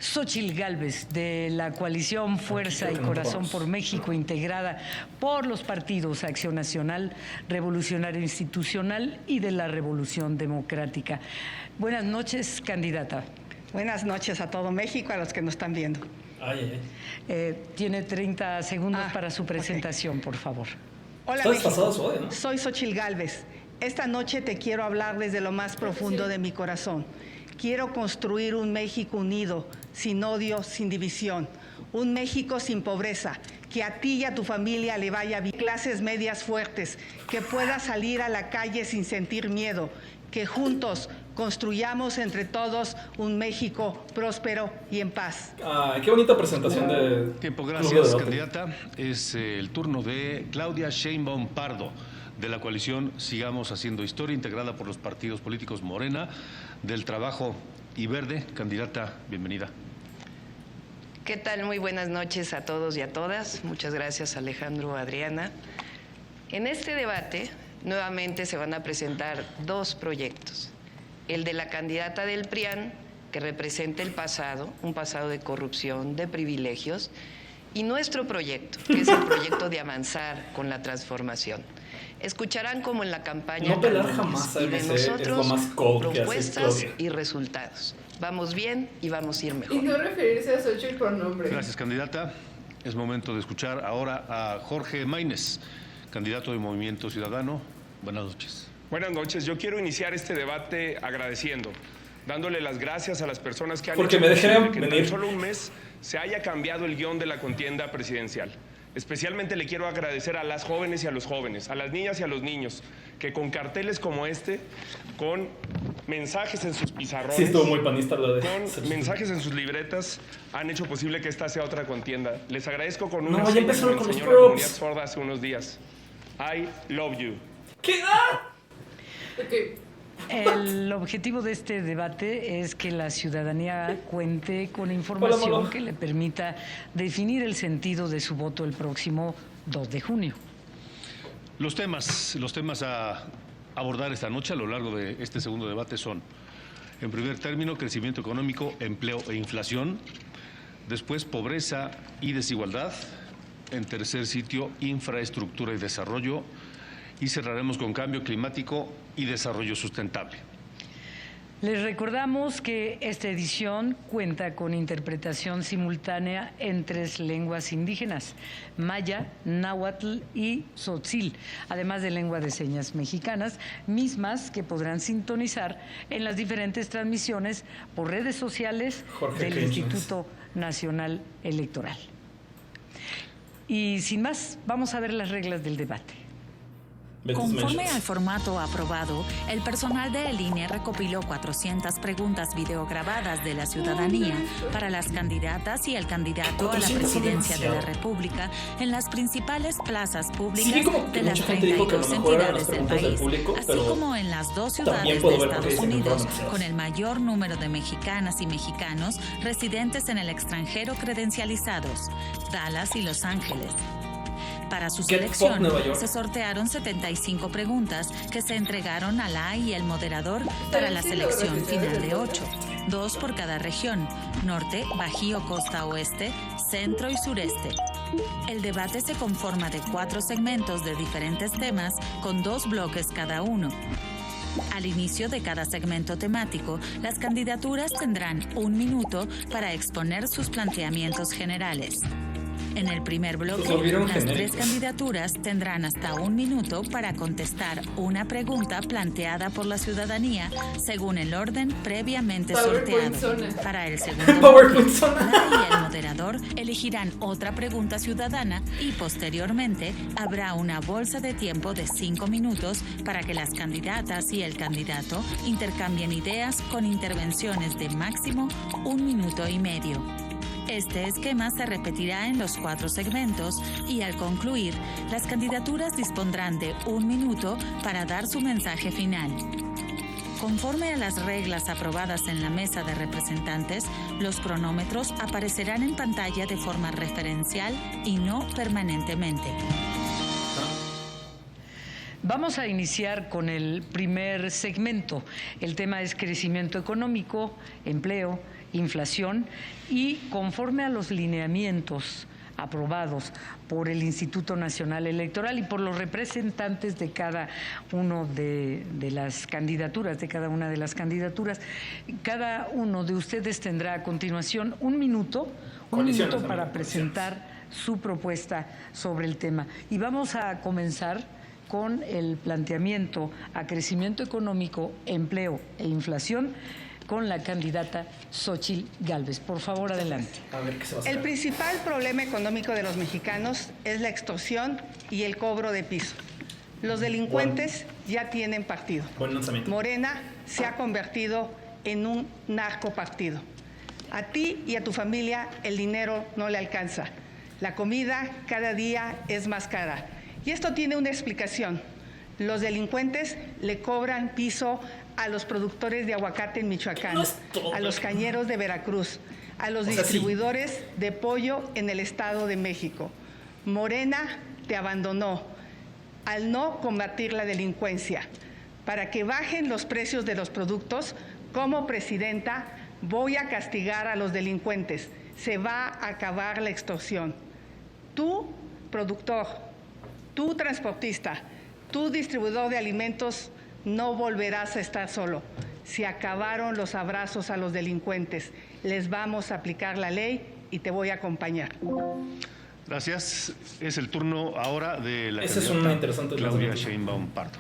Xóchitl Gálvez, de la coalición Fuerza y Corazón por México, integrada por los partidos Acción Nacional, Revolucionario Institucional y de la Revolución Democrática. Buenas noches, candidata. Buenas noches a todo México, a los que nos están viendo. Tiene 30 segundos para su presentación, por favor. Hola, México. Soy Xóchitl Gálvez. Esta noche te quiero hablar desde lo más profundo de mi corazón. Quiero construir un México unido, sin odio, sin división. Un México sin pobreza, que a ti y a tu familia le vaya bien. Clases medias fuertes, que pueda salir a la calle sin sentir miedo. Que juntos construyamos entre todos un México próspero y en paz. Qué bonita presentación de... Tiempo, gracias, candidata. Es el turno de Claudia Sheinbaum Pardo, de la coalición Sigamos Haciendo Historia, integrada por los partidos políticos Morena, del Trabajo y Verde. Candidata, bienvenida. ¿Qué tal? Muy buenas noches a todos y a todas. Muchas gracias, Alejandro, Adriana. En este debate, nuevamente se van a presentar dos proyectos. El de la candidata del PRIAN, que representa el pasado, un pasado de corrupción, de privilegios, y nuestro proyecto, que es el proyecto de avanzar con la transformación. Escucharán como en la campaña no pelar jamás a y de MC, nosotros es lo más cool propuestas y resultados. Vamos bien y vamos a ir mejor. Y no referirse a Xóchitl por nombre. Gracias, candidata. Es momento de escuchar ahora a Jorge Maínez, candidato de Movimiento Ciudadano. Buenas noches. Buenas noches. Yo quiero iniciar este debate agradeciendo, dándole las gracias a las personas que han Porque hecho me dejaron posible que en venir. tan solo un mes se haya cambiado el guión de la contienda presidencial. Especialmente le quiero agradecer a las jóvenes y a los jóvenes, a las niñas y a los niños, que con carteles como este, con mensajes en sus pizarrones, Sí, estuvo muy panista lo de... con mensajes en sus libretas, han hecho posible que esta sea otra contienda. Les agradezco con una No, ya seña que empezaron me con los enseñó la comunidad props. sorda hace unos días. I love you. ¿Qué? Okay. El objetivo de este debate es que la ciudadanía cuente con información que le permita definir el sentido de su voto el próximo 2 de junio. Los temas a abordar esta noche a lo largo de este segundo debate son, en primer término, crecimiento económico, empleo e inflación. Después, pobreza y desigualdad. En tercer sitio, infraestructura y desarrollo. Y cerraremos con cambio climático y desarrollo sustentable. Les recordamos que esta edición cuenta con interpretación simultánea en 3 lenguas indígenas: maya, náhuatl y tzotzil, además de lengua de señas mexicanas, mismas que podrán sintonizar en las diferentes transmisiones por redes sociales del Instituto Nacional Electoral. Y sin más, vamos a ver las reglas del debate. Conforme al formato aprobado, el personal de el INE recopiló 400 preguntas videograbadas de la ciudadanía para las candidatas y el candidato a la presidencia de la República en las principales plazas públicas de las 32 entidades del país, así como en las 2 ciudades de Estados Unidos, con el mayor número de mexicanas y mexicanos residentes en el extranjero credencializados, Dallas y Los Ángeles. Para su selección, se sortearon 75 preguntas que se entregaron a la y el moderador para la selección final de 8, 2 por cada región: norte, bajío, costa oeste, centro y sureste. El debate se conforma de 4 segmentos de diferentes temas con 2 bloques cada uno. Al inicio de cada segmento temático, las candidaturas tendrán 1 minuto para exponer sus planteamientos generales. En el primer bloque, las 3 candidaturas tendrán hasta 1 minuto para contestar una pregunta planteada por la ciudadanía según el orden previamente sorteado. Para el segundo bloque, la y el moderador elegirán otra pregunta ciudadana y posteriormente habrá una bolsa de tiempo de 5 minutos para que las candidatas y el candidato intercambien ideas con intervenciones de máximo 1 minuto y medio. Este esquema se repetirá en los 4 segmentos y al concluir, las candidaturas dispondrán de 1 minuto para dar su mensaje final. Conforme a las reglas aprobadas en la mesa de representantes, los cronómetros aparecerán en pantalla de forma referencial y no permanentemente. Vamos a iniciar con el primer segmento. El tema es crecimiento económico, empleo, inflación y conforme a los lineamientos aprobados por el Instituto Nacional Electoral y por los representantes de cada una de las candidaturas, cada uno de ustedes tendrá a continuación un minuto para presentar su propuesta sobre el tema. Y vamos a comenzar con el planteamiento a crecimiento económico, empleo e inflación con la candidata Xóchitl Gálvez. Por favor, adelante. A ver, ¿qué se va a hacer? El principal problema económico de los mexicanos es la extorsión y el cobro de piso. Los delincuentes ya tienen partido. Buen lanzamiento. Morena se ha convertido en un narcopartido. A ti y a tu familia el dinero no le alcanza. La comida cada día es más cara. Y esto tiene una explicación. Los delincuentes le cobran piso a los productores de aguacate en Michoacán, a los cañeros de Veracruz, a los distribuidores de pollo en el Estado de México. Morena te abandonó al no combatir la delincuencia. Para que bajen los precios de los productos, como presidenta voy a castigar a los delincuentes. Se va a acabar la extorsión. Tú, productor, tú, transportista, tú, distribuidor de alimentos, no volverás a estar solo. Se acabaron los abrazos a los delincuentes. Les vamos a aplicar la ley y te voy a acompañar. Gracias. Es el turno ahora de la Ese es un interesante Claudia Sheinbaum Pardo.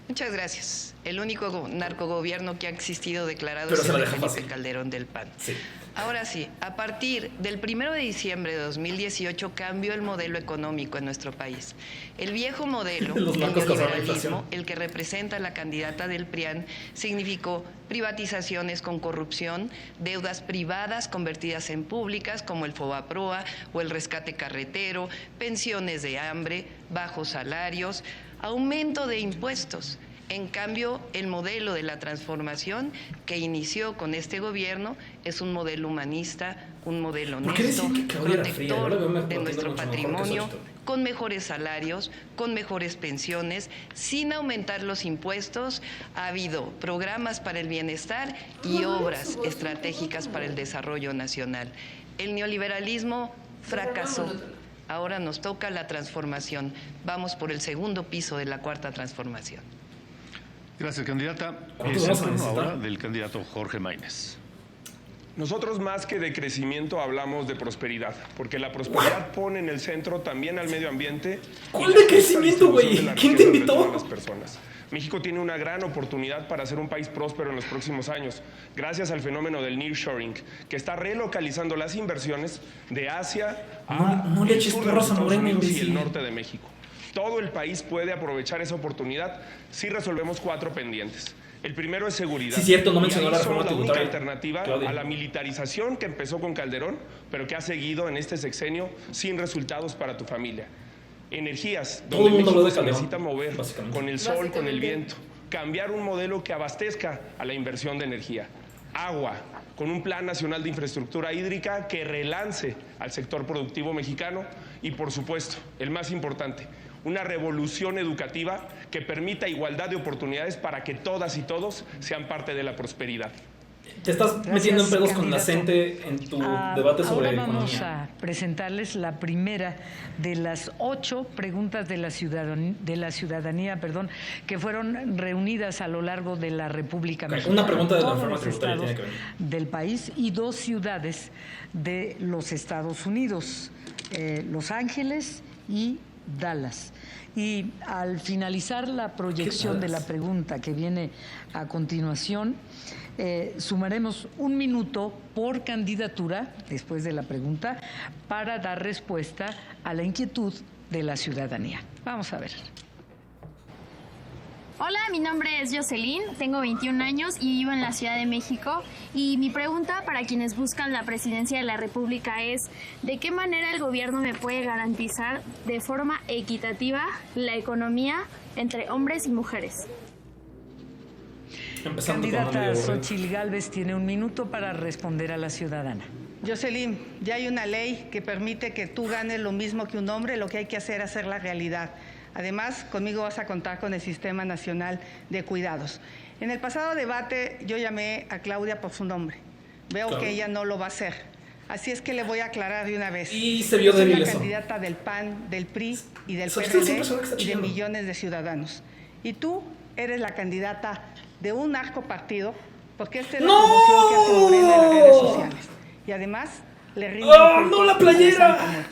Muchas gracias. El único narcogobierno que ha existido declarado Pero es se la el de dejan Felipe fácil. Calderón del PAN. Sí. Ahora sí, a partir del 1 de diciembre de 2018 cambió el modelo económico en nuestro país. El viejo modelo, el Los narcos causaron la neoliberalismo, inflación. el que representa la candidata del PRIAN, significó privatizaciones con corrupción, deudas privadas convertidas en públicas como el Fobaproa o el rescate carretero, pensiones de hambre, bajos salarios, aumento de impuestos. En cambio, el modelo de la transformación que inició con este gobierno es un modelo humanista, un modelo honesto, protector de nuestro patrimonio, con mejores salarios, con mejores pensiones, sin aumentar los impuestos. Ha habido programas para el bienestar y obras estratégicas para el desarrollo nacional. El neoliberalismo fracasó. Ahora nos toca la transformación. Vamos por el segundo piso de la cuarta transformación. Gracias, candidata. ¿Cuántos Es el vamos a turno necesitar? ahora del candidato Jorge Maínez. Nosotros más que de crecimiento hablamos de prosperidad, porque la prosperidad pone en el centro también al medio ambiente. ¿Cuál de crecimiento, güey? ¿Quién ¿Quién te invitó? A las personas. México tiene una gran oportunidad para ser un país próspero en los próximos años, gracias al fenómeno del nearshoring, que está relocalizando las inversiones de Asia No le el eches sur de porras los a Estados Morena, Unidos y el imbécil. norte de México. Todo el país puede aprovechar esa oportunidad si resolvemos 4 pendientes. El primero es seguridad. Sí, cierto, no Y mencionó ahí la reforma somos única tributaria. alternativa Claudia. a la militarización que empezó con Calderón, pero que ha seguido en este sexenio sin resultados para tu familia. Energías, Todo donde el mundo habló México de se Calderón, necesita mover básicamente. con el sol, con el viento. Cambiar un modelo que abastezca a la inversión de energía. Agua, con un plan nacional de infraestructura hídrica que relance al sector productivo mexicano. Y por supuesto, el más importante, una revolución educativa que permita igualdad de oportunidades para que todas y todos sean parte de la prosperidad. Te estás metiendo en pedos con la CENTE en tu debate sobre ahora vamos economía. a presentarles la primera de las 8 preguntas de la ciudadanía, que fueron reunidas a lo largo de la República Mexicana. Una pregunta de la Todos reforma los tributaria estados tiene que venir. del país y 2 ciudades de los Estados Unidos, Los Ángeles y Dallas. Y al finalizar la proyección de la pregunta que viene a continuación, sumaremos 1 minuto por candidatura, después de la pregunta, para dar respuesta a la inquietud de la ciudadanía. Vamos a ver. Hola, mi nombre es Jocelyn, tengo 21 años y vivo en la Ciudad de México. Y mi pregunta para quienes buscan la presidencia de la República es: ¿de qué manera el gobierno me puede garantizar de forma equitativa la economía entre hombres y mujeres? Empezando con Candidata Ana Borrell. Xóchitl Gálvez tiene 1 minuto para responder a la ciudadana. Jocelyn, ya hay una ley que permite que tú ganes lo mismo que un hombre. Lo que hay que hacer es hacerla realidad. Además, conmigo vas a contar con el Sistema Nacional de Cuidados. En el pasado debate yo llamé a Claudia por su nombre, Veo que ella no lo va a hacer. Así es que le voy a aclarar de una vez. Y se vio débil eso. Soy la candidata del PAN, del PRI y del PRD y de millones de ciudadanos. Y tú eres la candidata de un narcopartido, porque esta es la promoción que hace Morena en las redes sociales. Y además le rinde ¡no, la playera!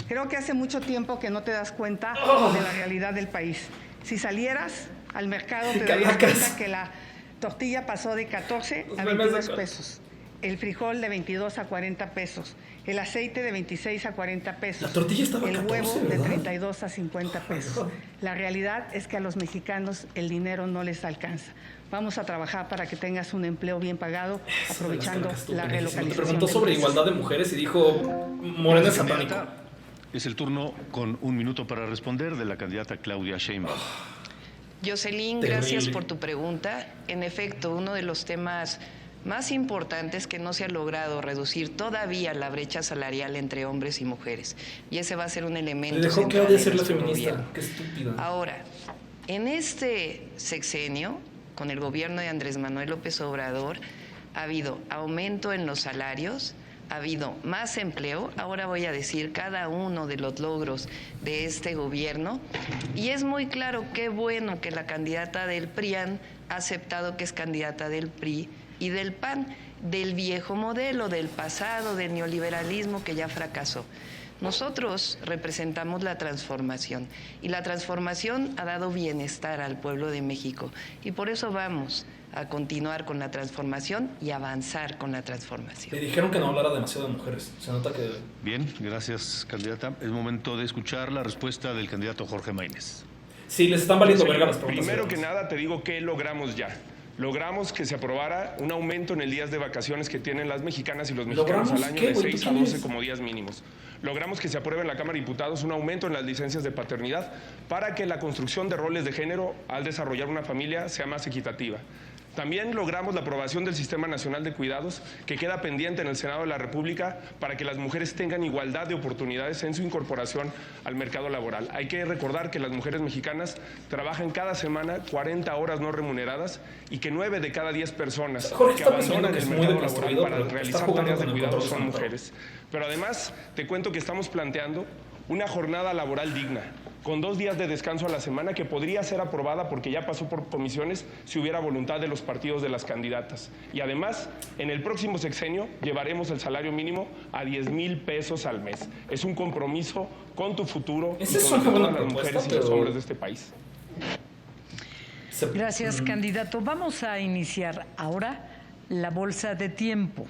Creo que hace mucho tiempo que no te das cuenta de la realidad del país. Si salieras al mercado te darías cuenta que la tortilla pasó de 14 a 22 pesos. El frijol de 22 a 40 pesos. El aceite de 26 a 40 pesos. La tortilla estaba el 14, huevo ¿verdad? de 32 a 50 pesos. La realidad es que a los mexicanos el dinero no les alcanza. Vamos a trabajar para que tengas un empleo bien pagado, aprovechando la relocalización. Me preguntó sobre igualdad de mujeres y dijo, Morena es satánico. Es el turno con 1 minuto para responder de la candidata Claudia Sheinbaum. Jocelyn, gracias por tu pregunta. En efecto, uno de los temas más importantes que no se ha logrado reducir todavía la brecha salarial entre hombres y mujeres. Y ese va a ser un elemento central de nuestro gobierno. Qué estúpida. Ahora, en este sexenio, con el gobierno de Andrés Manuel López Obrador, ha habido aumento en los salarios, ha habido más empleo. Ahora voy a decir cada uno de los logros de este gobierno. Y es muy claro, qué bueno que la candidata del PRIAN ha aceptado que es candidata del PRI y del PAN, del viejo modelo, del pasado, del neoliberalismo que ya fracasó. Nosotros representamos la transformación y la transformación ha dado bienestar al pueblo de México y por eso vamos a continuar con la transformación y avanzar con la transformación. Le dijeron que no hablara demasiado de mujeres. Se nota que... Bien, gracias, candidata. Es momento de escuchar la respuesta del candidato Jorge Maínez. Sí, les están valiendo verga las preguntas. Primero que nada te digo qué logramos ya. Logramos que se aprobara un aumento en el días de vacaciones que tienen las mexicanas y los mexicanos al año de 6 a 12 como días mínimos. Logramos que se apruebe en la Cámara de Diputados un aumento en las licencias de paternidad para que la construcción de roles de género al desarrollar una familia sea más equitativa. También logramos la aprobación del Sistema Nacional de Cuidados, que queda pendiente en el Senado de la República para que las mujeres tengan igualdad de oportunidades en su incorporación al mercado laboral. Hay que recordar que las mujeres mexicanas trabajan cada semana 40 horas no remuneradas y que 9 de cada 10 personas que abandonan el mercado laboral para realizar tareas de cuidado son mujeres. Pero además, te cuento que estamos planteando una jornada laboral digna, con 2 días de descanso a la semana que podría ser aprobada porque ya pasó por comisiones si hubiera voluntad de los partidos de las candidatas. Y además, en el próximo sexenio llevaremos el salario mínimo a 10,000 pesos al mes. Es un compromiso con tu futuro y con todas las mujeres y los hombres de este país. Gracias, candidato. Vamos a iniciar ahora la bolsa de tiempo.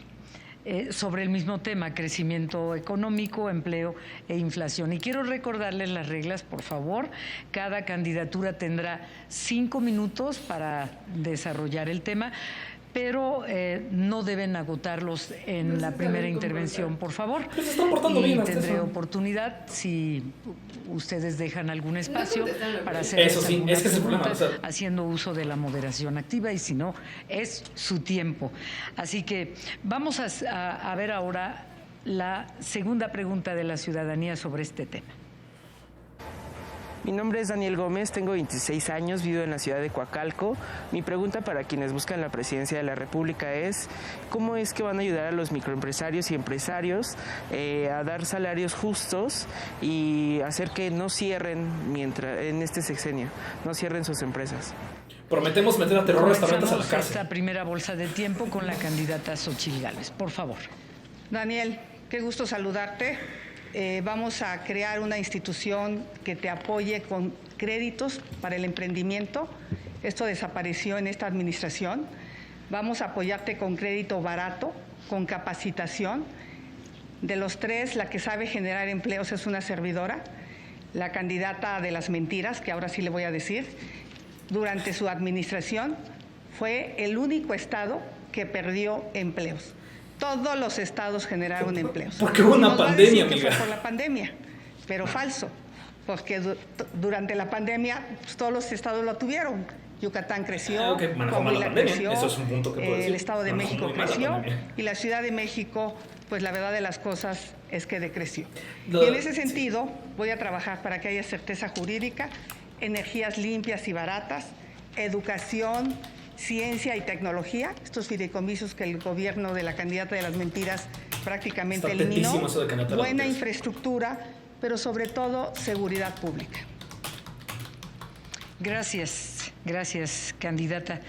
Sobre el mismo tema, crecimiento económico, empleo e inflación. Y quiero recordarles las reglas, por favor. Cada candidatura tendrá 5 minutos para desarrollar el tema, pero no deben agotarlos en la primera intervención, por favor. Y tendré oportunidad, si ustedes dejan algún espacio, para hacer algunas preguntas, haciendo uso de la moderación activa, y si no, es su tiempo. Así que vamos a ver ahora la segunda pregunta de la ciudadanía sobre este tema. Mi nombre es Daniel Gómez, tengo 26 años, vivo en la ciudad de Coacalco. Mi pregunta para quienes buscan la presidencia de la República es ¿cómo es que van a ayudar a los microempresarios y empresarios a dar salarios justos y hacer que no cierren en este sexenio, no cierren sus empresas? Prometemos meter a terroristas a la cárcel. Esta primera bolsa de tiempo con la candidata Xochitl Gálvez, por favor. Daniel, qué gusto saludarte. Vamos a crear una institución que te apoye con créditos para el emprendimiento. Esto desapareció en esta administración. Vamos a apoyarte con crédito barato, con capacitación. De los 3, la que sabe generar empleos es una servidora, la candidata de las mentiras, que ahora sí le voy a decir. Durante su administración fue el único estado que perdió empleos. Todos los estados generaron empleos. Porque hubo una pandemia, amiga. Fue por la pandemia, pero falso, porque durante la pandemia pues, todos los estados lo tuvieron. Yucatán creció, Coahuila creció, eso es un punto que puedo decir. El Estado de México creció y la Ciudad de México, pues la verdad de las cosas es que decreció. Y en ese sentido voy a trabajar para que haya certeza jurídica, energías limpias y baratas, educación, ciencia y tecnología, estos fideicomisos que el gobierno de la candidata de las mentiras prácticamente eliminó, buena infraestructura, pero sobre todo seguridad pública. Gracias, candidata.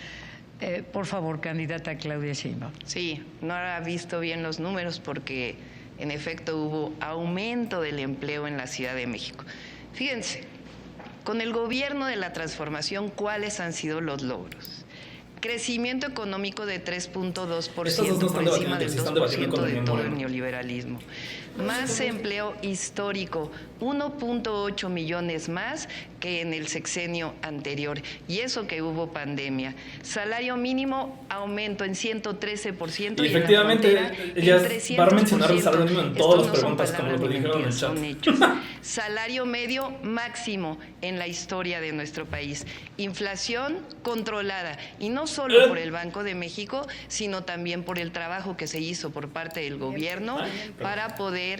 Por favor, candidata Claudia Sheinbaum. Sí, no ha visto bien los números porque en efecto hubo aumento del empleo en la Ciudad de México. Fíjense, con el gobierno de la transformación, ¿cuáles han sido los logros? Crecimiento económico de 3.2% por encima del 2% de todo el neoliberalismo. Más empleo histórico, 1.8 millones más que en el sexenio anterior. Y eso que hubo pandemia. Salario mínimo aumento en 113%. Y efectivamente, ella va a mencionar el salario mínimo en todas las preguntas, como lo dijeron en el chat. Son hechos. Salario medio máximo en la historia de nuestro país. Inflación controlada. Y no solo por el Banco de México, sino también por el trabajo que se hizo por parte del gobierno para poder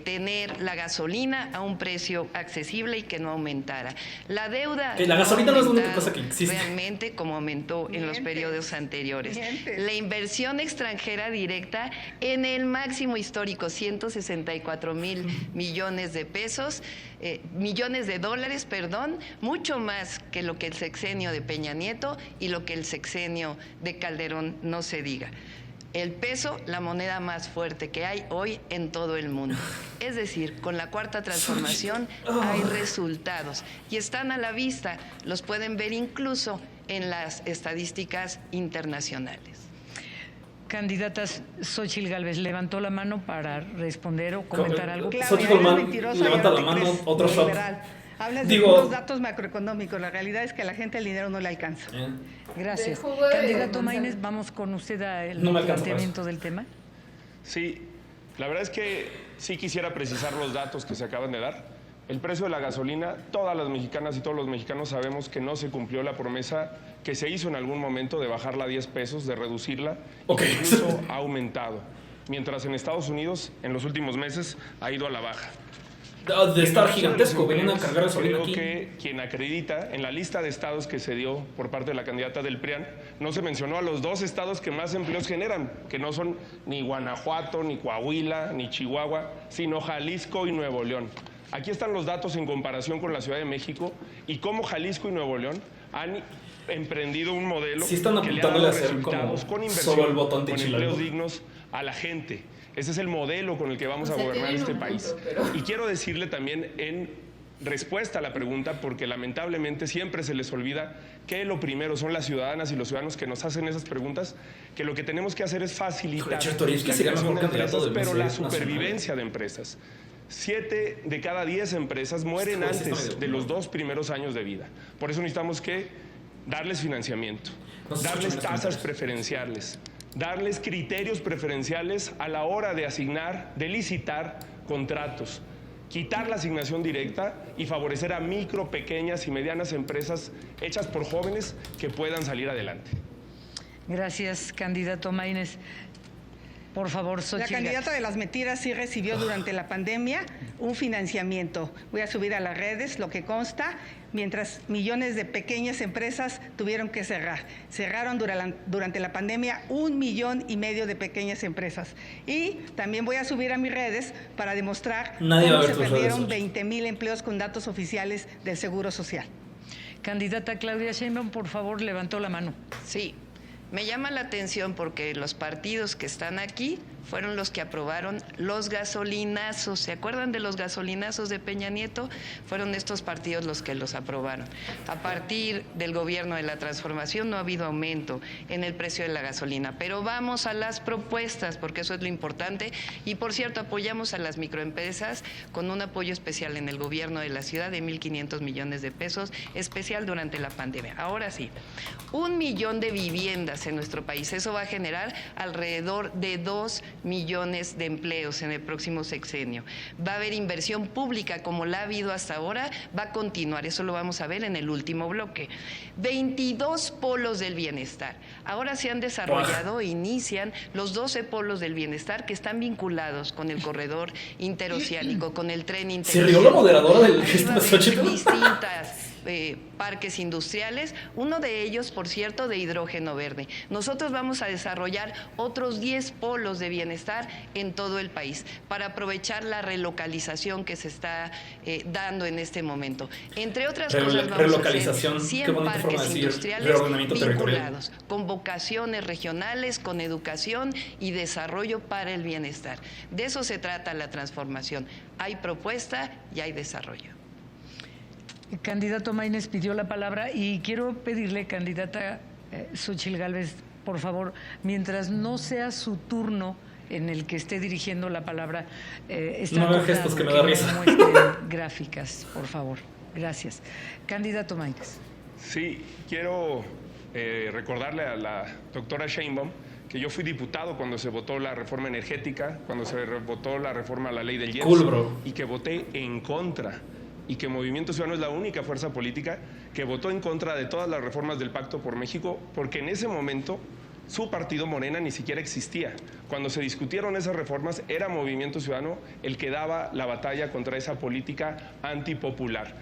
tener la gasolina a un precio accesible y que no aumentara. La deuda la gasolina no es la única cosa que existe realmente como aumentó en los periodos anteriores. La inversión extranjera directa en el máximo histórico, 164,000 millones de pesos, millones de dólares, perdón, mucho más que lo que el sexenio de Peña Nieto y lo que el sexenio de Calderón, no se diga. El peso, la moneda más fuerte que hay hoy en todo el mundo. Es decir, con la Cuarta Transformación hay resultados y están a la vista, los pueden ver incluso en las estadísticas internacionales. Candidatas, Xóchitl Gálvez levantó la mano para responder o comentar algo. Xóchitl levanta la mano, otro shot. Hablas de unos datos macroeconómicos, la realidad es que a la gente el dinero no le alcanza. Gracias. Candidato Maínez, vamos con usted al planteamiento del tema. Sí, la verdad es que sí quisiera precisar los datos que se acaban de dar. El precio de la gasolina, todas las mexicanas y todos los mexicanos sabemos que no se cumplió la promesa que se hizo en algún momento de bajarla a 10 pesos, de reducirla, y que incluso ha aumentado. Mientras en Estados Unidos, en los últimos meses, ha ido a la baja. De estar gigantesco, venían a cargar gasolina aquí. Creo que quien acredita en la lista de estados que se dio por parte de la candidata del PRIAN, no se mencionó a los 2 estados que más empleos generan, que no son ni Guanajuato, ni Coahuila, ni Chihuahua, sino Jalisco y Nuevo León. Aquí están los datos en comparación con la Ciudad de México y cómo Jalisco y Nuevo León han emprendido un modelo que le ha dado resultados con inversión, con empleos dignos a la gente. Ese es el modelo con el que vamos a gobernar este país. Y quiero decirle también en respuesta a la pregunta, porque lamentablemente siempre se les olvida que lo primero son las ciudadanas y los ciudadanos que nos hacen esas preguntas, que lo que tenemos que hacer es facilitar la creación de empresas, pero la supervivencia de empresas. 7 de cada 10 empresas mueren antes de los 2 primeros años de vida. Por eso necesitamos que darles financiamiento, darles tasas preferenciales, darles criterios preferenciales a la hora de asignar, de licitar contratos, quitar la asignación directa y favorecer a micro, pequeñas y medianas empresas hechas por jóvenes que puedan salir adelante. Gracias, candidato Maínez. Por favor, Xóchitl. La candidata de las mentiras sí recibió durante la pandemia un financiamiento. Voy a subir a las redes lo que consta, mientras millones de pequeñas empresas tuvieron que cerrar. Cerraron durante la pandemia 1,5 millones de pequeñas empresas. Y también voy a subir a mis redes para demostrar cómo se perdieron 20,000 empleos con datos oficiales del Seguro Social. Candidata Claudia Sheinbaum, por favor, levantó la mano. Sí. Me llama la atención porque los partidos que están aquí fueron los que aprobaron los gasolinazos. ¿Se acuerdan de los gasolinazos de Peña Nieto? Fueron estos partidos los que los aprobaron. A partir del gobierno de la transformación no ha habido aumento en el precio de la gasolina. Pero vamos a las propuestas, porque eso es lo importante. Y por cierto, apoyamos a las microempresas con un apoyo especial en el gobierno de la ciudad de 1,500 millones de pesos, especial durante la pandemia. Ahora sí, 1 millón de viviendas en nuestro país. Eso va a generar alrededor de 2 millones de empleos en el próximo sexenio. Va a haber inversión pública como la ha habido hasta ahora, va a continuar, eso lo vamos a ver en el último bloque. 22 polos del bienestar. Ahora se han desarrollado e inician los 12 polos del bienestar que están vinculados con el corredor interoceánico, con el tren interoceánico. Se rió la moderadora del gesto de Xochitl. Distintas parques industriales, uno de ellos, por cierto, de hidrógeno verde. Nosotros vamos a desarrollar otros 10 polos de bienestar en todo el país para aprovechar la relocalización que se está dando en este momento. Entre otras cosas, vamos a hacer 100 parques industriales vinculados con vocaciones regionales, con educación y desarrollo para el bienestar. De eso se trata la transformación. Hay propuesta y hay desarrollo. El candidato Maínez pidió la palabra y quiero pedirle, candidata Xochitl Gálvez, por favor, mientras no sea su turno en el que esté dirigiendo la palabra, no hagan gestos que me da risa. No muestren gráficas, por favor. Gracias. Candidato Maínez. Sí, quiero recordarle a la doctora Sheinbaum que yo fui diputado cuando se votó la reforma energética, cuando se votó la reforma a la ley del IEPS, y que voté en contra. Y que Movimiento Ciudadano es la única fuerza política que votó en contra de todas las reformas del Pacto por México, porque en ese momento su partido Morena ni siquiera existía. Cuando se discutieron esas reformas, era Movimiento Ciudadano el que daba la batalla contra esa política antipopular.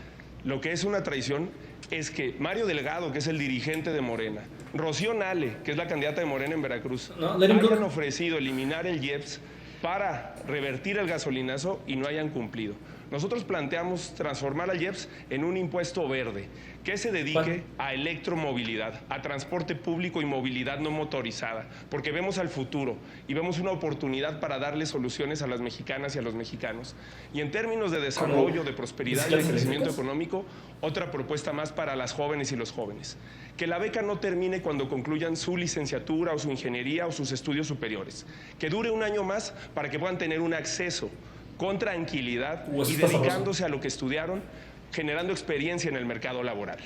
Lo que es una traición es que Mario Delgado, que es el dirigente de Morena, Rocío Nale, que es la candidata de Morena en Veracruz, hayan ofrecido eliminar el IEPS para revertir el gasolinazo y no hayan cumplido. Nosotros planteamos transformar al IEPS en un impuesto verde que se dedique a electromovilidad, a transporte público y movilidad no motorizada, porque vemos al futuro y vemos una oportunidad para darle soluciones a las mexicanas y a los mexicanos. Y en términos de desarrollo, de prosperidad y de crecimiento económico, otra propuesta más para las jóvenes y los jóvenes. Que la beca no termine cuando concluyan su licenciatura o su ingeniería o sus estudios superiores. Que dure un año más para que puedan tener un acceso con tranquilidad y dedicándose a lo que estudiaron, generando experiencia en el mercado laboral.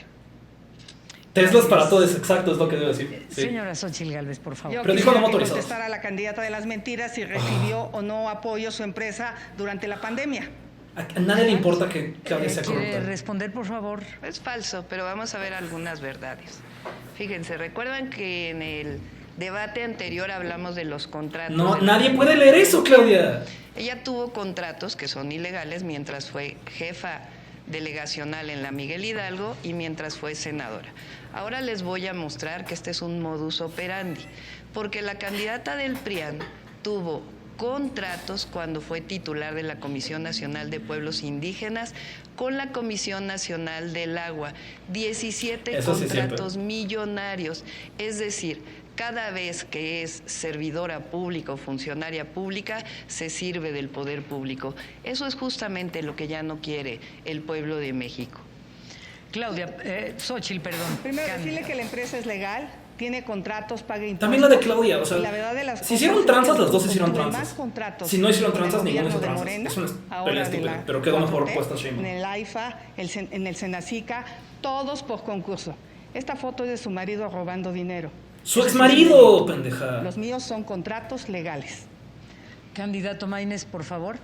Teslas para todos, exacto, es lo que debo decir. Sí. Señora Xochitl Gálvez, por favor. Yo quisiera contestar a la candidata de las mentiras si recibió o no apoyo su empresa durante la pandemia. A nadie le importa que Claudia sea corrupta. ¿Quiere responder, por favor? Es falso, pero vamos a ver algunas verdades. Fíjense, ¿recuerdan que en el debate anterior hablamos de los contratos? No, nadie puede leer eso, Claudia. Ella tuvo contratos que son ilegales mientras fue jefa delegacional en la Miguel Hidalgo y mientras fue senadora. Ahora les voy a mostrar que este es un modus operandi, porque la candidata del PRIAN tuvo contratos cuando fue titular de la Comisión Nacional de Pueblos Indígenas con la Comisión Nacional del Agua. 17 contratos millonarios, es decir, cada vez que es servidora pública o funcionaria pública, se sirve del poder público. Eso es justamente lo que ya no quiere el pueblo de México. Claudia, Xochitl, perdón. Primero, decirle que la empresa es legal, tiene contratos, paga impuestos. También la de Claudia, o sea, la verdad de las si hicieron tranzas, las dos hicieron tranzas. tranzas. Contratos si no hicieron tranzas, ninguno hizo de tranzas. Morena, Es una pelea estúpida, pero quedó mejor puesta Sheinbaum. En el AIFA, en el Senacica, todos por concurso. Esta foto es de su marido robando dinero. ¡Su exmarido, pendeja! Los míos son contratos legales. Candidato Maínez, por favor.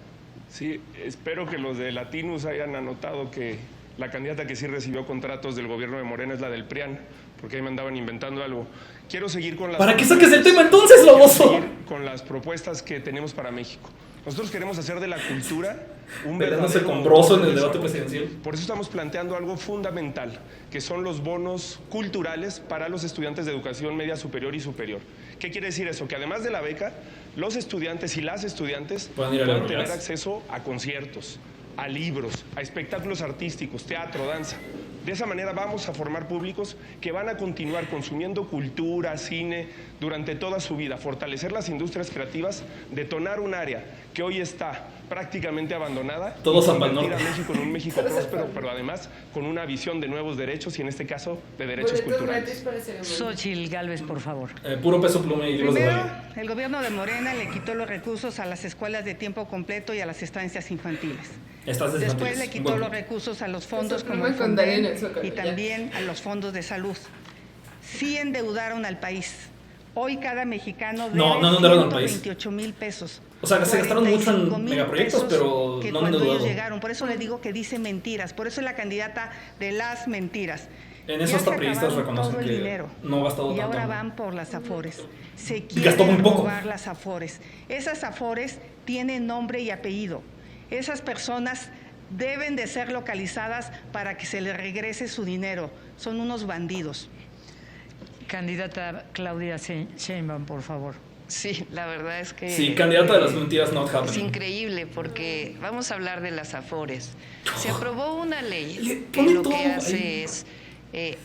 Sí, espero que los de Latinus hayan anotado que la candidata que sí recibió contratos del gobierno de Morena es la del PRIAN, porque ahí me andaban inventando algo. Quiero seguir con las... ¿Para qué saques el tema entonces, Loboso? Con las propuestas que tenemos para México. Nosotros queremos hacer de la cultura un peleándose verdadero con Broso en el debate presidencial. Por eso estamos planteando algo fundamental, que son los bonos culturales para los estudiantes de educación media superior y superior. ¿Qué quiere decir eso? Que además de la beca, los estudiantes y las estudiantes pueden tener acceso a conciertos, a libros, a espectáculos artísticos, teatro, danza. De esa manera vamos a formar públicos que van a continuar consumiendo cultura, cine, durante toda su vida, fortalecer las industrias creativas, detonar un área que hoy está prácticamente abandonada, todos y convertir a México en un México próspero, pero además con una visión de nuevos derechos y en este caso de derechos culturales. Xochitl Gálvez, por favor. Puro peso pluma y libros de baile. El gobierno de Morena le quitó los recursos a las escuelas de tiempo completo y a las estancias infantiles. Después le quitó los recursos a los fondos como el Fonden y también a los fondos de salud. Sí endeudaron al país Hoy cada mexicano debe No endeudaron al país. 128,000 pesos. O sea, que se gastaron mucho en megaproyectos, pero que no han cuando ellos endeudado. llegaron. Por eso le digo que dice mentiras. Por eso es la candidata de las mentiras. En eso Ya hasta se periodistas acabaron reconocen todo el que dinero. no ha gastado Y tanto. ahora van por las afores. Se Gastó muy quieren poco. robar las afores. Esas afores tienen nombre y apellido. Esas personas deben de ser localizadas para que se les regrese su dinero. Son unos bandidos. Candidata Claudia Sheinbaum, por favor. Sí, la verdad es que... Sí, candidata de las mentiras not Es happening. increíble porque vamos a hablar de las afores. Se aprobó una ley Le que pone lo todo que hace ahí. es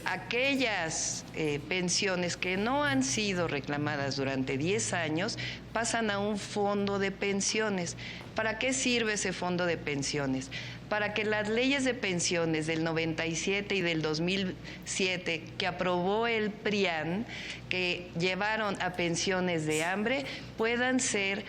aquellas pensiones que no han sido reclamadas durante 10 años pasan a un fondo de pensiones. ¿Para qué sirve ese fondo de pensiones? Para que las leyes de pensiones del 97 y del 2007 que aprobó el PRIAN, que llevaron a pensiones de hambre, puedan ser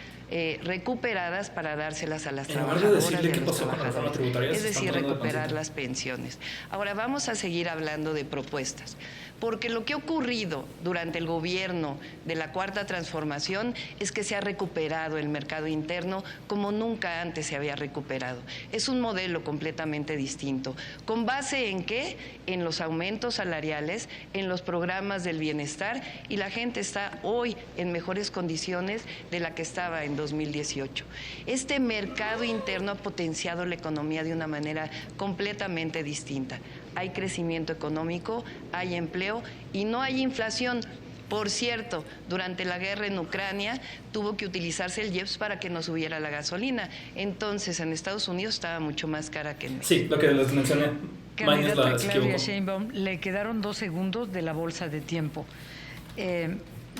recuperadas para dárselas a las En lugar de trabajadoras decirle y a qué los pasó con la reforma trabajadores. tributaria, Es se están decir, poniendo de recuperar panza. las pensiones. Ahora vamos a seguir hablando de propuestas, porque lo que ha ocurrido durante el gobierno de la Cuarta Transformación es que se ha recuperado el mercado interno como nunca antes se había recuperado. Es un modelo completamente distinto. ¿Con base en qué? En los aumentos salariales, en los programas del bienestar, y la gente está hoy en mejores condiciones de la que estaba en 2018. Este mercado interno ha potenciado la economía de una manera completamente distinta. Hay crecimiento económico, hay empleo y no hay inflación. Por cierto, durante la guerra en Ucrania tuvo que utilizarse el IEPS para que no subiera la gasolina. Entonces, en Estados Unidos estaba mucho más cara que en México. Sí, lo que les mencioné. Mañez Candidata las Claudia equivocó. Sheinbaum, le quedaron 2 segundos de la bolsa de tiempo.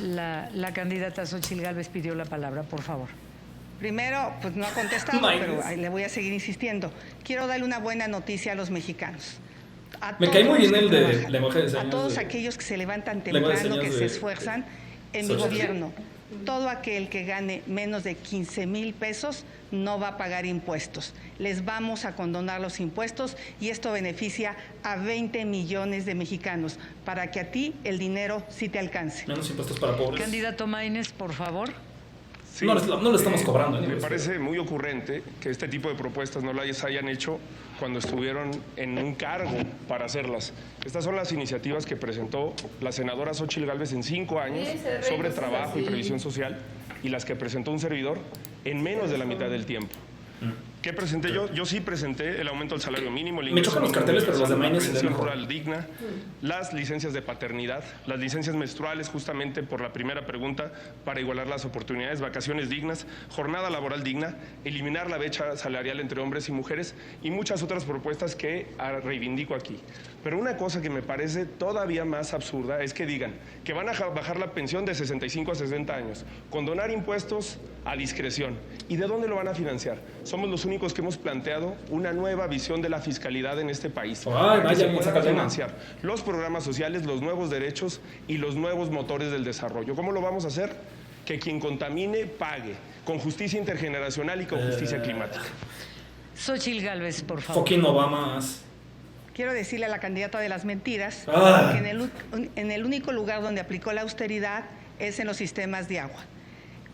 La candidata Xochitl Gálvez pidió la palabra, por favor. Primero, pues no ha contestado, Maines. pero ahí le voy a seguir insistiendo. Quiero darle una buena noticia a los mexicanos. Me cae muy bien todos el los que de trabajan, lenguaje de señas. a todos de- aquellos que se levantan Lengua de temprano, señas que se de- esfuerzan. En mi Xochitl. gobierno, todo aquel que gane menos de 15,000 pesos no va a pagar impuestos. Les vamos a condonar los impuestos y esto beneficia a 20 millones de mexicanos para que a ti el dinero sí te alcance. Menos impuestos para pobres. Candidato Maínez, por favor. Sí, No le estamos cobrando. Me parece muy ocurrente que este tipo de propuestas no las hayan hecho cuando estuvieron en un cargo para hacerlas. Estas son las iniciativas que presentó la senadora Xochitl Gálvez en 5 años sobre trabajo y previsión social y las que presentó un servidor en menos de la mitad del tiempo. ¿Qué presenté yo? Yo sí presenté el aumento del salario mínimo, el Me ingreso chocan los mínimo carteles, pero los de universal, Maínez la se ven pensión mejor. rural digna, las licencias de paternidad, las licencias menstruales, justamente por la primera pregunta, para igualar las oportunidades, vacaciones dignas, jornada laboral digna, eliminar la brecha salarial entre hombres y mujeres y muchas otras propuestas que reivindico aquí. Pero una cosa que me parece todavía más absurda es que digan que van a bajar la pensión de 65 a 60 años, condonar impuestos a discreción. ¿Y de dónde lo van a financiar? Somos los únicos que hemos planteado una nueva visión de la fiscalidad en este país. Ay, para que vaya, se bien, puedan saca el tema. financiar los programas sociales, los nuevos derechos y los nuevos motores del desarrollo. ¿Cómo lo vamos a hacer? Que quien contamine pague, con justicia intergeneracional y con justicia climática. Xochitl Gálvez, por favor. Fucking Obamas. Quiero decirle a la candidata de las mentiras Ah. que en el único lugar donde aplicó la austeridad es en los sistemas de agua.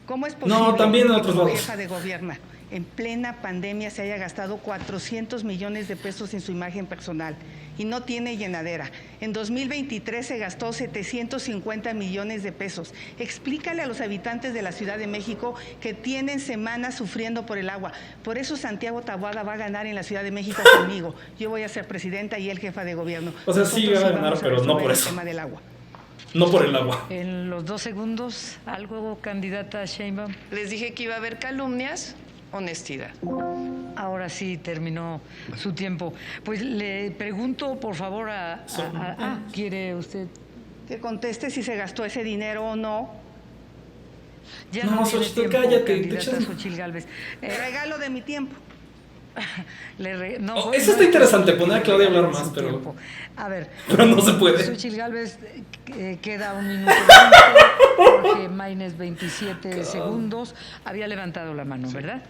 ¿Cómo es posible también en que otros como lados. jefa de gobierno en plena pandemia se haya gastado 400 millones de pesos en su imagen personal y no tiene llenadera? En 2023 se gastó 750 millones de pesos. Explícale a los habitantes de la Ciudad de México que tienen semanas sufriendo por el agua. Por eso Santiago Taboada va a ganar en la Ciudad de México conmigo. Yo voy a ser presidenta y él jefa de gobierno. O sea, sí Nosotros va a ganar, vamos pero no resolver por el eso. tema del agua. No por el agua. En los 2 segundos, algo, candidata Sheinbaum. Les dije que iba a haber calumnias, honestidad. Ahora sí terminó su tiempo. Pues le pregunto, por favor, ¿quiere usted? Que conteste si se gastó ese dinero o no. Ya No, tiene Xochitl, tiempo, cállate, te candidata echas- Xochitl Gálvez. Regalo de mi tiempo. Eso está interesante, poner a Claudia a hablar más, pero- tiempo. A ver. Pero no se puede. Xochitl Gálvez, queda 1 minuto 20, Jorge Maínez 27 segundos. Había levantado la mano, ¿verdad?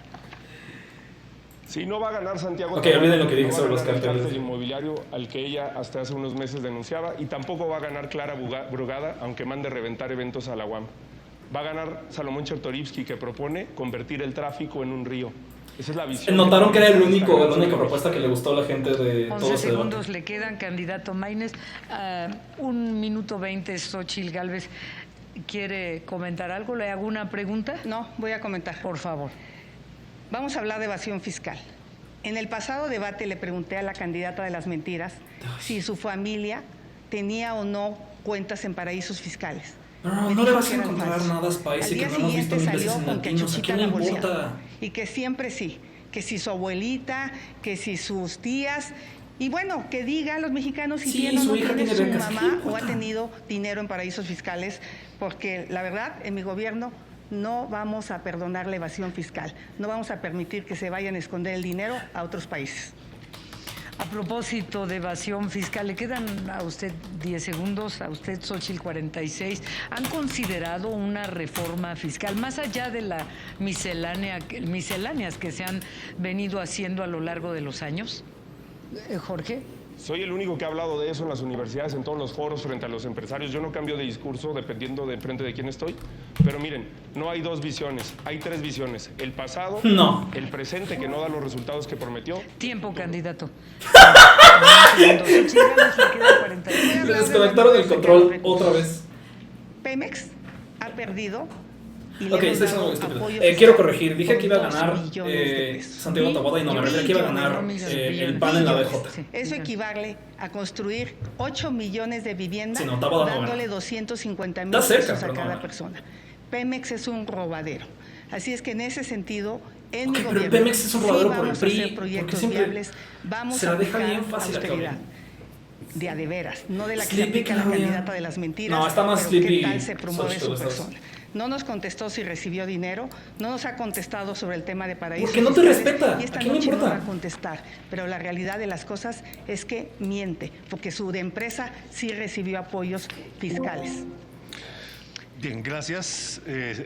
Sí, no va a ganar Santiago. Ok, olviden lo que dije no sobre los el carteles. cártel inmobiliario al que ella hasta hace unos meses denunciaba, y tampoco va a ganar Clara Brugada, aunque mande reventar eventos a la UAM. Va a ganar Salomón Chertorivsky, que propone convertir el tráfico en un río. Esa es la visión. Notaron que era la única propuesta que le gustó a la gente de 11 todo ese segundos debate. le quedan, candidato Maínez. 1 minuto 20, Xóchitl Gálvez. ¿Quiere comentar algo? ¿Le hago una pregunta? No, voy a comentar. Por favor. Vamos a hablar de evasión fiscal. En el pasado debate le pregunté a la candidata de las mentiras si su familia tenía o no cuentas en paraísos fiscales. No le vas a encontrar nada, Spicy, que no hemos visto mil veces en Latinos. ¿A quién le importa? Y que siempre sí, que si su abuelita, que si sus tías, y bueno, que diga a los mexicanos si tiene o no tiene su mamá o ha tenido dinero en paraísos fiscales, porque la verdad, en mi gobierno no vamos a perdonar la evasión fiscal, no vamos a permitir que se vayan a esconder el dinero a otros países. A propósito de evasión fiscal, le quedan a usted 10 segundos, a usted, Xóchitl, 46. ¿Han considerado una reforma fiscal, más allá de la misceláneas que se han venido haciendo a lo largo de los años? Jorge. Soy el único que ha hablado de eso en las universidades, en todos los foros, frente a los empresarios. Yo no cambio de discurso dependiendo de frente de quién estoy. Pero miren, no hay 2 visiones, hay 3 visiones. El pasado, el presente, que no da los resultados que prometió. Tiempo, candidato. Le desconectaron el control otra vez. Pemex ha perdido. Ok, quiero corregir. Dije que iba a ganar Santiago Taboada y no, me refiero que iba a ganar el PAN en la BJ. Eso equivale a construir 8 millones de viviendas, dándole 250,000 pesos a cada persona. Pemex es un robadero. Así es que en ese sentido, en mi gobierno, pero Pemex es un robadero por el vamos PRI, a hacer proyectos viables, vamos a deja bien fácil austeridad. De a de veras, no de la que se aplica la candidata de las mentiras. No, está más pero sleepy. ¿qué tal se promueve su persona? No nos contestó si recibió dinero, no nos ha contestado sobre el tema de paraísos fiscales. Porque no te respeta. Y esta noche no va a contestar. Pero la realidad de las cosas es que miente, porque su empresa sí recibió apoyos fiscales. Bien, gracias.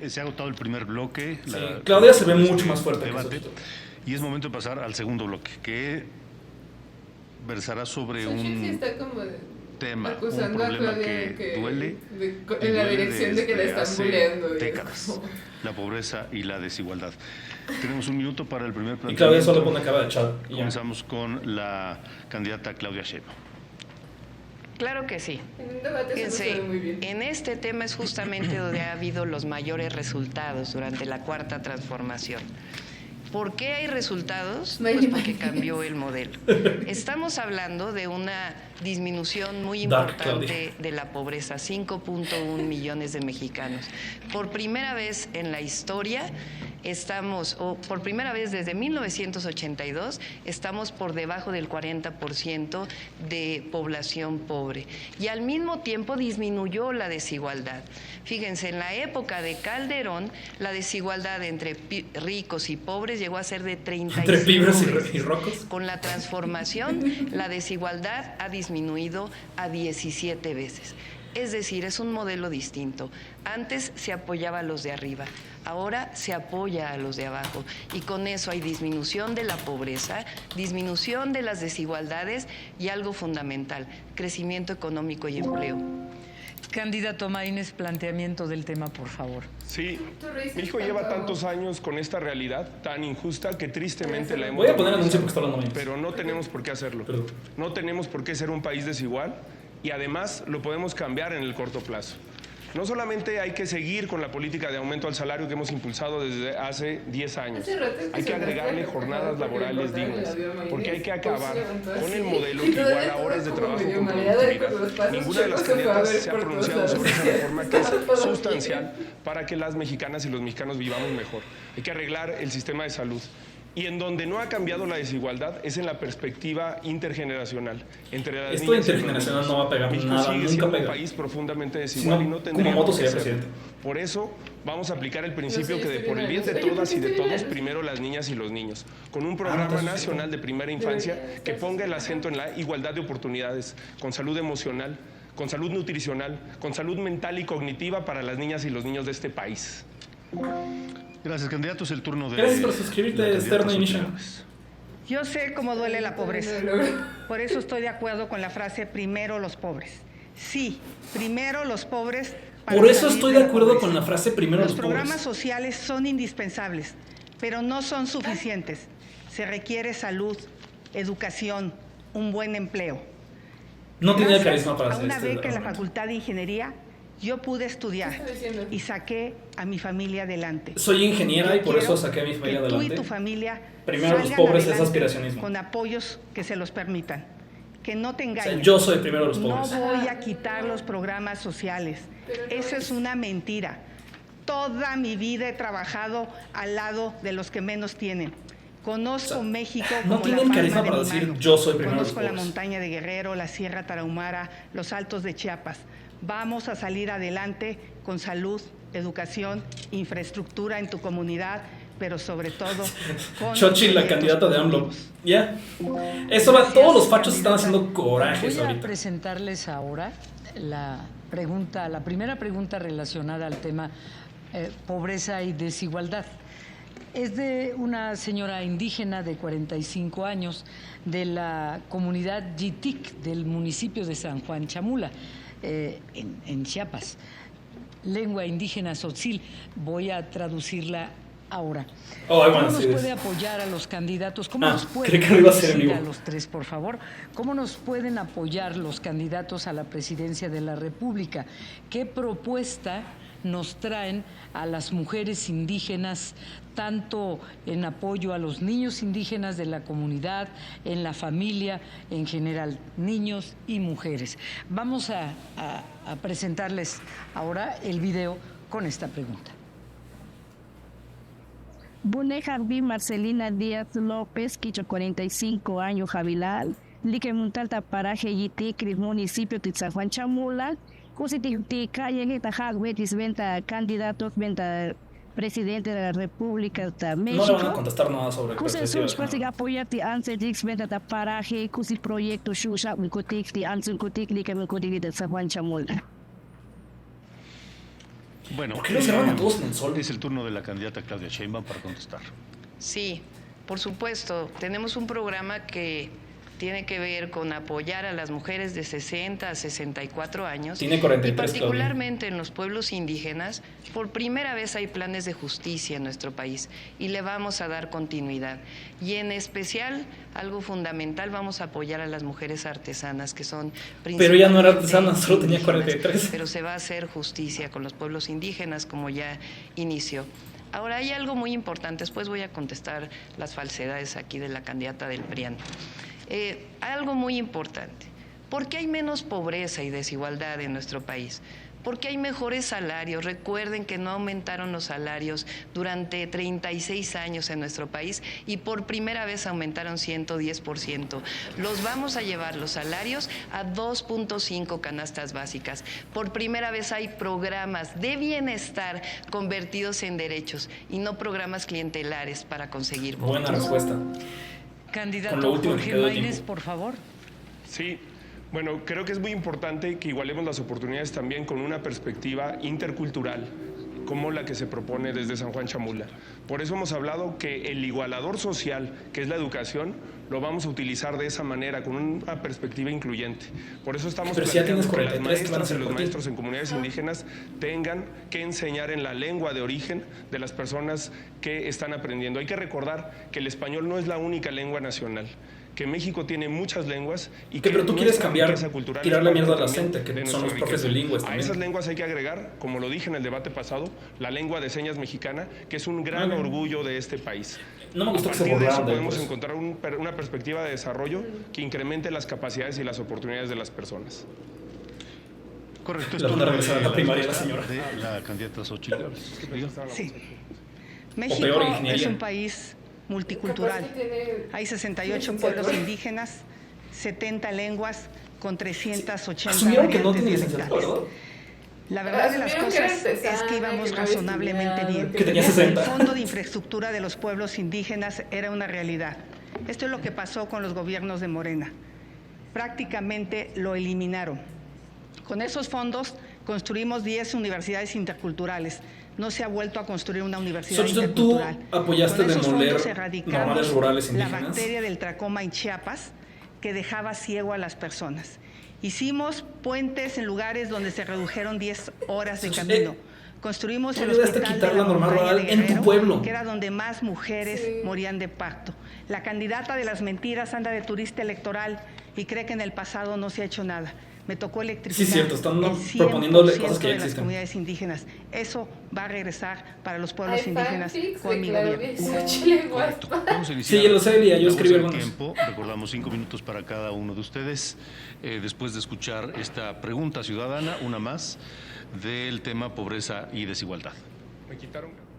Se ha agotado el primer bloque. Sí, Claudia se ve mucho más fuerte. Debate, y es momento de pasar al segundo bloque, que versará sobre un tema, un problema que duele en la dirección de que la están bulleando. Décadas, la pobreza y la desigualdad. Tenemos 1 minuto para el primer planteamiento. Y Claudia solo pone cara de chat. Comenzamos con la candidata Claudia Sheinbaum. Claro que sí. Fíjense, en este tema es justamente donde ha habido los mayores resultados durante la Cuarta Transformación. ¿Por qué hay resultados? Pues porque cambió el modelo. Estamos hablando de una disminución muy importante de la pobreza, 5.1 millones de mexicanos. Por primera vez en la historia por primera vez desde 1982, estamos por debajo del 40% de población pobre. Y al mismo tiempo disminuyó la desigualdad. Fíjense, en la época de Calderón, la desigualdad entre ricos y pobres llegó a ser de 35 ¿Entre pibres veces. y rocos? Con la transformación, la desigualdad ha disminuido a 17 veces. Es decir, es un modelo distinto. Antes se apoyaba a los de arriba, ahora se apoya a los de abajo. Y con eso hay disminución de la pobreza, disminución de las desigualdades y algo fundamental, crecimiento económico y empleo. Candidato Maínez, planteamiento del tema, por favor. Sí, mi hijo lleva tantos años con esta realidad tan injusta que tristemente la hemos... Voy a poner anuncio porque está hablando bien. Pero no tenemos por qué hacerlo. Perdón. No tenemos por qué ser un país desigual y además lo podemos cambiar en el corto plazo. No solamente hay que seguir con la política de aumento al salario que hemos impulsado desde hace 10 años, hay que agregarle jornadas laborales dignas, porque hay que acabar con el modelo que iguala horas de trabajo con productividad. Ninguna de las candidatas se ha pronunciado sobre esa reforma que es sustancial para que las mexicanas y los mexicanos vivamos mejor. Hay que arreglar el sistema de salud. Y en donde no ha cambiado la desigualdad es en la perspectiva intergeneracional. Entre las Esto intergeneracional no va a pegar México nada, sigue nunca siendo pega. un país profundamente desigual y no tendría Kumamoto que sería ser. presidente. Por eso vamos a aplicar el principio que de por el bien de todas y de todos, primero las niñas y los niños, con un programa nacional de primera infancia que ponga el acento en la igualdad de oportunidades, con salud emocional, con salud nutricional, con salud mental y cognitiva para las niñas y los niños de este país. Gracias, candidatos. El turno de... Gracias por suscribirte, Externo Inicia. Yo sé cómo duele la pobreza. Por eso estoy de acuerdo con la frase primero los pobres. Sí, primero los pobres. Por eso estoy de acuerdo con la frase primero los pobres. Los programas sociales son indispensables, pero no son suficientes. Se requiere salud, educación, un buen empleo. No tenía carisma para hacer esto. A una beca en la Facultad de Ingeniería, yo pude estudiar y saqué a mi familia adelante. Soy ingeniera y por eso saqué a mi familia adelante. Tú y tu familia primero los pobres es aspiracionismo. Con apoyos que se los permitan. Que no te engañen. O sea, yo soy primero los pobres. No voy a quitar los programas sociales. Eso es una mentira. Toda mi vida he trabajado al lado de los que menos tienen. Conozco México como no tienen carisma para decir yo soy primero los pobres. Conozco la montaña de Guerrero, la Sierra Tarahumara, los Altos de Chiapas. Vamos a salir adelante con salud, educación, infraestructura en tu comunidad, pero sobre todo con Xochitl, la candidata de AMLO. ¿Ya? Eso va, todos los fachos están haciendo corajes ahorita. Voy a presentarles ahora la primera pregunta relacionada al tema pobreza y desigualdad. Es de una señora indígena de 45 años de la comunidad Yitic del municipio de San Juan Chamula, en Chiapas. Lengua indígena tzotzil. Voy a traducirla ahora. ¿Cómo nos puede apoyar a los candidatos? ¿Cómo nos pueden apoyar a los tres, por favor? ¿Cómo nos pueden apoyar los candidatos a la presidencia de la República? ¿Qué propuesta nos traen a las mujeres indígenas, tanto en apoyo a los niños indígenas de la comunidad, en la familia en general, niños y mujeres? Vamos a presentarles ahora el video con esta pregunta. Bune Jarbi Marcelina Díaz López, Quicho 45 años, Javilal, Lique Muntalta Paraje Yitic, municipio de San Juan Chamula, Cusiti Calle Tajagüetis, venta candidatos, venta presidente de la República de México. No le van a contestar nada sobre perspectivas. Cusi apoyarte Ansedix, venta Paraje, Cusi proyecto Shusha, Micotic, de Ansuncotic, Lique Micotic de San Juan Chamula. Bueno, ¿por qué no cerraron a todos en el sol? Es el turno de la candidata Claudia Sheinbaum para contestar. Sí, por supuesto. Tenemos un programa que tiene que ver con apoyar a las mujeres de 60 a 64 años. Tiene 43, y particularmente en los pueblos indígenas, por primera vez hay planes de justicia en nuestro país y le vamos a dar continuidad. Y en especial, algo fundamental, vamos a apoyar a las mujeres artesanas, que son principalmente... Pero ya no era artesana, solo tenía 43. Pero se va a hacer justicia con los pueblos indígenas, como ya inició. Ahora, hay algo muy importante, después voy a contestar las falsedades aquí de la candidata del PRIAN. Algo muy importante. ¿Por qué hay menos pobreza y desigualdad en nuestro país? Porque hay mejores salarios. Recuerden que no aumentaron los salarios durante 36 años en nuestro país y por primera vez aumentaron 110%. Los vamos a llevar los salarios a 2.5 canastas básicas. Por primera vez hay programas de bienestar convertidos en derechos y no programas clientelares para conseguir votos. Buena respuesta. Candidato Jorge Maínez, por favor. Sí, bueno, creo que es muy importante que igualemos las oportunidades también con una perspectiva intercultural, como la que se propone desde San Juan Chamula. Por eso hemos hablado que el igualador social, que es la educación, lo vamos a utilizar de esa manera, con una perspectiva incluyente. Por eso estamos planteando que las maestras y los maestros en comunidades indígenas tengan que enseñar en la lengua de origen de las personas que están aprendiendo. Hay que recordar que el español no es la única lengua nacional, que México tiene muchas lenguas y que pero tú quieres cambiar, tirar la mierda a la gente, que son los profes bilingües también. A esas lenguas hay que agregar, como lo dije en el debate pasado, la lengua de señas mexicana, que es un gran orgullo de este país. No me gustó que se borrara. A partir de eso podemos encontrar una perspectiva de desarrollo que incremente las capacidades y las oportunidades de las personas. Correcto. La van a regresar a la primaria la señora. De la candidata Xochitl Gálvez. Sí. México es un país multicultural. Hay 68 pueblos indígenas, 70 lenguas, con 380 asumieron que no tiene licenciatura. La verdad de las cosas es que íbamos razonablemente bien. Que tenía 60. El Fondo de Infraestructura de los Pueblos Indígenas era una realidad. Esto es lo que pasó con los gobiernos de Morena. Prácticamente lo eliminaron. Con esos fondos construimos 10 universidades interculturales, no se ha vuelto a construir una universidad Xochitl, intercultural. ¿tú apoyaste demoler normales rurales la indígenas? bacteria del tracoma en Chiapas que dejaba ciego a las personas. Hicimos puentes en lugares donde se redujeron 10 horas de camino. Construimos el hospital de la montaña de Guerrero, en tu pueblo, que era donde más mujeres morían de parto. La candidata de las mentiras anda de turista electoral y cree que en el pasado no se ha hecho nada. Me tocó electrificar sí, cierto, están el 100% proponiéndole cosas que ya de existen. las comunidades indígenas. Eso va a regresar para los pueblos indígenas con mi gobierno. Correcto. Vamos a iniciar. Sí, lo sé, yo escribí algunos. Tiempo. Recordamos 5 minutos para cada uno de ustedes. Después de escuchar esta pregunta ciudadana, una más, del tema pobreza y desigualdad. Me quitaron.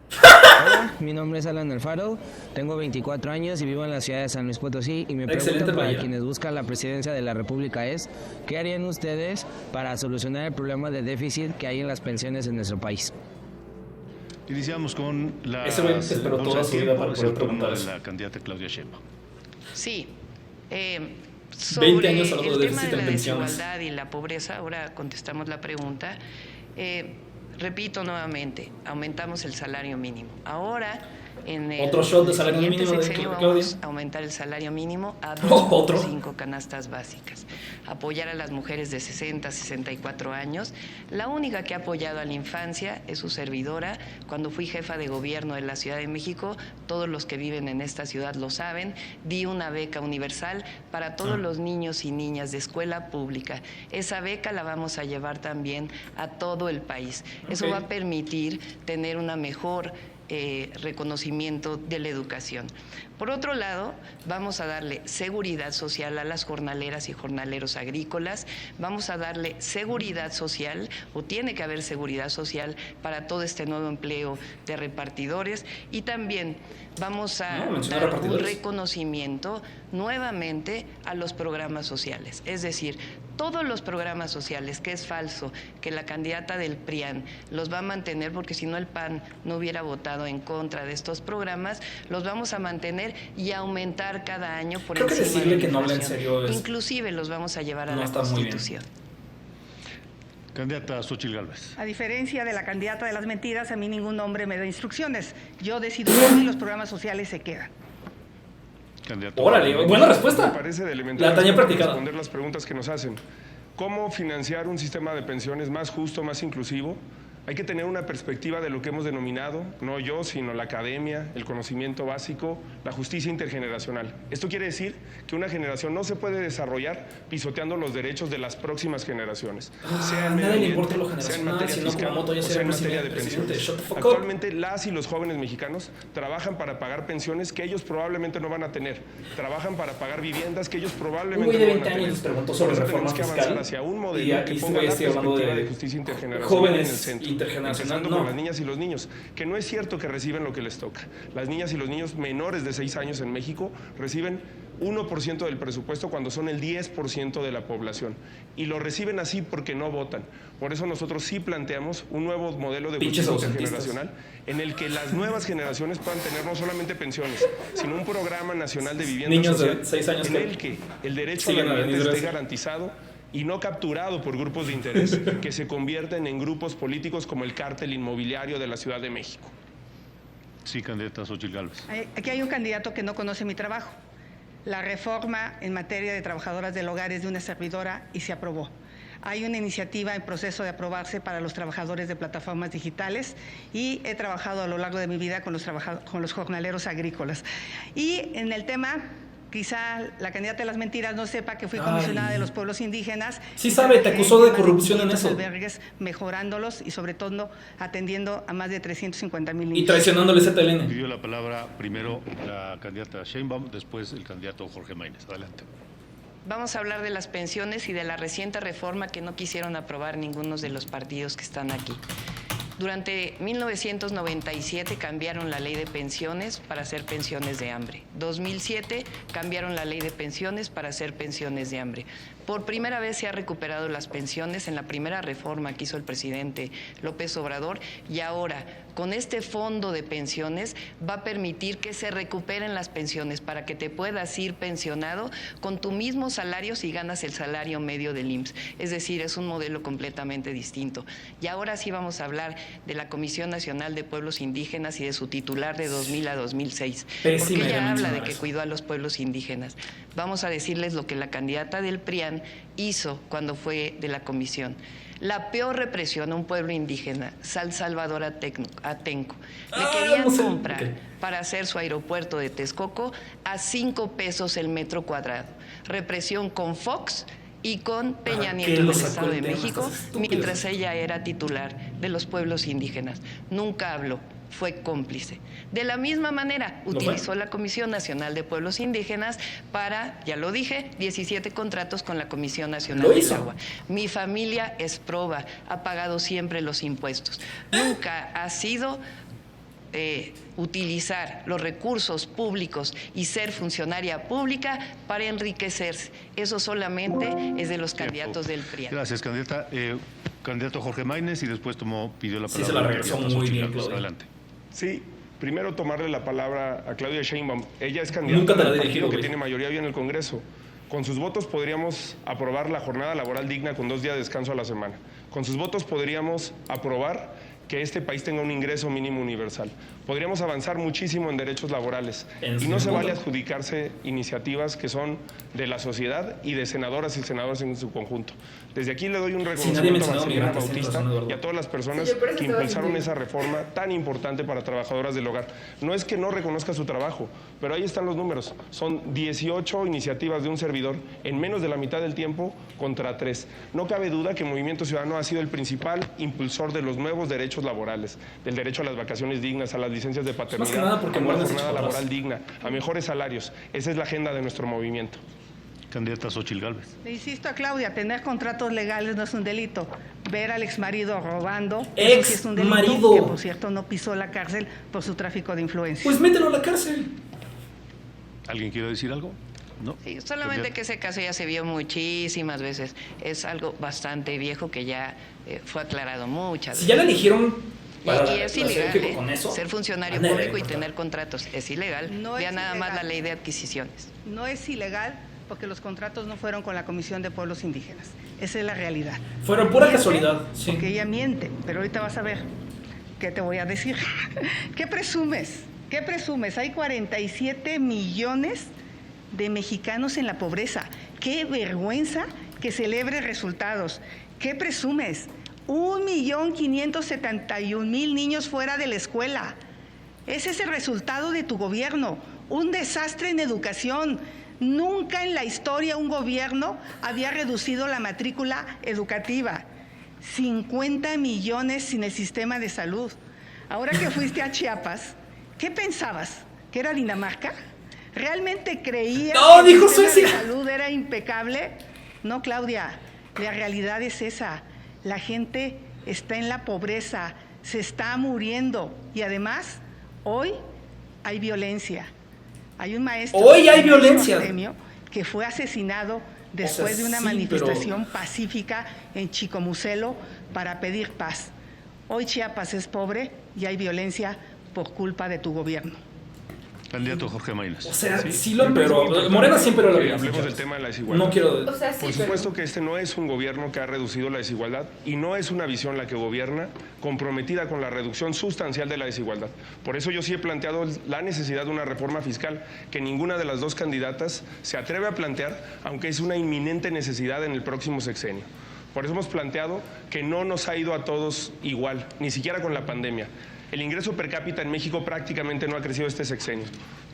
Hola, mi nombre es Alan Alfaro, tengo 24 años y vivo en la ciudad de San Luis Potosí y mi pregunta para quienes buscan la presidencia de la República es ¿qué harían ustedes para solucionar el problema de déficit que hay en las pensiones en nuestro país? Iniciamos con la candidata Claudia Sheinbaum. Sí. Sobre 20 años hablando el de tema de la pensiones. desigualdad y la pobreza, ahora contestamos la pregunta. Repito nuevamente, aumentamos el salario mínimo. Ahora, en el otro shot de salario mínimo de sexenio Claudia. vamos a aumentar el salario mínimo a 2.5 canastas básicas. Apoyar a las mujeres de 60 a 64 años. La única que ha apoyado a la infancia es su servidora. Cuando fui jefa de gobierno de la Ciudad de México, todos los que viven en esta ciudad lo saben, di una beca universal para todos los niños y niñas de escuela pública. Esa beca la vamos a llevar también a todo el país. Eso va a permitir tener una mejor reconocimiento de la educación. Por otro lado, vamos a darle seguridad social a las jornaleras y jornaleros agrícolas, vamos a darle seguridad social, o tiene que haber seguridad social para todo este nuevo empleo de repartidores, y también vamos a dar un reconocimiento nuevamente a los programas sociales. Es decir, todos los programas sociales, que es falso que la candidata del PRIAN los va a mantener, porque si no el PAN no hubiera votado en contra de estos programas, los vamos a mantener y aumentar cada año por encima de la inflación. Creo que decirle que no habla en serio es... Inclusive los vamos a llevar a la Constitución. Candidata Xochitl Gálvez. A diferencia de la candidata de las mentiras, a mí ningún hombre me da instrucciones. Yo decido y los programas sociales se quedan. Candidato. Órale, buena respuesta. Me parece de elemental la tenía practicada. Responder las preguntas que nos hacen. ¿Cómo financiar un sistema de pensiones más justo, más inclusivo? Hay que tener una perspectiva de lo que hemos denominado, no yo, sino la academia, el conocimiento básico, la justicia intergeneracional. Esto quiere decir que una generación no se puede desarrollar pisoteando los derechos de las próximas generaciones, sea en nadie le importa lo sea en generacional, materia sino fiscal, como Moto ya o sea sea en materia de presidente. pensiones. Actualmente las y los jóvenes mexicanos trabajan para pagar pensiones que ellos probablemente no van a tener, trabajan para pagar viviendas que ellos probablemente no van a tener. Años preguntó sobre reforma fiscal, avanzar hacia un modelo que ponga la perspectiva de justicia intergeneracional en el centro, empezando con las niñas y los niños, que no es cierto que reciben lo que les toca. Las niñas y los niños menores de 6 años en México reciben 1% del presupuesto cuando son el 10% de la población. Y lo reciben así porque no votan. Por eso nosotros sí planteamos un nuevo modelo de justicia intergeneracional en el que las nuevas generaciones puedan tener no solamente pensiones, sino un programa nacional de vivienda niños social de 6 años en el que el derecho a la vivienda esté garantizado y no capturado por grupos de interés que se convierten en grupos políticos como el cártel inmobiliario de la Ciudad de México. Sí, candidata Xochitl Gálvez. Aquí hay un candidato que no conoce mi trabajo. La reforma en materia de trabajadoras del hogar es de una servidora y se aprobó. Hay una iniciativa en proceso de aprobarse para los trabajadores de plataformas digitales y he trabajado a lo largo de mi vida con los jornaleros agrícolas. Y en el tema... Quizá la candidata de las mentiras no sepa que fui comisionada de los pueblos indígenas. Sí sabe, te acusó de corrupción en eso. Albergues, mejorándolos y sobre todo atendiendo a más de 350,000 niños. Y traicionándole ZLN. Pidió la palabra primero la candidata Sheinbaum, después el candidato Jorge Maínez. Adelante. Vamos a hablar de las pensiones y de la reciente reforma que no quisieron aprobar ninguno de los partidos que están aquí. Durante 1997 cambiaron la ley de pensiones para hacer pensiones de hambre. 2007 cambiaron la ley de pensiones para hacer pensiones de hambre. Por primera vez se han recuperado las pensiones en la primera reforma que hizo el presidente López Obrador y ahora con este fondo de pensiones va a permitir que se recuperen las pensiones para que te puedas ir pensionado con tu mismo salario si ganas el salario medio del IMSS. Es decir, es un modelo completamente distinto. Y ahora sí vamos a hablar de la Comisión Nacional de Pueblos Indígenas y de su titular de 2000 a 2006. Porque ella habla de que cuidó a los pueblos indígenas. Vamos a decirles lo que la candidata del PRIAN hizo cuando fue de la comisión. La peor represión a un pueblo indígena, San Salvador Atenco. Le querían comprar para hacer su aeropuerto de Texcoco a 5 pesos el metro cuadrado. Represión con Fox y con Peña Nieto en el Estado de México, mientras ella era titular de los pueblos indígenas. Nunca habló, fue cómplice. De la misma manera, utilizó la Comisión Nacional de Pueblos Indígenas para, ya lo dije, 17 contratos con la Comisión Nacional del Agua. Mi familia es proba, ha pagado siempre los impuestos. Nunca ha sido utilizar los recursos públicos y ser funcionaria pública para enriquecerse. Eso solamente es de los candidatos del PRI. Gracias, candidata. Candidato Jorge Maínez y después pidió la palabra. Sí, se la regresó muy bien, Claudia. Adelante. Sí, primero tomarle la palabra a Claudia Sheinbaum. Ella es candidata del partido que tiene mayoría hoy en el Congreso. Con sus votos podríamos aprobar la jornada laboral digna con 2 días de descanso a la semana. Con sus votos podríamos aprobar que este país tenga un ingreso mínimo universal. Podríamos avanzar muchísimo en derechos laborales. Y no se vale adjudicarse iniciativas que son de la sociedad y de senadoras y senadores en su conjunto. Desde aquí le doy un reconocimiento a Marcelina Bautista y a todas las personas que impulsaron esa reforma tan importante para trabajadoras del hogar. No es que no reconozca su trabajo, pero ahí están los números. Son 18 iniciativas de un servidor en menos de la mitad del tiempo contra 3. No cabe duda que Movimiento Ciudadano ha sido el principal impulsor de los nuevos derechos laborales, del derecho a las vacaciones dignas, a las licencias de paternidad, a una jornada laboral digna, a mejores salarios. Esa es la agenda de nuestro movimiento. Candidata Xóchitl Gálvez. Le insisto a Claudia, tener contratos legales no es un delito. Ver al exmarido robando, eso sí es un delito, que por cierto no pisó la cárcel por su tráfico de influencia. Pues mételo a la cárcel. ¿Alguien quiere decir algo? No. Sí, solamente que ese caso ya se vio muchísimas veces. Es algo bastante viejo que ya fue aclarado muchas veces. Si ya la eligieron y es ilegal, ser funcionario público y tener contratos. Es ilegal. Vea nada más la ley de adquisiciones. No es ilegal porque los contratos no fueron con la Comisión de Pueblos Indígenas. Esa es la realidad. Fueron pura casualidad. Sí. Porque ella miente, pero ahorita vas a ver qué te voy a decir. ¿Qué presumes? ¿Qué presumes? Hay 47 millones de mexicanos en la pobreza. ¡Qué vergüenza que celebre resultados! ¿Qué presumes? 1.571.000 niños fuera de la escuela. Ese es el resultado de tu gobierno. Un desastre en educación. Nunca en la historia un gobierno había reducido la matrícula educativa. 50 millones sin el sistema de salud. Ahora que fuiste a Chiapas, ¿qué pensabas? ¿Que era Dinamarca? ¿Realmente creías que el sistema de salud era impecable? No, Claudia, la realidad es esa. La gente está en la pobreza, se está muriendo y además hoy hay violencia. Hay un maestro que fue asesinado después de una manifestación pacífica en Chicomucelo para pedir paz. Hoy Chiapas es pobre y hay violencia por culpa de tu gobierno. Candidato Jorge Maínez. O sea, sí lo empeoró. Morena siempre lo vio. Hablemos del tema de la desigualdad. No quiero... Por supuesto que este no es un gobierno que ha reducido la desigualdad y no es una visión la que gobierna comprometida con la reducción sustancial de la desigualdad. Por eso yo sí he planteado la necesidad de una reforma fiscal que ninguna de las dos candidatas se atreve a plantear, aunque es una inminente necesidad en el próximo sexenio. Por eso hemos planteado que no nos ha ido a todos igual, ni siquiera con la pandemia. El ingreso per cápita en México prácticamente no ha crecido este sexenio,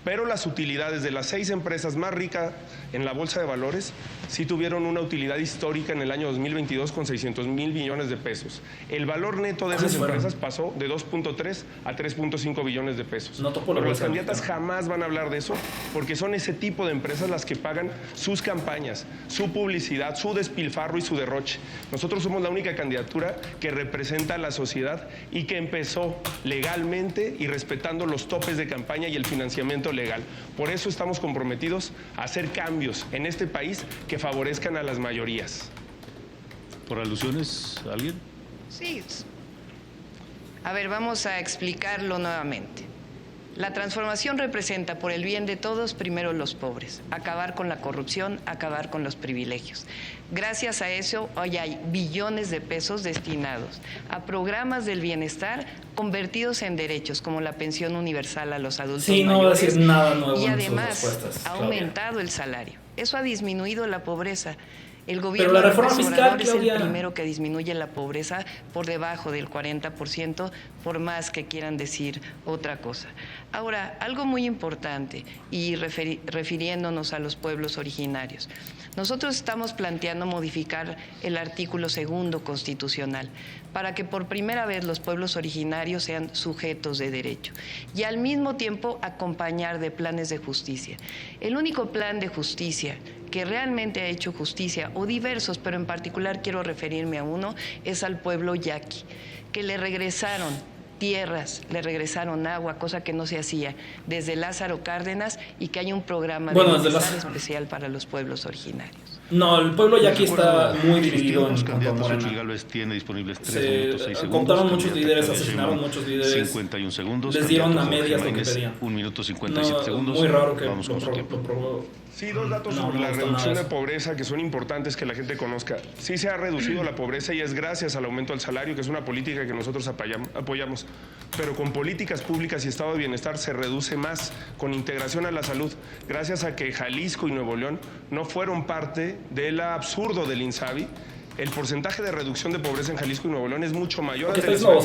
pero las utilidades de las 6 empresas más ricas en la Bolsa de Valores sí tuvieron una utilidad histórica en el año 2022 con 600,000 millones de pesos. El valor neto de esas empresas pasó de 2.3 a 3.5 billones de pesos. Pero las candidatas jamás van a hablar de eso porque son ese tipo de empresas las que pagan sus campañas, su publicidad, su despilfarro y su derroche. Nosotros somos la única candidatura que representa a la sociedad y que empezó legalmente y respetando los topes de campaña y el financiamiento legal. Por eso estamos comprometidos a hacer cambios en este país que favorezcan a las mayorías. ¿Por alusiones a alguien? Sí. A ver, vamos a explicarlo nuevamente. La transformación representa, por el bien de todos, primero los pobres, acabar con la corrupción, acabar con los privilegios. Gracias a eso, hoy hay billones de pesos destinados a programas del bienestar convertidos en derechos, como la pensión universal a los adultos mayores. No va a decir nada nuevo. Y además ha aumentado el salario. Eso ha disminuido la pobreza. El gobierno Pero la reforma fiscal, es el primero que disminuye la pobreza por debajo del 40%, por más que quieran decir otra cosa. Ahora, algo muy importante, y refiriéndonos a los pueblos originarios, nosotros estamos planteando modificar el artículo 2 constitucional para que por primera vez los pueblos originarios sean sujetos de derecho y al mismo tiempo acompañar de planes de justicia. El único plan de justicia que realmente ha hecho justicia, o diversos, pero en particular quiero referirme a uno, es al pueblo yaqui, que le regresaron tierras, le regresaron agua, cosa que no se hacía desde Lázaro Cárdenas, y que hay un programa de bienestar especial para los pueblos originarios. No, el pueblo yaqui está muy dividido en candidatos. Xochitl Gálvez tiene disponibles 3 minutos 6 segundos. Contaron muchos líderes, asesinaron muchos líderes. 51 segundos. Les dieron a medias lo que pedían. 1 minuto 57 segundos. Muy raro que vamos con su tiempo. Sí, 2 datos sobre la reducción de pobreza que son importantes que la gente conozca. Sí se ha reducido la pobreza y es gracias al aumento del salario, que es una política que nosotros apoyamos. Pero con políticas públicas y estado de bienestar se reduce más, con integración a la salud, gracias a que Jalisco y Nuevo León no fueron parte del absurdo del INSABI. El porcentaje de reducción de pobreza en Jalisco y Nuevo León es mucho mayor al de México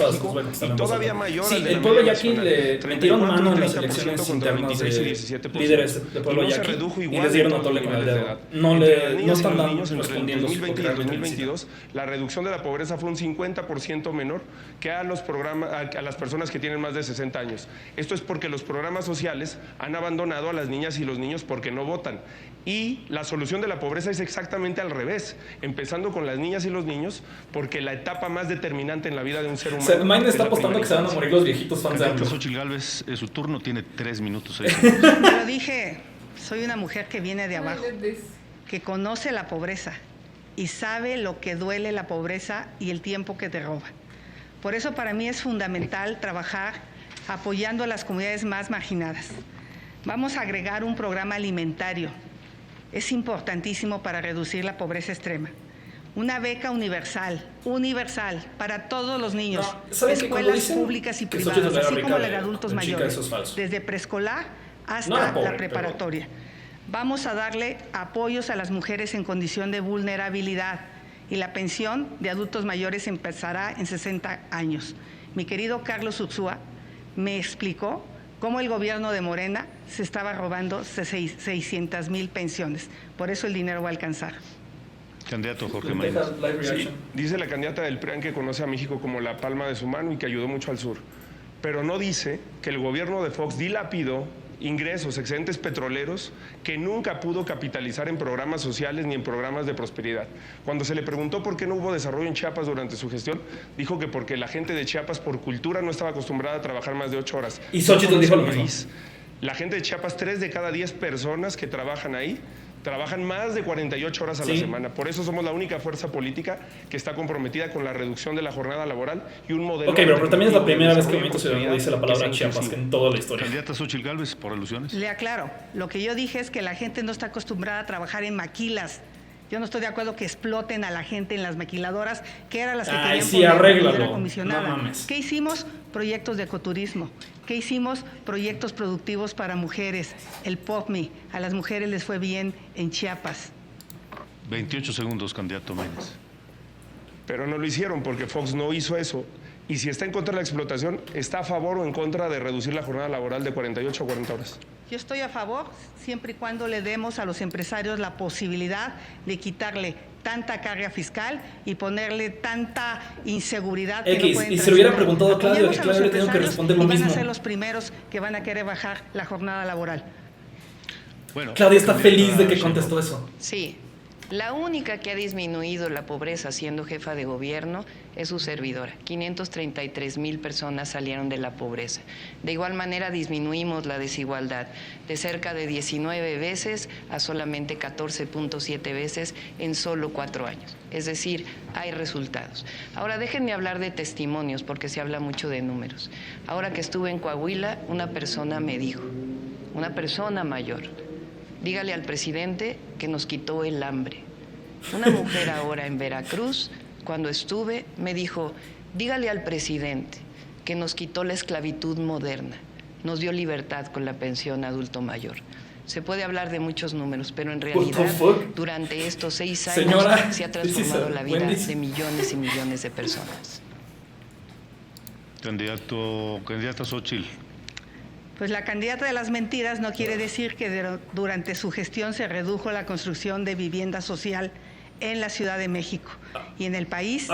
y todavía mayor al de el pueblo yaqui le metieron mano en las elecciones internas de líderes del pueblo yaqui y les dieron a tole con el dedo. No están respondiendo. En 2020 y 2022 la reducción de la pobreza fue un 50% menor que a las personas que tienen más de 60 años. Esto es porque los programas sociales han abandonado a las niñas y los niños porque no votan. Y la solución de la pobreza es exactamente al revés, empezando con las niñas y los niños, porque la etapa más determinante en la vida de un ser humano. Maine está apostando que se van a morir los viejitos fans de AMLO. Xochitl Gálvez, su turno, tiene 3 minutos. Lo dije, soy una mujer que viene de abajo, que conoce la pobreza y sabe lo que duele la pobreza y el tiempo que te roba. Por eso para mí es fundamental trabajar apoyando a las comunidades más marginadas. Vamos a agregar un programa alimentario. Es importantísimo para reducir la pobreza extrema. Una beca universal para todos los niños, escuelas públicas y privadas, así como la de adultos mayores, desde preescolar hasta la preparatoria. Vamos a darle apoyos a las mujeres en condición de vulnerabilidad y la pensión de adultos mayores empezará en 60 años. Mi querido Carlos Ursúa me explicó cómo el gobierno de Morena se estaba robando 600,000 pensiones. Por eso el dinero va a alcanzar. Candidato Jorge Maínez. Sí, dice la candidata del PRIAN que conoce a México como la palma de su mano y que ayudó mucho al sur. Pero no dice que el gobierno de Fox dilapidó ingresos, excedentes petroleros que nunca pudo capitalizar en programas sociales ni en programas de prosperidad. Cuando se le preguntó por qué no hubo desarrollo en Chiapas durante su gestión, dijo que porque la gente de Chiapas por cultura no estaba acostumbrada a trabajar más de 8 horas. Y Xochitl dijo lo mismo. La gente de Chiapas, 3 de cada 10 personas que trabajan ahí, trabajan más de 48 horas a la semana. Por eso somos la única fuerza política que está comprometida con la reducción de la jornada laboral y un modelo... Ok, pero también es la primera vez que Movimiento Ciudadano dice la palabra Chiapas en toda la historia. Candidata Xochitl Gálvez, por alusiones. Le aclaro, lo que yo dije es que la gente no está acostumbrada a trabajar en maquilas. Yo no estoy de acuerdo que exploten a la gente en las maquiladoras, que eran las que querían poner de manera comisionada. No mames. ¿Qué hicimos? Proyectos de ecoturismo. ¿Qué hicimos? Proyectos productivos para mujeres. El POCMI, a las mujeres les fue bien en Chiapas. 28 segundos, candidato Maínez. Pero no lo hicieron porque Fox no hizo eso. Y si está en contra de la explotación, ¿está a favor o en contra de reducir la jornada laboral de 48 a 40 horas? Yo estoy a favor, siempre y cuando le demos a los empresarios la posibilidad de quitarle tanta carga fiscal y ponerle tanta inseguridad que no pueden y se lo hubiera preguntado a Claudio, que Claudio le tengo que responder lo mismo. Van a ser los primeros que van a querer bajar la jornada laboral. Bueno, Claudia está feliz de que contestó eso. Sí. La única que ha disminuido la pobreza siendo jefa de gobierno es su servidora. 533,000 personas salieron de la pobreza. De igual manera disminuimos la desigualdad de cerca de 19 veces a solamente 14.7 veces en solo 4 años. Es decir, hay resultados. Ahora déjenme hablar de testimonios porque se habla mucho de números. Ahora que estuve en Coahuila, una persona me dijo, una persona mayor, dígale al presidente que nos quitó el hambre. Una mujer ahora en Veracruz, cuando estuve, me dijo, dígale al presidente que nos quitó la esclavitud moderna, nos dio libertad con la pensión adulto mayor. Se puede hablar de muchos números, pero en realidad durante estos 6 años se ha transformado la vida de millones y millones de personas. Candidata Xóchitl. Pues la candidata de las mentiras no quiere decir que durante su gestión se redujo la construcción de vivienda social en la Ciudad de México y en el país.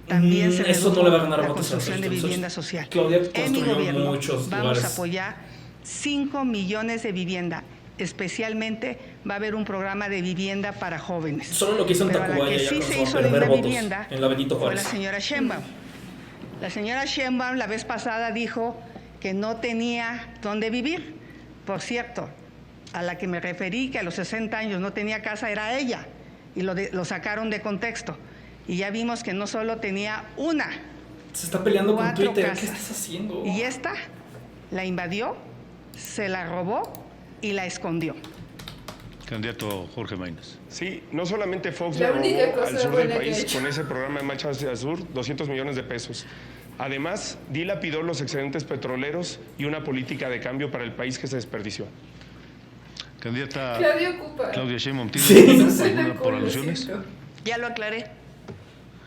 También se redujo la construcción de vivienda social. En mi gobierno vamos a apoyar 5 millones de vivienda. Especialmente va a haber un programa de vivienda para jóvenes. Solo lo que hizo en Tacubaya, la que sí se hizo de una vivienda en la Benito fue Juárez. la señora Sheinbaum. La señora Sheinbaum la vez pasada dijo que no tenía dónde vivir. Por cierto, a la que me referí que a los 60 años no tenía casa era ella y lo sacaron de contexto. Y ya vimos que no solo tenía una. Se está peleando con Twitter. Casas. ¿Qué estás haciendo? Y esta la invadió, se la robó y la escondió. Candidato Jorge Maínez. Sí, no solamente Fox le robó al sur del país con ese programa de Marcha hacia el Sur 200 millones de pesos. Además, dilapidó los excedentes petroleros y una política de cambio para el país que se desperdició. Candidata Claudia Sheinbaum, ¿tiene por alusiones? Ya lo aclaré.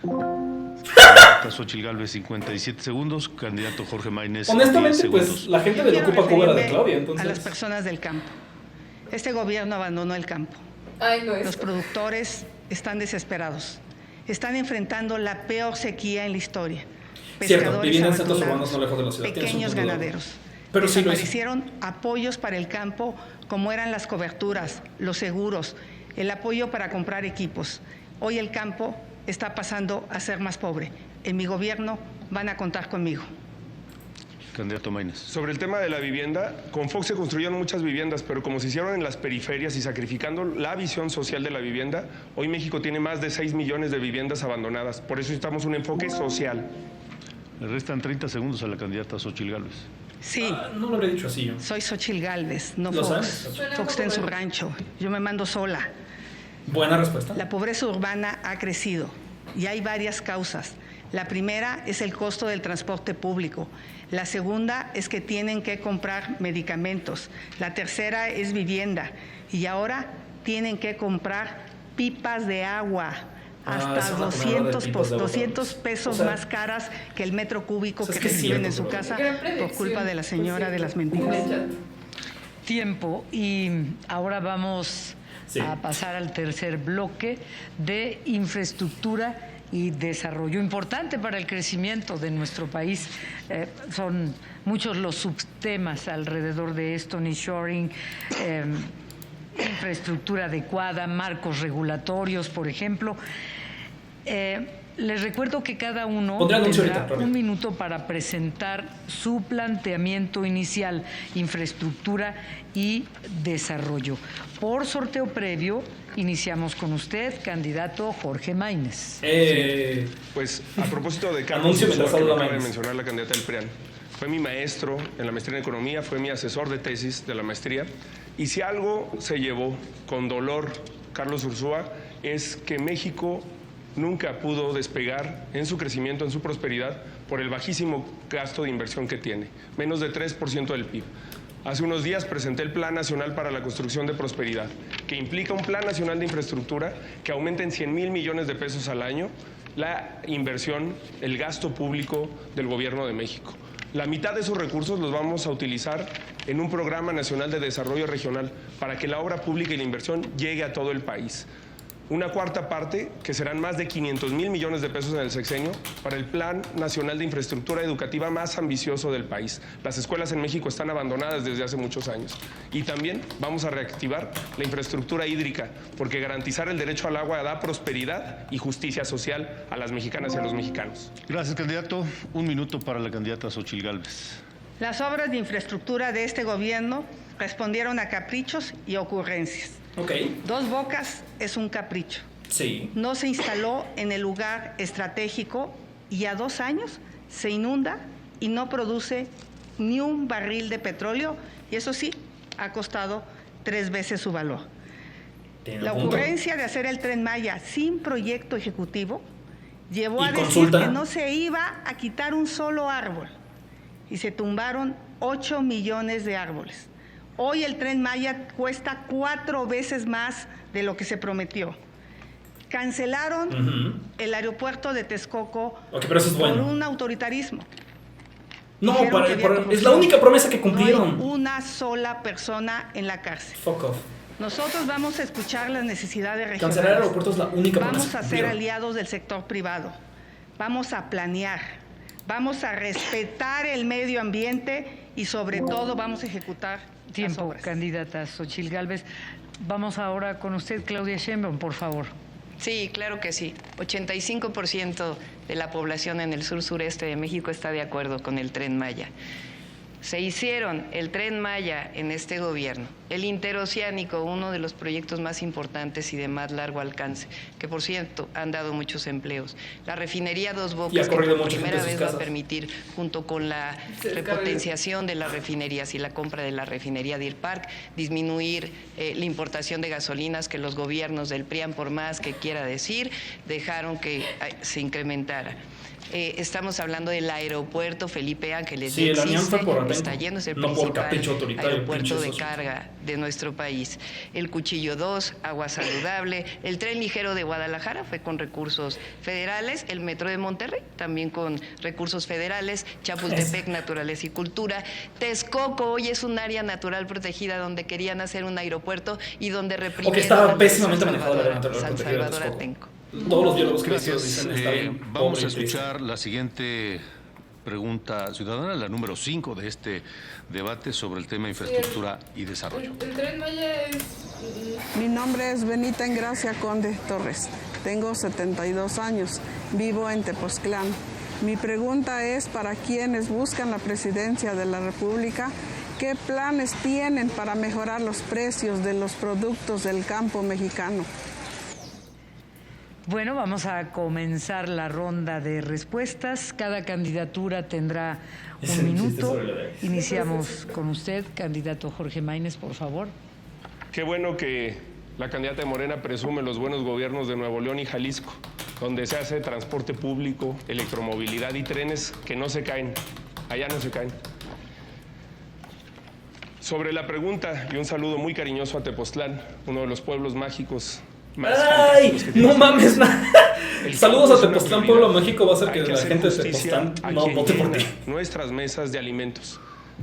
Candidata Xóchitl Gálvez, 57 segundos. Candidato Jorge Maínez, honestamente, pues la gente de Ocupa Cuba de Claudia. Entonces, a las personas del campo. Este gobierno abandonó el campo. Los productores están desesperados. Están enfrentando la peor sequía en la historia. Cierto, viviendo en centros urbanos no lejos de la ciudad. Pequeños ganaderos. Pero desaparecieron apoyos para el campo como eran las coberturas, los seguros, el apoyo para comprar equipos. Hoy el campo está pasando a ser más pobre. En mi gobierno van a contar conmigo. Candidato Maínez. Sobre el tema de la vivienda, con Fox se construyeron muchas viviendas, pero como se hicieron en las periferias y sacrificando la visión social de la vivienda, hoy México tiene más de 6 millones de viviendas abandonadas. Por eso necesitamos un enfoque social. Le restan 30 segundos a la candidata Xóchitl Gálvez. Sí. No lo habría dicho así yo. Soy Xóchitl Gálvez, no ¿Lo Fox. sabes? Fox está en su rancho. Yo me mando sola. Buena respuesta. La pobreza urbana ha crecido y hay varias causas. La primera es el costo del transporte público. La segunda es que tienen que comprar medicamentos. La tercera es vivienda. Y ahora tienen que comprar pipas de agua. Hasta 200 pesos más caras que el metro cúbico que reciben en su casa por culpa de la señora de las mentiras. Tiempo. Y ahora vamos a pasar al tercer bloque de infraestructura y desarrollo importante para el crecimiento de nuestro país. Son muchos los subtemas alrededor de esto: nearshoring, infraestructura adecuada, marcos regulatorios, por ejemplo. Les recuerdo que cada uno tendrá un minuto para presentar su planteamiento inicial, infraestructura y desarrollo. Por sorteo previo, iniciamos con usted, candidato Jorge Maínez. Pues a propósito de Carlos Ursúa, que acaba de mencionar la candidata del PRIAN, fue mi maestro en la maestría en Economía, fue mi asesor de tesis de la maestría, y si algo se llevó con dolor Carlos Ursúa es que México nunca pudo despegar en su crecimiento, en su prosperidad, por el bajísimo gasto de inversión que tiene, menos de 3% del PIB. Hace unos días presenté el Plan Nacional para la Construcción de Prosperidad, que implica un Plan Nacional de Infraestructura que aumente en 100,000 millones de pesos al año la inversión, el gasto público del Gobierno de México. La mitad de esos recursos los vamos a utilizar en un Programa Nacional de Desarrollo Regional para que la obra pública y la inversión llegue a todo el país. Una cuarta parte, que serán más de 500,000 millones de pesos en el sexenio, para el Plan Nacional de Infraestructura Educativa más ambicioso del país. Las escuelas en México están abandonadas desde hace muchos años. Y también vamos a reactivar la infraestructura hídrica, porque garantizar el derecho al agua da prosperidad y justicia social a las mexicanas y a los mexicanos. Gracias, candidato. Un minuto para la candidata Xóchitl Gálvez. Las obras de infraestructura de este gobierno respondieron a caprichos y ocurrencias. Dos Bocas es un capricho. Sí. No se instaló en el lugar estratégico y a 2 años se inunda y no produce ni un barril de petróleo, y eso sí, ha costado 3 veces su valor. La ocurrencia de hacer el Tren Maya sin proyecto ejecutivo llevó a decir que no se iba a quitar un solo árbol, y se tumbaron 8 millones de árboles. Hoy el Tren Maya cuesta 4 veces más de lo que se prometió. Cancelaron el aeropuerto de Texcoco pero eso es bueno. por un autoritarismo. No, es la única promesa que cumplieron. No hay una sola persona en la cárcel. Fuck off. Nosotros vamos a escuchar las necesidades regionales. Cancelar el aeropuerto es la única promesa. Vamos a ser aliados del sector privado. Vamos a planear. Vamos a respetar el medio ambiente y sobre todo vamos a ejecutar. Tiempo, candidata Xóchitl Gálvez. Vamos ahora con usted, Claudia Sheinbaum, por favor. Sí, claro que sí. 85% de la población en el sur-sureste de México está de acuerdo con el Tren Maya. Se hicieron el Tren Maya en este gobierno, el interoceánico, uno de los proyectos más importantes y de más largo alcance, que por cierto han dado muchos empleos. La refinería Dos Bocas, que por primera vez va a permitir, junto con la repotenciación de las refinerías y la compra de la refinería Deer Park, disminuir la importación de gasolinas que los gobiernos del PRIAN, por más que quiera decir, dejaron que se incrementara. Estamos hablando del aeropuerto Felipe Ángeles. Sí, el avión fue por está yendo, es el principal aeropuerto de carga de nuestro país. El Cuchillo 2, agua saludable. El tren ligero de Guadalajara fue con recursos federales. El metro de Monterrey también con recursos federales. Chapultepec, naturaleza y cultura. Texcoco hoy es un área natural protegida donde querían hacer un aeropuerto y donde reprimieron. Estaba pésimamente manejado el área natural San protegida de Salvador Texcoco. Atenco. Todos los biólogos que dicen está bien. Vamos a escuchar la siguiente pregunta ciudadana, la número 5 de este debate sobre el tema de infraestructura y desarrollo. El Tren Maya es... Mi nombre es Benita Engracia Conde Torres. Tengo 72 años. Vivo en Tepoztlán. Mi pregunta es para quienes buscan la presidencia de la República, ¿qué planes tienen para mejorar los precios de los productos del campo mexicano? Bueno, vamos a comenzar la ronda de respuestas. Cada candidatura tendrá un minuto. Iniciamos con usted, candidato Jorge Maínez, por favor. Qué bueno que la candidata de Morena presume los buenos gobiernos de Nuevo León y Jalisco, donde se hace transporte público, electromovilidad y trenes que no se caen. Allá no se caen. Sobre la pregunta, y un saludo muy cariñoso a Tepoztlán, uno de los pueblos mágicos más ¡ay! ¡No mames! Saludos a Tepoztlán, pueblo mágico. Va a ser que la gente de Tepoztlán no vote por ti. Nuestras mesas de alimentos.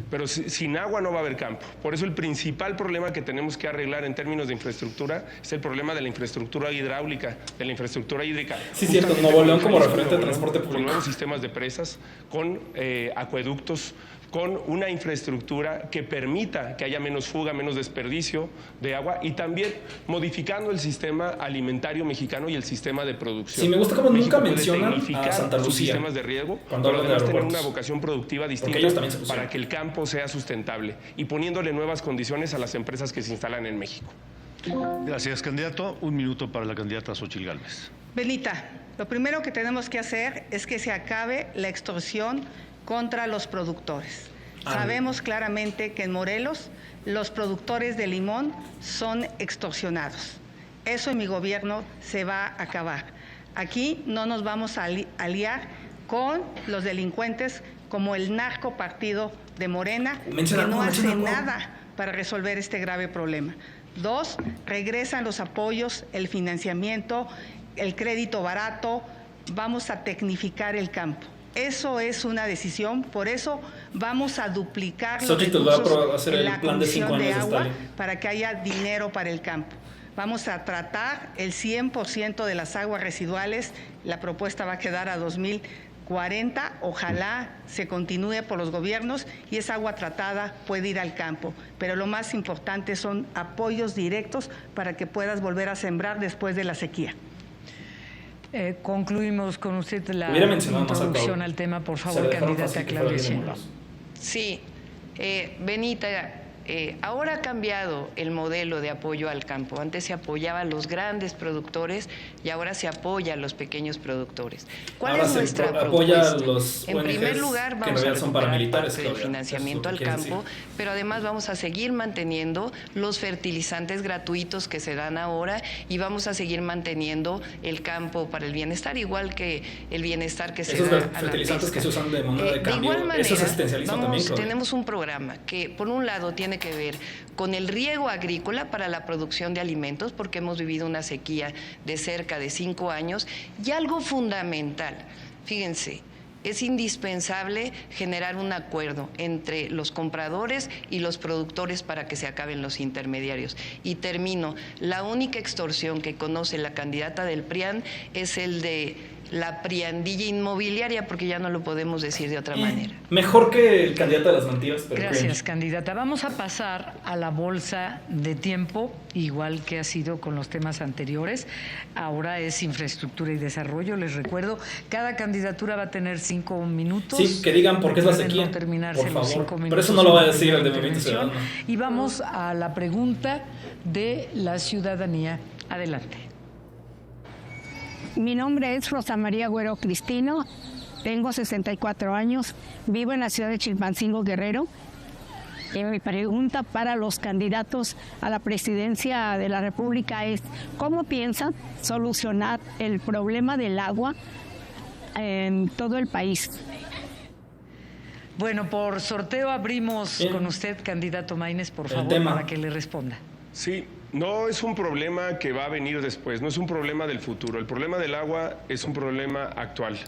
Pero sin agua no va a haber campo. Por eso el principal problema que tenemos que arreglar en términos de infraestructura es el problema de la infraestructura hidráulica, de la infraestructura hídrica. Sí, cierto. Nuevo León como referente de transporte público. Con nuevos sistemas de presas, con acueductos, con una infraestructura que permita que haya menos fuga, menos desperdicio de agua y también modificando el sistema alimentario mexicano y el sistema de producción. Sí, me gusta como México nunca mencionan a Santa Lucía. Sus sistemas de riego, cuando hablan de además tener aeropuertos. una vocación productiva distinta para que el campo sea sustentable y poniéndole nuevas condiciones a las empresas que se instalan en México. Gracias, candidato. Un minuto para la candidata Xóchitl Gálvez. Benita, lo primero que tenemos que hacer es que se acabe la extorsión contra los productores. Sabemos claramente que en Morelos los productores de limón son extorsionados. Eso en mi gobierno se va a acabar. Aquí no nos vamos a aliar con los delincuentes como el narcopartido de Morena, que no hace nada para resolver este grave problema. 2, regresan los apoyos, el financiamiento, el crédito barato, vamos a tecnificar el campo. Eso es una decisión, por eso vamos a duplicar los recursos en la Comisión de Agua para que haya dinero para el campo. Vamos a tratar el 100% de las aguas residuales. La propuesta va a quedar a 2040. Ojalá se continúe por los gobiernos y esa agua tratada puede ir al campo. Pero lo más importante son apoyos directos para que puedas volver a sembrar después de la sequía. Concluimos con usted la introducción al tema, por favor, candidata Claudia Sheinbaum. Sí, Benita, ahora ha cambiado el modelo de apoyo al campo. Antes se apoyaba a los grandes productores y ahora se apoya a los pequeños productores. ¿Cuál es nuestra propuesta? En primer lugar, vamos a recuperar parte del financiamiento al campo, pero además vamos a seguir manteniendo los fertilizantes gratuitos que se dan ahora y vamos a seguir manteniendo el campo para el bienestar, igual que el bienestar que se da a la pesca. Fertilizantes que se usan de moneda de cambio, igual manera, eso se asistencializa también. Tenemos un programa que, por un lado, tiene que ver con el riego agrícola para la producción de alimentos, porque hemos vivido una sequía de cerca de 5 años, y algo fundamental, fíjense, es indispensable generar un acuerdo entre los compradores y los productores para que se acaben los intermediarios. Y termino, la única extorsión que conoce la candidata del PRIAN es el de la priandilla inmobiliaria, porque ya no lo podemos decir de otra manera. Mejor que el candidato de las mentiras. Pero gracias, candidata. Vamos a pasar a la bolsa de tiempo, igual que ha sido con los temas anteriores. Ahora es infraestructura y desarrollo. Les recuerdo, cada candidatura va a tener 5 minutos. Sí, que digan por qué es la sequía, no terminarse por favor. Los 5 minutos. Pero eso no lo va a decir el de Movimiento Ciudadano. Y vamos a la pregunta de la ciudadanía. Adelante. Mi nombre es Rosa María Güero Cristino, tengo 64 años, vivo en la ciudad de Chilpancingo, Guerrero. Mi pregunta para los candidatos a la presidencia de la República es: ¿cómo piensan solucionar el problema del agua en todo el país? Bueno, por sorteo abrimos con usted, candidato Maínez, por favor, para que le responda. Sí. No es un problema que va a venir después, no es un problema del futuro. El problema del agua es un problema actual.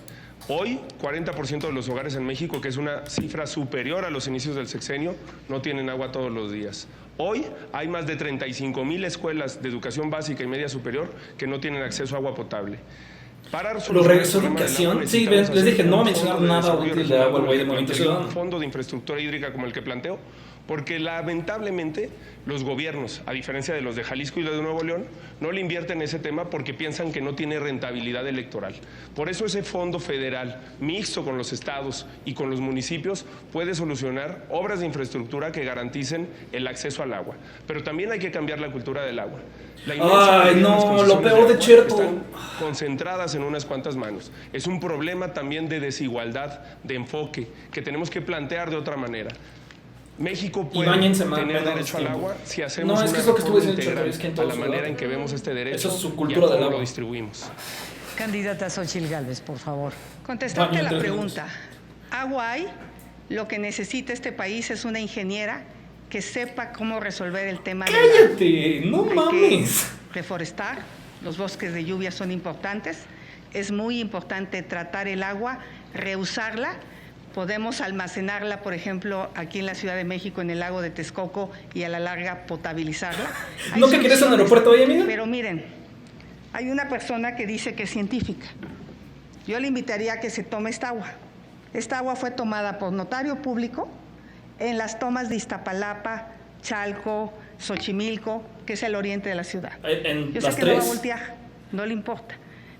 Hoy, 40% de los hogares en México, que es una cifra superior a los inicios del sexenio, no tienen agua todos los días. Hoy hay más de 35,000 escuelas de educación básica y media superior que no tienen acceso a agua potable. Para lo regresó de educación, sí, les dije, no va a mencionar nada útil de agua el güey de Movimiento Ciudadano. Un fondo de infraestructura hídrica como el que planteo, porque lamentablemente los gobiernos, a diferencia de los de Jalisco y los de Nuevo León, no le invierten en ese tema porque piensan que no tiene rentabilidad electoral. Por eso ese fondo federal, mixto con los estados y con los municipios, puede solucionar obras de infraestructura que garanticen el acceso al agua. Pero también hay que cambiar la cultura del agua. Ay, no, lo peor de Cherto. Están concentradas en unas cuantas manos. Es un problema también de desigualdad, de enfoque, que tenemos que plantear de otra manera. México puede tener derecho al agua si hacemos una reforma integral a la manera en que vemos este derecho y a cómo lo distribuimos. Candidata Xóchitl Gálvez, por favor. Contestarte la pregunta. Agua hay. Lo que necesita este país es una ingeniera que sepa cómo resolver el tema del agua. ¡Cállate! ¡No mames! Reforestar. Los bosques de lluvia son importantes. Es muy importante tratar el agua, reusarla. Podemos almacenarla, por ejemplo, aquí en la Ciudad de México, en el lago de Texcoco, y a la larga potabilizarla. ¿No que quieres un aeropuerto hoy, amiga? Pero miren, hay una persona que dice que es científica. Yo le invitaría a que se tome esta agua. Esta agua fue tomada por notario público en las tomas de Iztapalapa, Chalco, Xochimilco, que es el oriente de la ciudad. Yo sé que no va a voltear, no le importa.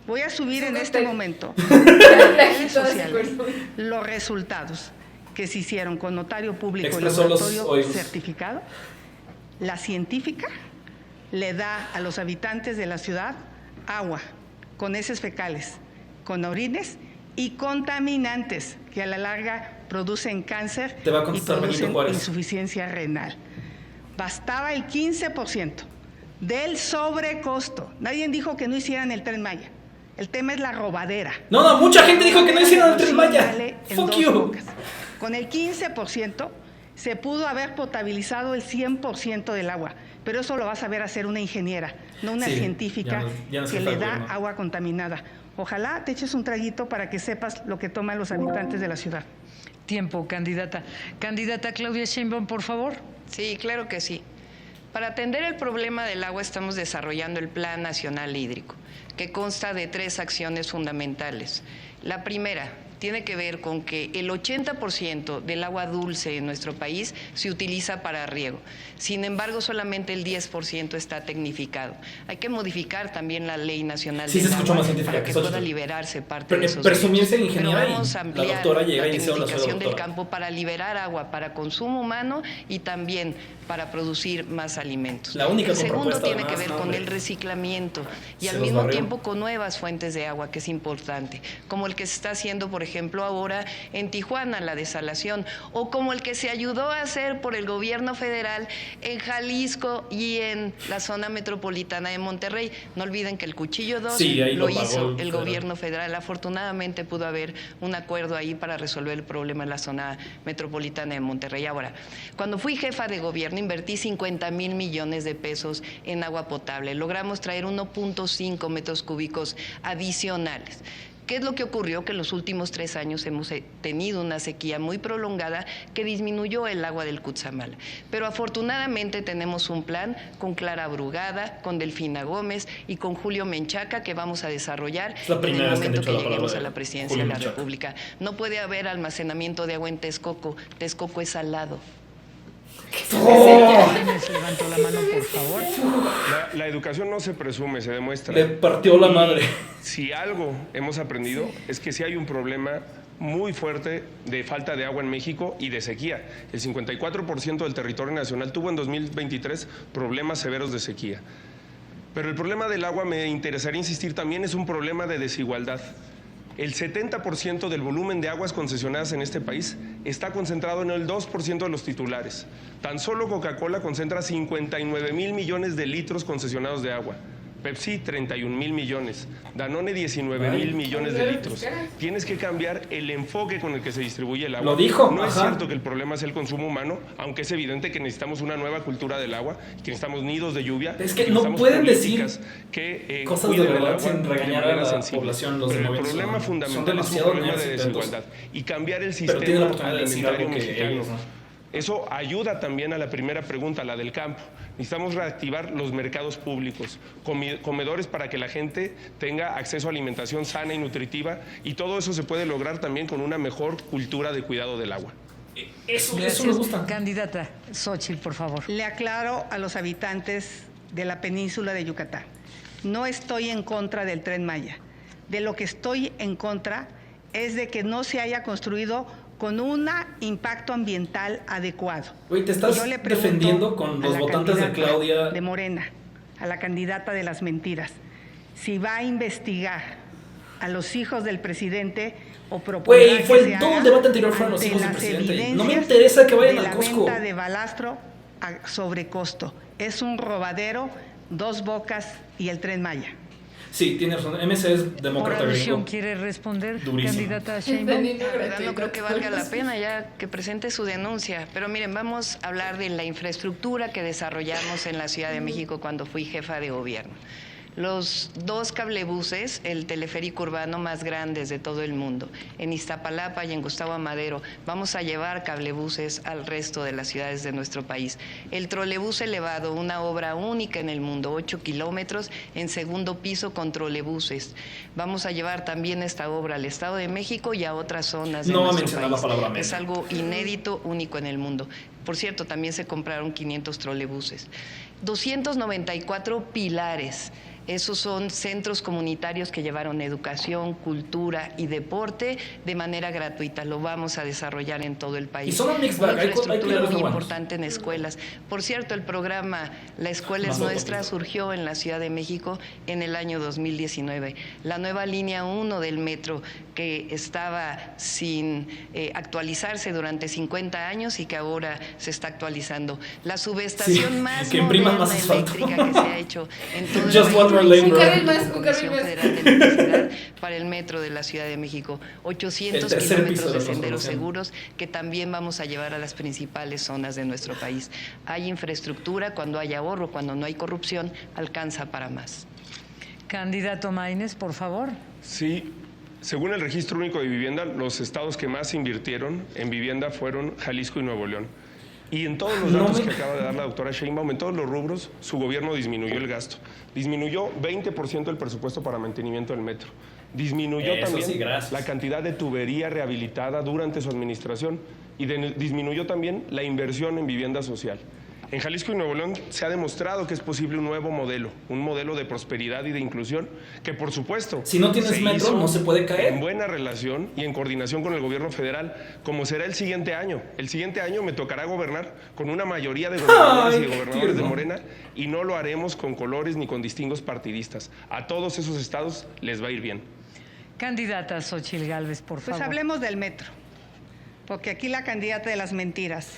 Voy a subir en este momento en redes sociales los resultados que se hicieron con notario público y laboratorio certificado. La científica le da a los habitantes de la ciudad agua con heces fecales, con orines y contaminantes que a la larga producen cáncer y producen insuficiencia renal. Bastaba el 15% del sobrecosto. Nadie dijo que no hicieran el Tren Maya. El tema es la robadera. No, mucha gente dijo que no hicieron el Tren Maya. Fuck you. Con el 15% se pudo haber potabilizado el 100% del agua, pero eso lo va a saber hacer una ingeniera, no una científica que le da agua contaminada. Ojalá te eches un traguito para que sepas lo que toman los habitantes de la ciudad. Tiempo, candidata. Candidata Claudia Sheinbaum, por favor. Sí, claro que sí. Para atender el problema del agua estamos desarrollando el Plan Nacional Hídrico, que consta de 3 acciones fundamentales. La primera tiene que ver con que el 80% del agua dulce en nuestro país se utiliza para riego. Sin embargo, solamente el 10% está tecnificado. Hay que modificar también la Ley Nacional del Agua para que pueda liberarse parte de esos derechos. Pero vamos a ampliar la tecnificación del campo para liberar agua para consumo humano y también para producir más alimentos. El segundo tiene que ver con el reciclamiento y al mismo tiempo con nuevas fuentes de agua, que es importante, como el que se está haciendo, por ejemplo, ahora en Tijuana, la desalación, o como el que se ayudó a hacer por el gobierno federal en Jalisco y en la zona metropolitana de Monterrey. No olviden que el Cuchillo 2 lo hizo el gobierno federal. Afortunadamente pudo haber un acuerdo ahí para resolver el problema en la zona metropolitana de Monterrey. Ahora, cuando fui jefa de gobierno, invertí 50,000 millones de pesos en agua potable. Logramos traer 1.5 metros cúbicos adicionales. ¿Qué es lo que ocurrió? Que en los últimos 3 años hemos tenido una sequía muy prolongada que disminuyó el agua del Cutzamala. Pero afortunadamente tenemos un plan con Clara Brugada, con Delfina Gómez y con Julio Menchaca que vamos a desarrollar en el momento que lleguemos a la presidencia de la República. No puede haber almacenamiento de agua en Texcoco. Texcoco es salado. Levantó la mano, por favor. La educación no se presume, se demuestra. Le partió la madre. Si algo hemos aprendido es que sí hay un problema muy fuerte de falta de agua en México y de sequía. El 54% del territorio nacional tuvo en 2023 problemas severos de sequía. Pero el problema del agua, me interesaría insistir, también es un problema de desigualdad. El 70% del volumen de aguas concesionadas en este país está concentrado en el 2% de los titulares. Tan solo Coca-Cola concentra 59,000 millones de litros concesionados de agua. Pepsi, 31,000 millones. Danone, 19,000 millones de litros. Tienes que cambiar el enfoque con el que se distribuye el agua. Lo dijo. No es cierto que el problema es el consumo humano, aunque es evidente que necesitamos una nueva cultura del agua, que necesitamos nidos de lluvia. Es que no pueden decir que cosas de verdad sin regañar a la población. Los Pero el problema fundamental es un problema de desigualdad. Y cambiar el sistema alimentario mexicano. Eso ayuda también a la primera pregunta, la del campo. Necesitamos reactivar los mercados públicos, comedores para que la gente tenga acceso a alimentación sana y nutritiva, y todo eso se puede lograr también con una mejor cultura de cuidado del agua. Eso me gusta. Candidata Xóchitl, por favor. Le aclaro a los habitantes de la península de Yucatán. No estoy en contra del Tren Maya. De lo que estoy en contra es de que no se haya construido con un impacto ambiental adecuado. Oye, te estás defendiendo con los votantes de Claudia. De Morena, a la candidata de las mentiras. Si va a investigar a los hijos del presidente o propone todo el debate anterior fueron los hijos del presidente. No me interesa que vayan al Costco. La venta de balastro a sobrecosto. Es un robadero, Dos Bocas y el Tren Maya. Sí, tiene razón. MC es demócrata gringo. ¿Quiere responder, durísimo. Candidata Sheinbaum? No creo que valga la pena ya que presente su denuncia. Pero miren, vamos a hablar de la infraestructura que desarrollamos en la Ciudad de México cuando fui jefa de gobierno. Los 2 cablebuses, el teleférico urbano más grandes de todo el mundo, en Iztapalapa y en Gustavo Amadero, vamos a llevar cablebuses al resto de las ciudades de nuestro país. El trolebús elevado, una obra única en el mundo, 8 kilómetros en segundo piso con trolebuses. Vamos a llevar también esta obra al Estado de México y a otras zonas de nuestro país. Es algo inédito, único en el mundo. Por cierto, también se compraron 500 trolebuses. 294 pilares. Esos son centros comunitarios que llevaron educación, cultura y deporte de manera gratuita. Lo vamos a desarrollar en todo el país. Y son un mix una infraestructura muy importante en escuelas. Por cierto, el programa La Escuela es Nuestra surgió en la Ciudad de México en el año 2019. La nueva línea 1 del metro que estaba sin actualizarse durante 50 años y que ahora se está actualizando. La subestación más moderna eléctrica que se ha hecho en todo el país. La Comisión Federal de Electricidad para el metro de la Ciudad de México. 800 kilómetros de senderos seguros que también vamos a llevar a las principales zonas de nuestro país. Hay infraestructura, cuando hay ahorro, cuando no hay corrupción, alcanza para más. Candidato Maínez, por favor. Sí. Según el Registro Único de Vivienda, los estados que más invirtieron en vivienda fueron Jalisco y Nuevo León. Y en todos los datos que acaba de dar la doctora Sheinbaum, en todos los rubros, su gobierno disminuyó el gasto. Disminuyó 20% el presupuesto para mantenimiento del metro. Disminuyó también la cantidad de tubería rehabilitada durante su administración y disminuyó también la inversión en vivienda social. En Jalisco y Nuevo León se ha demostrado que es posible un nuevo modelo, un modelo de prosperidad y de inclusión que, por supuesto, si no tienes metro no se puede caer. En buena relación y en coordinación con el gobierno federal, como será el siguiente año. El siguiente año me tocará gobernar con una mayoría de gobernadores y de gobernadores de Morena y no lo haremos con colores ni con distingos partidistas. A todos esos estados les va a ir bien. Candidata Xóchitl Gálvez, por favor. Pues hablemos del metro, porque aquí la candidata de las mentiras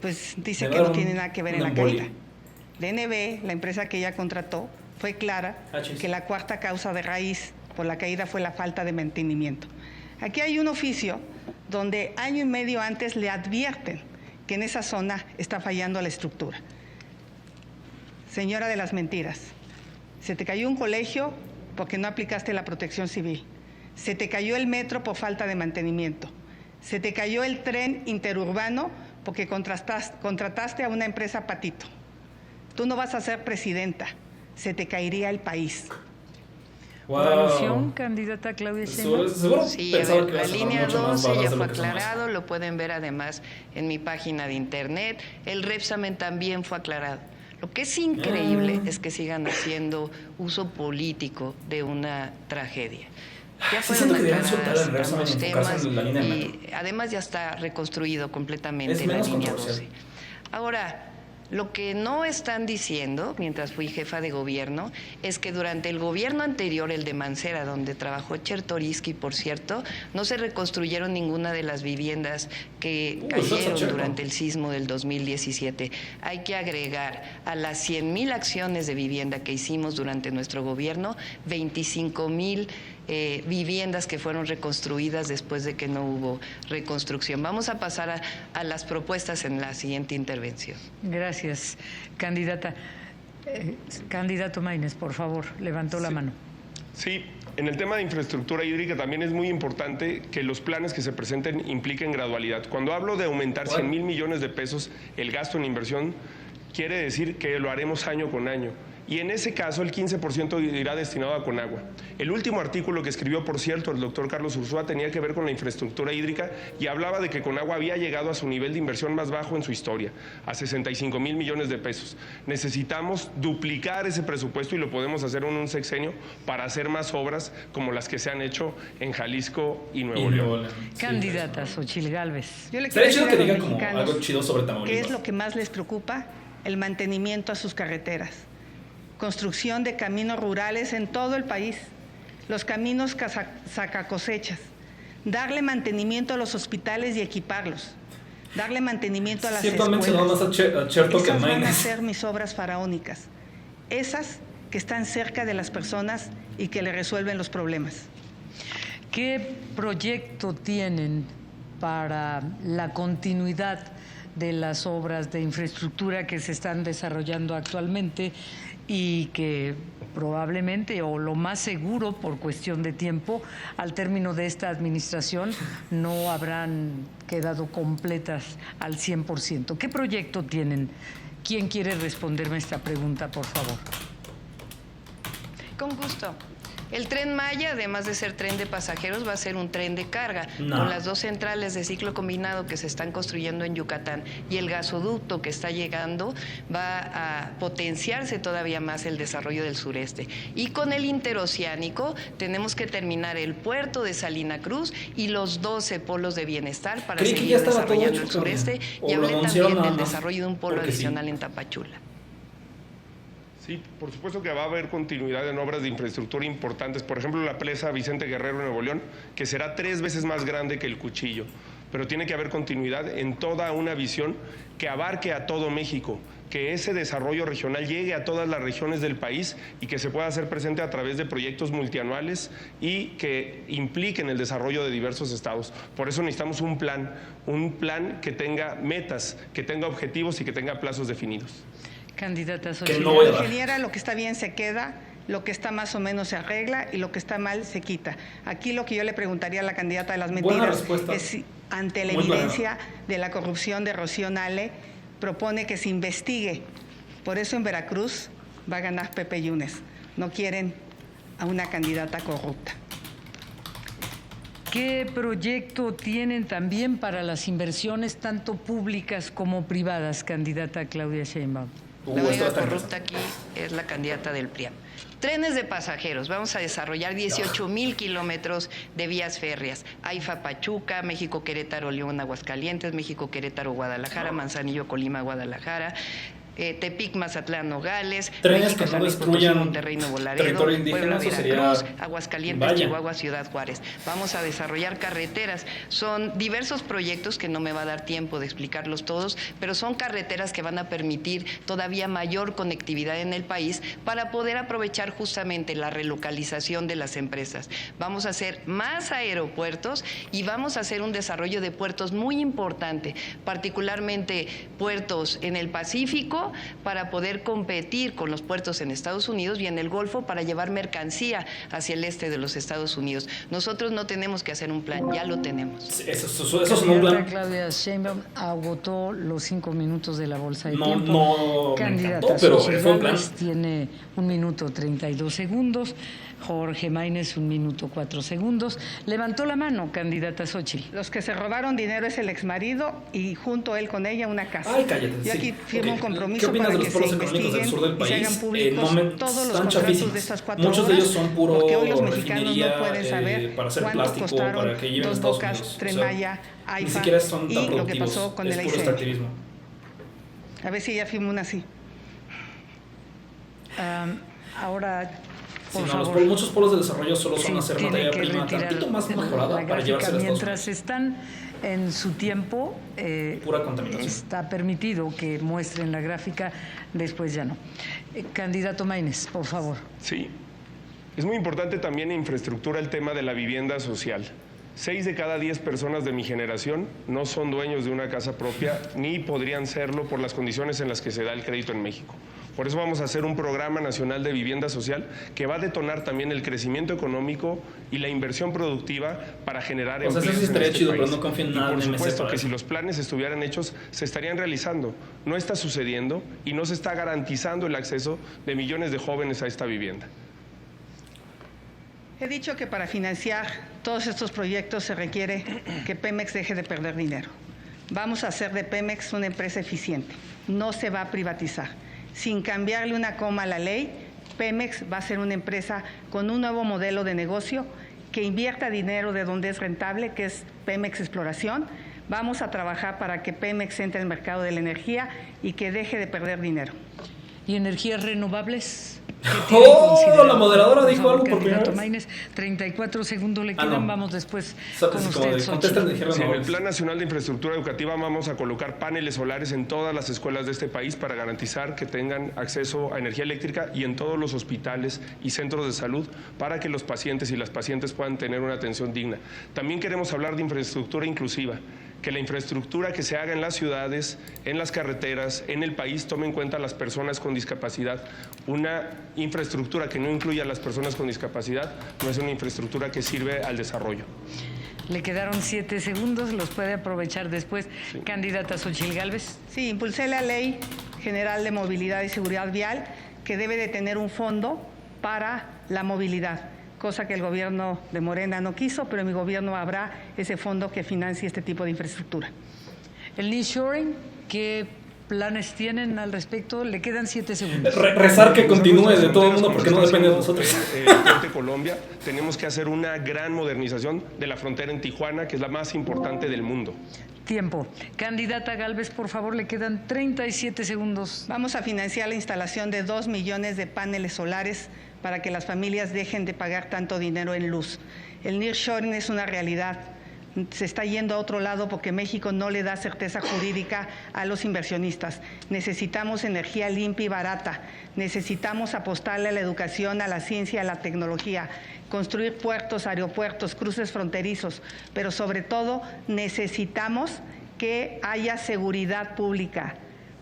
pues dice que no tiene nada que ver en la caída. DNB, la empresa que ella contrató, fue clara que la cuarta causa de raíz por la caída fue la falta de mantenimiento. Aquí hay un oficio donde año y medio antes le advierten que en esa zona está fallando la estructura. Señora de las mentiras, se te cayó un colegio porque no aplicaste la protección civil. Se te cayó el metro por falta de mantenimiento. Se te cayó el tren interurbano porque contrataste a una empresa patito. Tú no vas a ser presidenta, se te caería el país. ¿Evaluación, candidata Claudia Sheinbaum? Sí, a ver, la línea 12 ya fue aclarado, lo pueden ver además en mi página de internet. El Repsamen también fue aclarado. Lo que es increíble es que sigan haciendo uso político de una tragedia. Ya fueron aclaradas los temas y además ya está reconstruido completamente la línea 12. Ahora, lo que no están diciendo, mientras fui jefa de gobierno, es que durante el gobierno anterior, el de Mancera, donde trabajó Chertoriski, por cierto, no se reconstruyeron ninguna de las viviendas que cayeron durante el sismo del 2017. Hay que agregar a las 100,000 acciones de vivienda que hicimos durante nuestro gobierno, 25,000 viviendas que fueron reconstruidas después de que no hubo reconstrucción. Vamos a pasar a las propuestas en la siguiente intervención. Gracias, candidata. Candidato Maínez, por favor, levantó la mano. Sí, en el tema de infraestructura hídrica también es muy importante que los planes que se presenten impliquen gradualidad. Cuando hablo de aumentar 100,000 millones de pesos el gasto en inversión, quiere decir que lo haremos año con año. Y en ese caso el 15% irá destinado a Conagua. El último artículo que escribió, por cierto, el doctor Carlos Ursúa tenía que ver con la infraestructura hídrica y hablaba de que Conagua había llegado a su nivel de inversión más bajo en su historia, a 65,000 millones de pesos. Necesitamos duplicar ese presupuesto y lo podemos hacer en un sexenio para hacer más obras como las que se han hecho en Jalisco y Nuevo León. Candidata Xóchitl Gálvez. Yo le quiero decir a los mexicanos algo chido sobre Tamaulipas. ¿Qué es lo que más les preocupa? El mantenimiento a sus carreteras. Construcción de caminos rurales en todo el país, los caminos sacacosechas, darle mantenimiento a los hospitales y equiparlos, darle mantenimiento a las escuelas. Esas van a ser mis obras faraónicas, esas que están cerca de las personas y que le resuelven los problemas. ¿Qué proyecto tienen para la continuidad de las obras de infraestructura que se están desarrollando actualmente y que probablemente, o lo más seguro por cuestión de tiempo, al término de esta administración no habrán quedado completas al 100%? ¿Qué proyecto tienen? ¿Quién quiere responderme esta pregunta, por favor? Con gusto. El Tren Maya, además de ser tren de pasajeros, va a ser un tren de carga, con las 2 centrales de ciclo combinado que se están construyendo en Yucatán y el gasoducto que está llegando, va a potenciarse todavía más el desarrollo del sureste. Y con el interoceánico tenemos que terminar el puerto de Salina Cruz y los 12 polos de bienestar para seguir desarrollando el sureste, y hablé también del desarrollo de un polo adicional en Tapachula. Sí, por supuesto que va a haber continuidad en obras de infraestructura importantes. Por ejemplo, la presa Vicente Guerrero en Nuevo León, que será 3 veces más grande que el Cuchillo. Pero tiene que haber continuidad en toda una visión que abarque a todo México, que ese desarrollo regional llegue a todas las regiones del país y que se pueda hacer presente a través de proyectos multianuales y que impliquen el desarrollo de diversos estados. Por eso necesitamos un plan que tenga metas, que tenga objetivos y que tenga plazos definidos. Candidata Xóchitl. Ingeniera, lo que está bien se queda, lo que está más o menos se arregla y lo que está mal se quita. Aquí lo que yo le preguntaría a la candidata de las mentiras es ante la evidencia de la corrupción de Rocío Nale, propone que se investigue. Por eso en Veracruz va a ganar Pepe Yunes. No quieren a una candidata corrupta. ¿Qué proyecto tienen también para las inversiones tanto públicas como privadas, candidata Claudia Sheinbaum? La única corrupta aquí es la candidata del PRIAM. Trenes de pasajeros. Vamos a desarrollar 18,000 kilómetros de vías férreas. AIFA Pachuca, México Querétaro León Aguascalientes, México Querétaro Guadalajara, Manzanillo Colima Guadalajara, Tepic, Mazatlán, Nogales, trenes México, que no destruyan Monterrey, Nuevo Laredo, Puebla, Veracruz, Aguascalientes, Chihuahua, Ciudad Juárez. Vamos a desarrollar carreteras. Son diversos proyectos que no me va a dar tiempo de explicarlos todos, pero son carreteras que van a permitir todavía mayor conectividad en el país para poder aprovechar justamente la relocalización de las empresas. Vamos a hacer más aeropuertos y vamos a hacer un desarrollo de puertos muy importante, particularmente puertos en el Pacífico, para poder competir con los puertos en Estados Unidos y en el Golfo para llevar mercancía hacia el este de los Estados Unidos. Nosotros no tenemos que hacer un plan, ya lo tenemos. Eso es un plan. Claudia Sheinbaum agotó los 5 minutos de la bolsa de tiempo. No, candidata pero fue un plan. Tiene 1 minuto 32 segundos. Jorge Maínez, 1 minuto 4 segundos. Levantó la mano, candidata Xóchitl. Los que se robaron dinero es el exmarido y junto a él con ella una casa. Ay, cállate. Yo aquí firmo un compromiso ¿Qué opinas para de los polos económicos del sur del país? Y se hagan públicos todos los contratos de estas 4 Muchos horas, de ellos son puro porque hoy los mexicanos no pueden para saber hacer cuánto plástico, costaron para que lleven a Dos Estados Bocas, Unidos. Tren Maya, AIFA ni siquiera son tan y lo que pasó con el puro AICEN. extractivismo. A ver si ella firma una así. Ahora, por Sí, favor. Muchos polos de desarrollo solo son hacer tiene materia que prima tantito más mejorada para llevarse a los mientras están en su tiempo, pura contaminación. está permitido que muestren la gráfica, después ya no. Candidato Maínez, por favor. Sí. Es muy importante también en infraestructura el tema de la vivienda social. 6 de cada 10 personas de mi generación no son dueños de una casa propia ni podrían serlo por las condiciones en las que se da el crédito en México. Por eso vamos a hacer un programa nacional de vivienda social que va a detonar también el crecimiento económico y la inversión productiva para generar empleos eso sí en estaría este chido, país. pero no confío en nada y por en MC supuesto para que eso. si los planes estuvieran hechos, se estarían realizando. No está sucediendo y no se está garantizando el acceso de millones de jóvenes a esta vivienda. He dicho que para financiar todos estos proyectos se requiere que Pemex deje de perder dinero. Vamos a hacer de Pemex una empresa eficiente. No se va a privatizar. Sin cambiarle una coma a la ley, Pemex va a ser una empresa con un nuevo modelo de negocio que invierta dinero de donde es rentable, que es Pemex Exploración. Vamos a trabajar para que Pemex entre al mercado de la energía y que deje de perder dinero. ¿Y energías renovables? ¡Oh! La moderadora dijo algo por primera vez. Maínez, 34 segundos le quedan, vamos después con usted, En el Plan Nacional de Infraestructura Educativa vamos a colocar paneles solares en todas las escuelas de este país para garantizar que tengan acceso a energía eléctrica y en todos los hospitales y centros de salud para que los pacientes y las pacientes puedan tener una atención digna. También queremos hablar de infraestructura inclusiva, que la infraestructura que se haga en las ciudades, en las carreteras, en el país, tome en cuenta a las personas con discapacidad. Una infraestructura que no incluya a las personas con discapacidad no es una infraestructura que sirve al desarrollo. Le quedaron 7 segundos, los puede aprovechar después. Sí. Candidata Xóchitl Gálvez. Sí, impulsé la Ley General de Movilidad y Seguridad Vial, que debe de tener un fondo para la movilidad, cosa que el gobierno de Morena no quiso, pero en mi gobierno habrá ese fondo que financie este tipo de infraestructura. El nearshoring, ¿qué planes tienen al respecto? Le quedan 7 segundos. Rezar que continúe de todo el mundo porque no depende de nosotros. En Colombia tenemos que hacer una gran modernización de la frontera en Tijuana, que es la más importante del mundo. Tiempo. Candidata Gálvez, por favor, le quedan 37 segundos. Vamos a financiar la instalación de 2 millones de paneles solares para que las familias dejen de pagar tanto dinero en luz. El nearshoring es una realidad. Se está yendo a otro lado porque México no le da certeza jurídica a los inversionistas. Necesitamos energía limpia y barata. Necesitamos apostarle a la educación, a la ciencia, a la tecnología, construir puertos, aeropuertos, cruces fronterizos, pero sobre todo necesitamos que haya seguridad pública.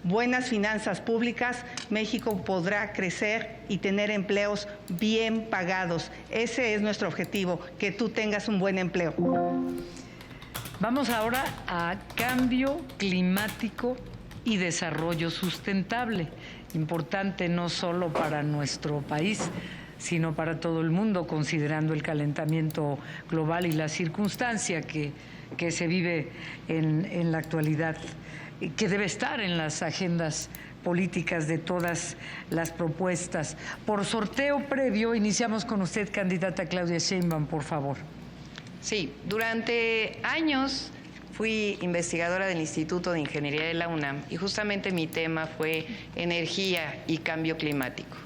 Buenas finanzas públicas, México podrá crecer y tener empleos bien pagados. Ese es nuestro objetivo, que tú tengas un buen empleo. Vamos ahora a cambio climático y desarrollo sustentable, importante no solo para nuestro país, sino para todo el mundo, considerando el calentamiento global y la circunstancia que se vive en la actualidad, que debe estar en las agendas políticas de todas las propuestas. Por sorteo previo, iniciamos con usted, candidata Claudia Sheinbaum, por favor. Sí, durante años fui investigadora del Instituto de Ingeniería de la UNAM y justamente mi tema fue energía y cambio climático.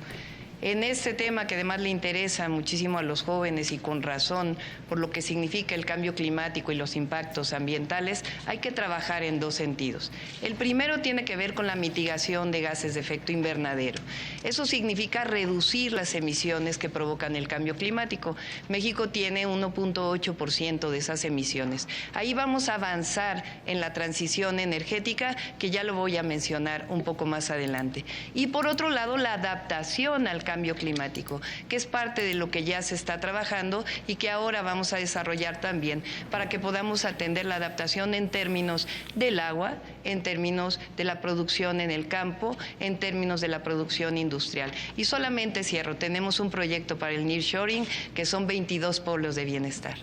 En este tema, que además le interesa muchísimo a los jóvenes y con razón por lo que significa el cambio climático y los impactos ambientales, hay que trabajar en dos sentidos. El primero tiene que ver con la mitigación de gases de efecto invernadero. Eso significa reducir las emisiones que provocan el cambio climático. México tiene 1.8% de esas emisiones. Ahí vamos a avanzar en la transición energética, que ya lo voy a mencionar un poco más adelante. Y por otro lado, la adaptación al cambio climático, que es parte de lo que ya se está trabajando y que ahora vamos a desarrollar también para que podamos atender la adaptación en términos del agua, en términos de la producción en el campo, en términos de la producción industrial. Y solamente cierro, tenemos un proyecto para el nearshoring, que son 22 polos de bienestar.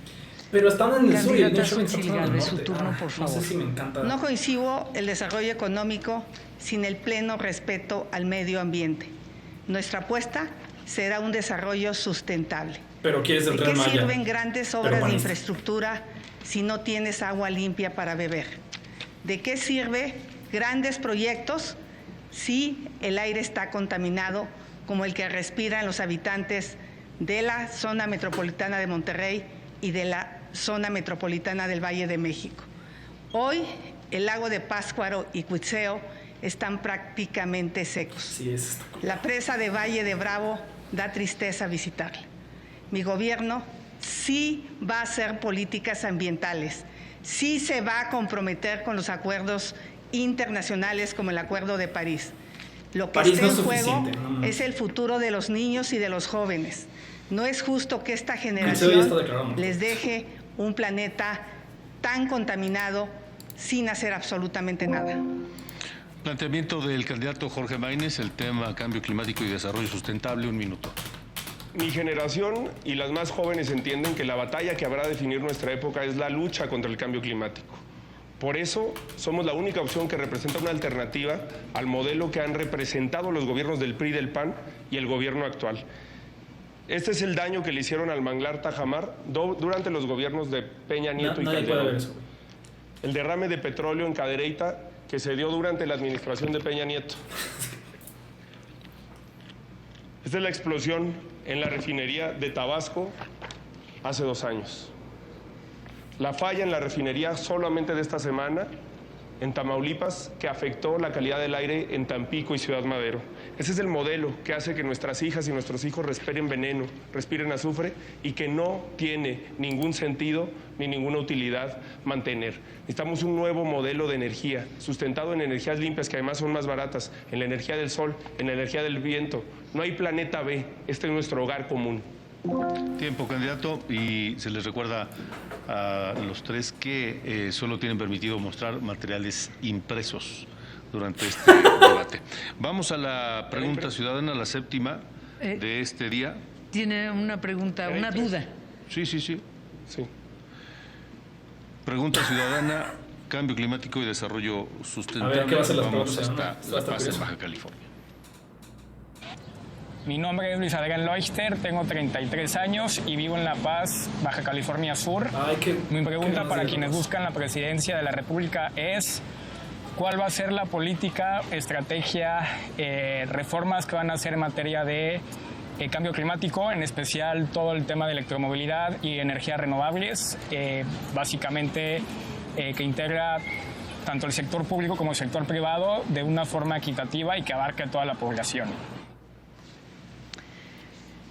Pero están en el sur y el de su turno, por favor. No sé si me encanta. No concibo el desarrollo económico sin el pleno respeto al medio ambiente. Nuestra apuesta será un desarrollo sustentable. Pero ¿quieres el Tren Maya? ¿De qué sirven grandes obras de infraestructura si no tienes agua limpia para beber? ¿De qué sirve grandes proyectos si el aire está contaminado, como el que respiran los habitantes de la zona metropolitana de Monterrey y de la zona metropolitana del Valle de México? Hoy el lago de Pátzcuaro y Cuitzeo están prácticamente secos. Sí, la presa de Valle de Bravo da tristeza visitarla. Mi gobierno sí va a hacer políticas ambientales, sí se va a comprometer con los acuerdos internacionales como el Acuerdo de París. Lo que está en juego es el futuro de los niños y de los jóvenes. No es justo que esta generación les deje un planeta tan contaminado sin hacer absolutamente nada. Planteamiento del candidato Jorge Maínez, el tema cambio climático y desarrollo sustentable, 1 minuto. Mi generación y las más jóvenes entienden que la batalla que habrá de definir nuestra época es la lucha contra el cambio climático. Por eso somos la única opción que representa una alternativa al modelo que han representado los gobiernos del PRI, del PAN y el gobierno actual. Este es el daño que le hicieron al manglar Tajamar durante los gobiernos de Peña Nieto y Calderón. El derrame de petróleo en Cadereyta, que se dio durante la administración de Peña Nieto. Esta es la explosión en la refinería de Tabasco hace 2 años. La falla en la refinería solamente de esta semana en Tamaulipas, que afectó la calidad del aire en Tampico y Ciudad Madero. Ese es el modelo que hace que nuestras hijas y nuestros hijos respiren veneno, respiren azufre, y que no tiene ningún sentido ni ninguna utilidad mantener. Necesitamos un nuevo modelo de energía, sustentado en energías limpias, que además son más baratas, en la energía del sol, en la energía del viento. No hay planeta B, este es nuestro hogar común. Tiempo, candidato, y se les recuerda a los tres que solo tienen permitido mostrar materiales impresos durante este debate. Vamos a la pregunta ciudadana, la séptima de este día. Tiene una pregunta, una duda. Sí. Pregunta ciudadana, cambio climático y desarrollo sustentable. A ver, ¿qué va a ser la Vamos hasta La Paz, en Baja California. Mi nombre es Luis Adrián Leuchter, tengo 33 años y vivo en La Paz, Baja California Sur. Mi pregunta para quienes buscan la presidencia de la República es: ¿cuál va a ser la política, estrategia, reformas que van a hacer en materia de cambio climático, en especial todo el tema de electromovilidad y energías renovables, básicamente que integra tanto el sector público como el sector privado de una forma equitativa y que abarque a toda la población?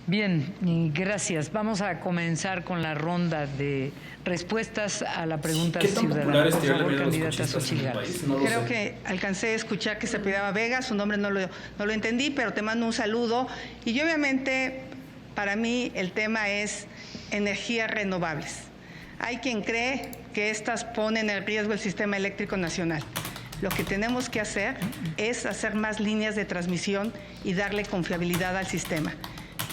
Bien, gracias. Vamos a comenzar con la ronda de respuestas a la pregunta ciudadana. Por favor, candidata Xochitl Gálvez. Creo que alcancé a escuchar que se apellidaba Vega, su nombre no lo entendí, pero te mando un saludo. Y obviamente, para mí el tema es energías renovables. Hay quien cree que éstas ponen en riesgo el sistema eléctrico nacional. Lo que tenemos que hacer es hacer más líneas de transmisión y darle confiabilidad al sistema.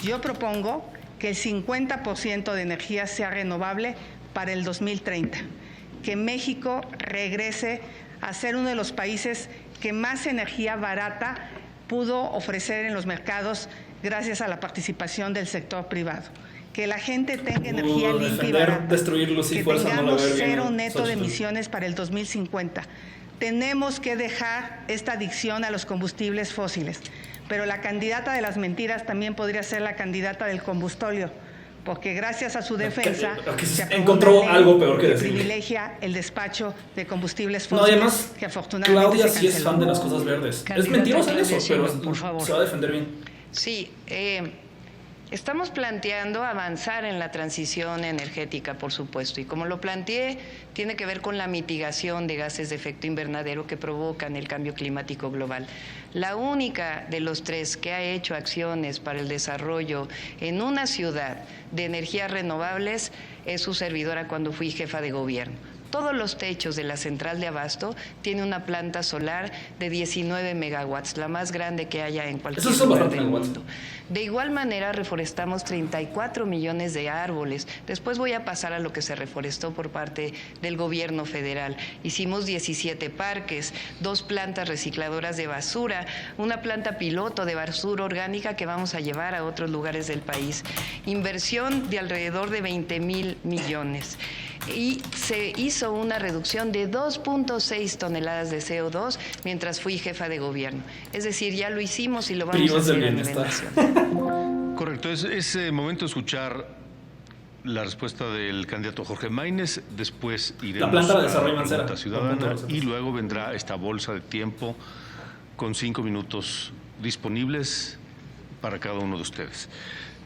Yo propongo que el 50% de energía sea renovable para el 2030, que México regrese a ser uno de los países que más energía barata pudo ofrecer en los mercados gracias a la participación del sector privado. Que la gente tenga energía limpia y barata, que tengamos cero neto de emisiones para el 2050. Tenemos que dejar esta adicción a los combustibles fósiles, pero la candidata de las mentiras también podría ser la candidata del combustóleo, porque gracias a su defensa se encontró algo peor que decir. Privilegia el despacho de combustibles fósiles, no, además, que afortunadamente Claudia se sí es fan de las cosas verdes. Es mentirosa en eso, pero por favor. Se va a defender bien. Sí, estamos planteando avanzar en la transición energética, por supuesto, y como lo planteé, tiene que ver con la mitigación de gases de efecto invernadero que provocan el cambio climático global. La única de los tres que ha hecho acciones para el desarrollo en una ciudad de energías renovables es su servidora cuando fui jefa de gobierno. Todos los techos de la central de abasto tiene una planta solar de 19 megawatts, la más grande que haya en cualquier lugar del mundo. De igual manera, reforestamos 34 millones de árboles. Después voy a pasar a lo que se reforestó por parte del gobierno federal. Hicimos 17 parques, 2 plantas recicladoras de basura, una planta piloto de basura orgánica que vamos a llevar a otros lugares del país. Inversión de alrededor de 20,000 millones. Y se hizo una reducción de 2.6 toneladas de CO2 mientras fui jefa de gobierno. Es decir, ya lo hicimos y lo vamos a hacer a nivel nacional. Correcto, es momento de escuchar la respuesta del candidato Jorge Maínez, después iremos a la pregunta ciudadana y luego vendrá esta bolsa de tiempo con 5 minutos disponibles para cada uno de ustedes.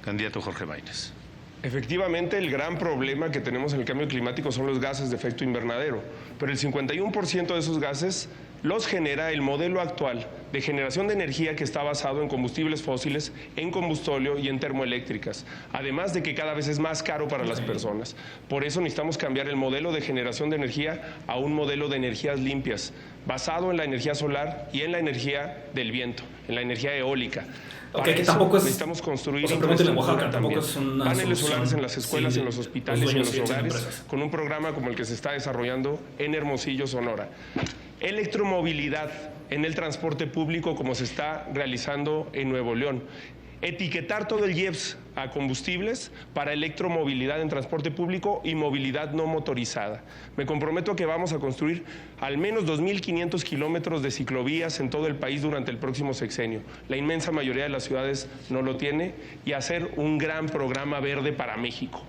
Candidato Jorge Maínez. Efectivamente, el gran problema que tenemos en el cambio climático son los gases de efecto invernadero, pero el 51% de esos gases los genera el modelo actual de generación de energía que está basado en combustibles fósiles, en combustóleo y en termoeléctricas, además de que cada vez es más caro para las personas. Por eso necesitamos cambiar el modelo de generación de energía a un modelo de energías limpias, basado en la energía solar y en la energía del viento, en la energía eólica. Para que eso tampoco es, necesitamos construir paneles solares en las escuelas, en los hospitales y en los hogares, con un programa como el que se está desarrollando en Hermosillo, Sonora. Electromovilidad en el transporte público como se está realizando en Nuevo León. Etiquetar todo el IEPS a combustibles para electromovilidad en transporte público y movilidad no motorizada. Me comprometo a que vamos a construir al menos 2.500 kilómetros de ciclovías en todo el país durante el próximo sexenio. La inmensa mayoría de las ciudades no lo tiene, y hacer un gran programa verde para México.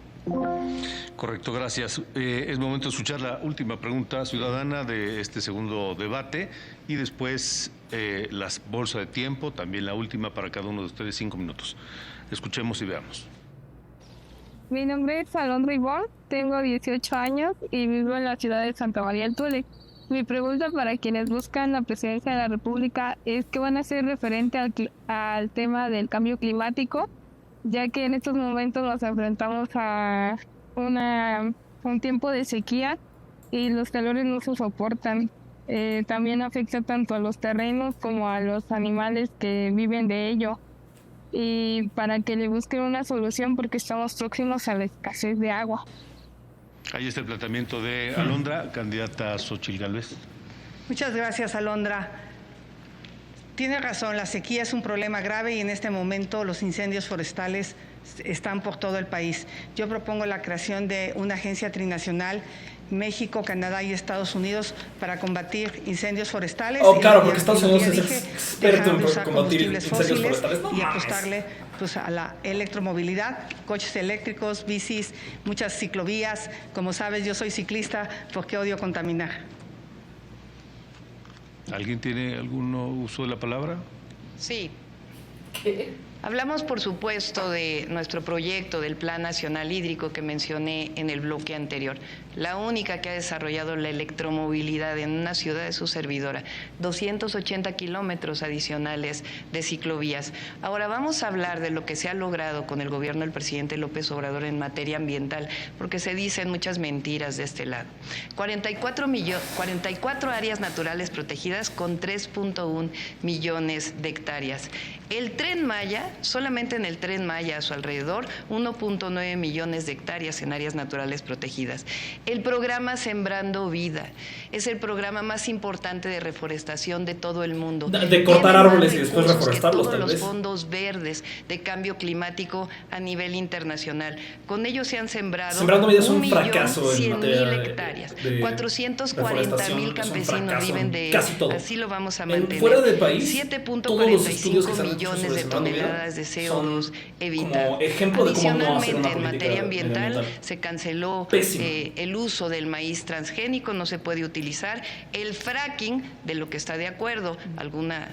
Correcto, gracias. Es momento de escuchar la última pregunta ciudadana de este segundo debate y después las bolsas de tiempo, también la última para cada uno de ustedes, 5 minutos. Escuchemos y veamos. Mi nombre es Alondra Ivonne, tengo 18 años y vivo en la ciudad de Santa María del Tule. Mi pregunta para quienes buscan la presidencia de la República es qué van a hacer referente al tema del cambio climático, ya que en estos momentos nos enfrentamos a un tiempo de sequía y los calores no se soportan. También afecta tanto a los terrenos como a los animales que viven de ello. Y para que le busquen una solución porque estamos próximos a la escasez de agua. Ahí está el planteamiento de Alondra, candidata Xóchitl Gálvez. Muchas gracias, Alondra. Tiene razón, la sequía es un problema grave y en este momento los incendios forestales están por todo el país. Yo propongo la creación de una agencia trinacional, México, Canadá y Estados Unidos, para combatir incendios forestales. Claro, porque Estados Unidos es experto en combatir incendios forestales. Y apostarle a la electromovilidad, coches eléctricos, bicis, muchas ciclovías. Como sabes, yo soy ciclista porque odio contaminar. ¿Alguien tiene algún uso de la palabra? Sí. Hablamos, por supuesto, de nuestro proyecto del Plan Nacional Hídrico que mencioné en el bloque anterior. La única que ha desarrollado la electromovilidad en una ciudad de su servidora. 280 kilómetros adicionales de ciclovías. Ahora vamos a hablar de lo que se ha logrado con el gobierno del presidente López Obrador en materia ambiental, porque se dicen muchas mentiras de este lado. 44 áreas naturales protegidas con 3.1 millones de hectáreas. El Tren Maya, solamente en el Tren Maya a su alrededor, 1.9 millones de hectáreas en áreas naturales protegidas. El programa Sembrando Vida es el programa más importante de reforestación de todo el mundo. De cortar árboles y después reforestarlos, tal vez. Todos los fondos verdes de cambio climático a nivel internacional. Con ellos se han sembrado 1.100.000 hectáreas. 440.000 campesinos viven de eso. Así lo vamos a mantener. Fuera del país, 7.45 millones de toneladas de CO2 evitadas. Adicionalmente, en materia ambiental, se canceló el uso del maíz transgénico, no se puede utilizar. El fracking, de lo que está de acuerdo la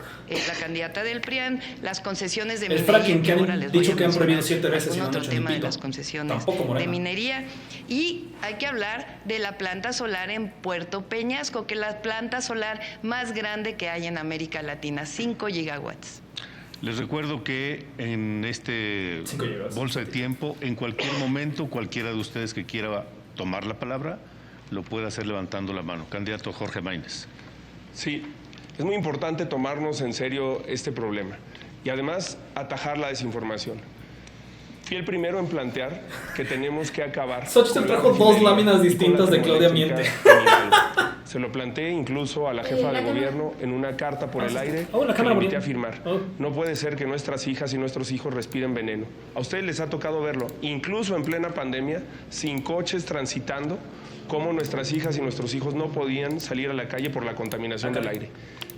candidata del PRIAN, las concesiones de minería. El fracking, que han dicho que han prohibido 7 veces. Otro tema de las concesiones de minería. Y hay que hablar de la planta solar en Puerto Peñasco, que es la planta solar más grande que hay en América Latina, 5 gigawatts. Les recuerdo que en este bolsa de tiempo, en cualquier momento, cualquiera de ustedes que quiera tomar la palabra, lo puede hacer levantando la mano. Candidato Jorge Maínez. Sí, es muy importante tomarnos en serio este problema y además atajar la desinformación. Fui el primero en plantear que tenemos que acabar. Xochitl trajo 2 láminas distintas de Claudia Miente. Se lo planteé incluso a la jefa de gobierno en una carta por el aire que le invité a firmar. No puede ser que nuestras hijas y nuestros hijos respiren veneno. A ustedes les ha tocado verlo, incluso en plena pandemia, sin coches transitando, cómo nuestras hijas y nuestros hijos no podían salir a la calle por la contaminación del aire.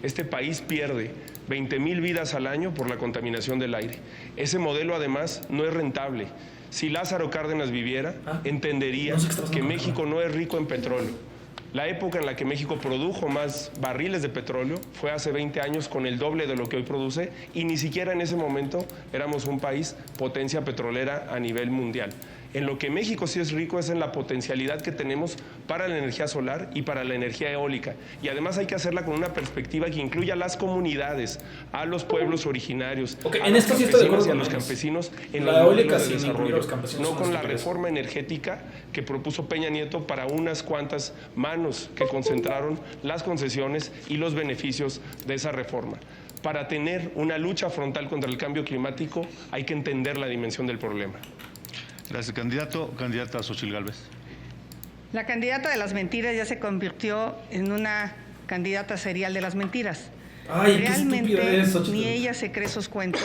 Este país pierde 20,000 vidas al año por la contaminación del aire. Ese modelo, además, no es rentable. Si Lázaro Cárdenas viviera, entendería que México no es rico en petróleo. La época en la que México produjo más barriles de petróleo fue hace 20 años, con el doble de lo que hoy produce, y ni siquiera en ese momento éramos un país potencia petrolera a nivel mundial. En lo que México sí es rico es en la potencialidad que tenemos para la energía solar y para la energía eólica. Y además hay que hacerla con una perspectiva que incluya a las comunidades, a los pueblos originarios, a los campesinos y a los campesinos en los modelos de desarrollo, no con la reforma energética que propuso Peña Nieto para unas cuantas manos que concentraron las concesiones y los beneficios de esa reforma. Para tener una lucha frontal contra el cambio climático hay que entender la dimensión del problema. Gracias, candidato. Candidata Xochitl Gálvez. La candidata de las mentiras ya se convirtió en una candidata serial de las mentiras. Ay, realmente ni ella se cree esos cuentos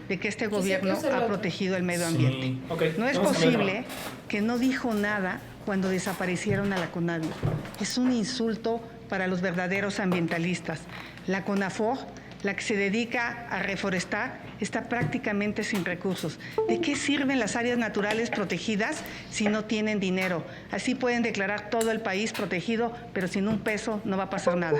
de que este gobierno ha protegido el medio ambiente. No es posible que no dijo nada cuando desaparecieron a la CONAVIO. Es un insulto para los verdaderos ambientalistas. La CONAFOR, la que se dedica a reforestar, está prácticamente sin recursos. ¿De qué sirven las áreas naturales protegidas si no tienen dinero? Así pueden declarar todo el país protegido, pero sin un peso no va a pasar nada.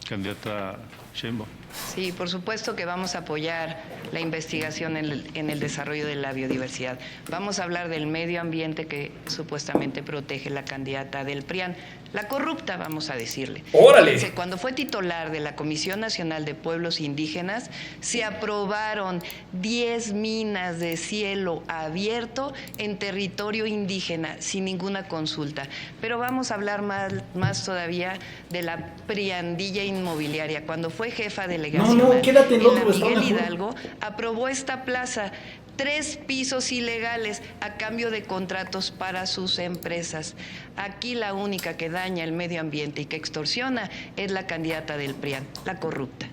Candidata Sheinbaum. Sí, por supuesto que vamos a apoyar la investigación en el desarrollo de la biodiversidad. Vamos a hablar del medio ambiente que supuestamente protege la candidata del PRIAN. La corrupta, vamos a decirle. ¡Órale! Fíjense, cuando fue titular de la Comisión Nacional de Pueblos Indígenas, se aprobaron 10 minas de cielo abierto en territorio indígena, sin ninguna consulta. Pero vamos a hablar más todavía de la priandilla inmobiliaria. Cuando fue jefa delegacional en la Miguel Hidalgo, aprobó esta plaza, 3 pisos ilegales a cambio de contratos para sus empresas. Aquí la única que daña el medio ambiente y que extorsiona es la candidata del PRIAN, la corrupta.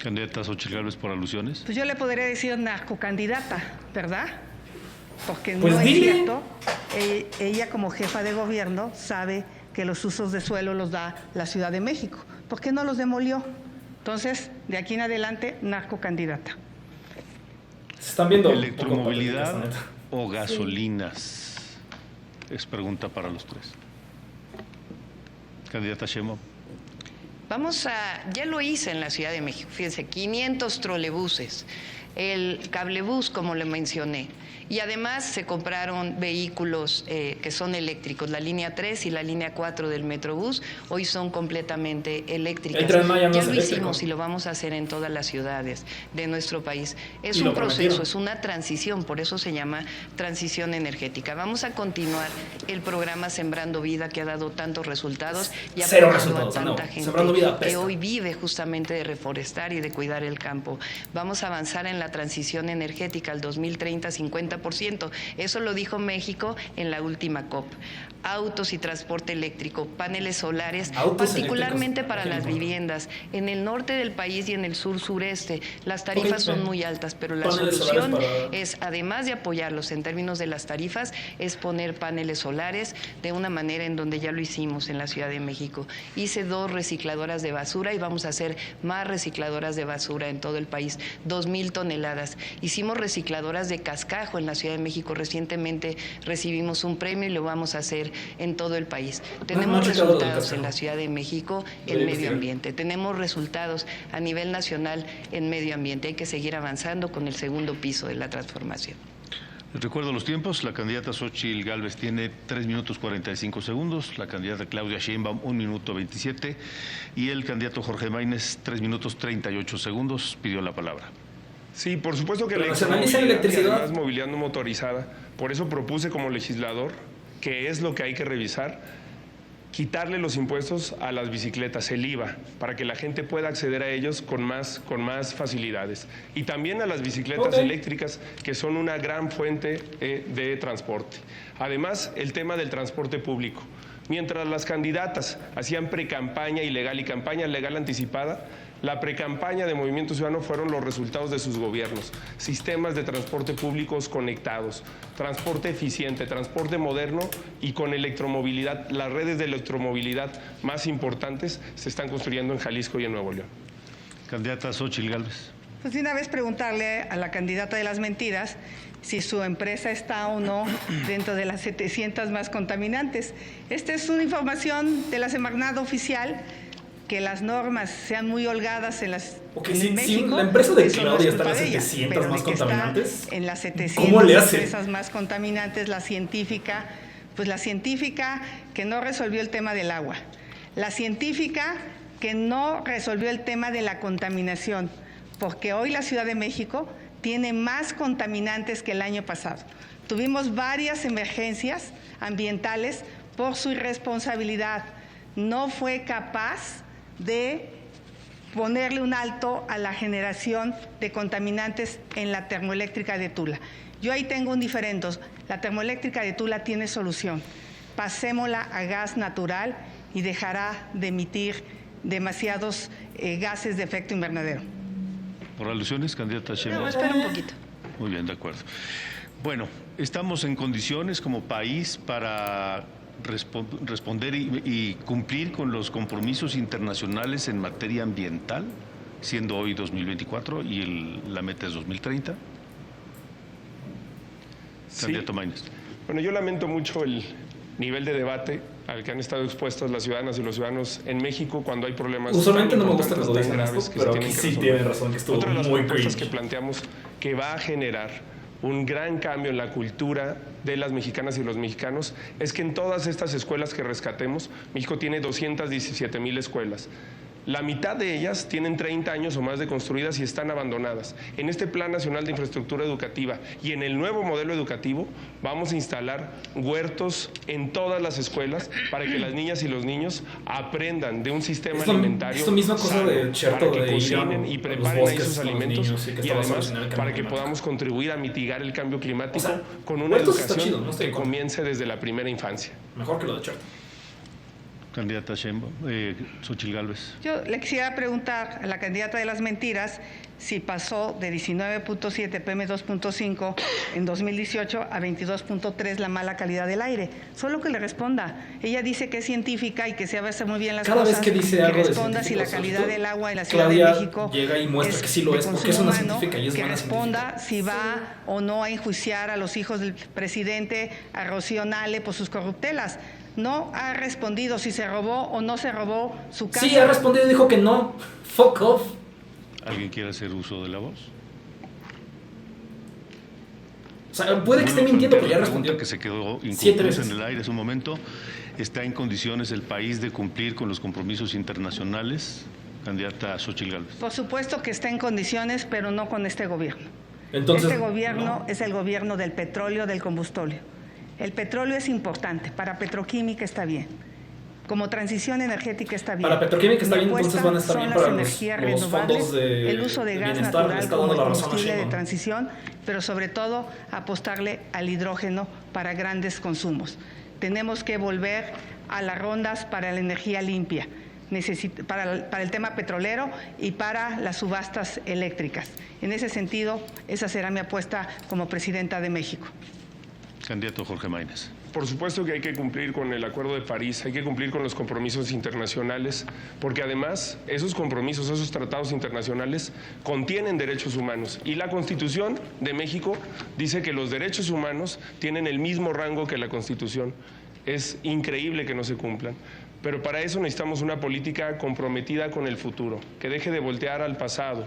Candidata Xochitl Gálvez, por alusiones. Pues yo le podría decir narcocandidata, ¿verdad? Porque no es cierto. Ella como jefa de gobierno sabe que los usos de suelo los da la Ciudad de México. ¿Por qué no los demolió? Entonces, de aquí en adelante, narcocandidata. Se están viendo electromovilidad o gasolinas. Es pregunta para los tres. Candidata Sheinbaum. Ya lo hice en la Ciudad de México, fíjense, 500 trolebuses, el cablebús, como le mencioné. Y además se compraron vehículos que son eléctricos. La línea 3 y la línea 4 del Metrobús hoy son completamente eléctricas. Ya lo hicimos y lo vamos a hacer en todas las ciudades de nuestro país. Es un proceso, es una transición, por eso se llama transición energética. Vamos a continuar el programa Sembrando Vida, que ha dado tantos resultados y ha apoyado a tanta gente que hoy vive justamente de reforestar y de cuidar el campo. Vamos a avanzar en la transición energética al 2030, 50%. Eso lo dijo México en la última COP. Autos y transporte eléctrico, paneles solares, particularmente para las viviendas. En el norte del país y en el sur-sureste las tarifas son muy altas, pero la solución es, además de apoyarlos en términos de las tarifas, es poner paneles solares de una manera en donde ya lo hicimos en la Ciudad de México. Hice 2 recicladoras de basura y vamos a hacer más recicladoras de basura en todo el país, 2,000 toneladas. Hicimos recicladoras de cascajo en la Ciudad de México. Recientemente recibimos un premio y lo vamos a hacer en todo el país. Tenemos resultados en la Ciudad de México en medio ambiente. Tenemos resultados a nivel nacional en medio ambiente. Hay que seguir avanzando con el segundo piso de la transformación. Recuerdo los tiempos. La candidata Xóchitl Gálvez tiene 3 minutos 45 segundos, la candidata Claudia Sheinbaum 1 minuto 27 y el candidato Jorge Maínez 3 minutos 38 segundos. Pidió la palabra. Sí, por supuesto que la electricidad es movilidad no motorizada. Por eso propuse como legislador, que es lo que hay que revisar, quitarle los impuestos a las bicicletas, el IVA, para que la gente pueda acceder a ellos con más facilidades. Y también a las bicicletas eléctricas, que son una gran fuente de transporte. Además, el tema del transporte público. Mientras las candidatas hacían precampaña ilegal y campaña legal anticipada, la precampaña de Movimiento Ciudadano fueron los resultados de sus gobiernos. Sistemas de transporte públicos conectados, transporte eficiente, transporte moderno y con electromovilidad. Las redes de electromovilidad más importantes se están construyendo en Jalisco y en Nuevo León. Candidata Xóchitl Gálvez. Pues de una vez preguntarle a la candidata de las mentiras si su empresa está o no dentro de las 700 más contaminantes. Esta es una información de la Semarnat oficial, que las normas sean muy holgadas en México. Si la empresa de Claudia está en las 700 más contaminantes, en las 700 empresas más contaminantes, la científica que no resolvió el tema del agua, la científica que no resolvió el tema de la contaminación, porque hoy la Ciudad de México tiene más contaminantes que el año pasado. Tuvimos varias emergencias ambientales por su irresponsabilidad. No fue capaz de ponerle un alto a la generación de contaminantes en la termoeléctrica de Tula. Yo ahí tengo un diferendo. La termoeléctrica de Tula tiene solución. Pasémosla a gas natural y dejará de emitir demasiados gases de efecto invernadero. ¿Por alusiones, candidata Sheinbaum? No, espera un poquito. Muy bien, de acuerdo. Bueno, estamos en condiciones como país para responder y cumplir con los compromisos internacionales en materia ambiental, siendo hoy 2024 y la meta es 2030. Sí. Candidato Maínez. Bueno, yo lamento mucho el nivel de debate al que han estado expuestos las ciudadanas y los ciudadanos en México cuando hay problemas. Usualmente no me gusta cuando dicen esto, pero aquí sí tiene razón, que estuvo otra de las muy propuestas que planteamos que va a generar un gran cambio en la cultura de las mexicanas y los mexicanos es que en todas estas escuelas que rescatemos, México tiene 217,000 escuelas. La mitad de ellas tienen 30 años o más de construidas y están abandonadas. En este Plan Nacional de Infraestructura Educativa y en el nuevo modelo educativo vamos a instalar huertos en todas las escuelas para que las niñas y los niños aprendan de un sistema alimentario es misma cosa sano, de para que cocinen y preparen ahí sus alimentos y además para que podamos contribuir a mitigar el cambio climático con una educación que comience desde la primera infancia. Mejor que lo de Cherto. Candidata Sheinbaum, Xóchitl Gálvez. Yo le quisiera preguntar a la candidata de las mentiras si pasó de 19.7 PM2.5 en 2018 a 22.3 la mala calidad del aire. Solo que le responda. Ella dice que es científica y que se hace muy bien las cosas. Cada vez que dice algo responda si la calidad del agua en la Ciudad de México llega y muestra que sí lo es, porque es una científica y es que buena responda científica. Si va o no a enjuiciar a los hijos del presidente, a Rocío Nale por sus corruptelas. No ha respondido si se robó o no se robó su casa. Sí, ha respondido y dijo que no. Fuck off. ¿Alguien quiere hacer uso de la voz? O sea, puede que esté mintiendo, pero ya respondió. Que se quedó inconclusa en el aire hace un momento. ¿Está en condiciones el país de cumplir con los compromisos internacionales? Candidata Xóchitl Gálvez. Por supuesto que está en condiciones, pero no con este gobierno. Entonces, este gobierno es el gobierno del petróleo, del combustible. El petróleo es importante, para petroquímica está bien. Como transición energética está bien. Para petroquímica está bien, entonces van a estar bien para los fondos de el uso de gas natural como el combustible de transición, pero sobre todo apostarle al hidrógeno para grandes consumos. Tenemos que volver a las rondas para la energía limpia, para el tema petrolero y para las subastas eléctricas. En ese sentido, esa será mi apuesta como presidenta de México. Candidato Jorge Maínez. Por supuesto que hay que cumplir con el Acuerdo de París, hay que cumplir con los compromisos internacionales, porque además esos compromisos, esos tratados internacionales contienen derechos humanos y la Constitución de México dice que los derechos humanos tienen el mismo rango que la Constitución. Es increíble que no se cumplan, pero para eso necesitamos una política comprometida con el futuro, que deje de voltear al pasado.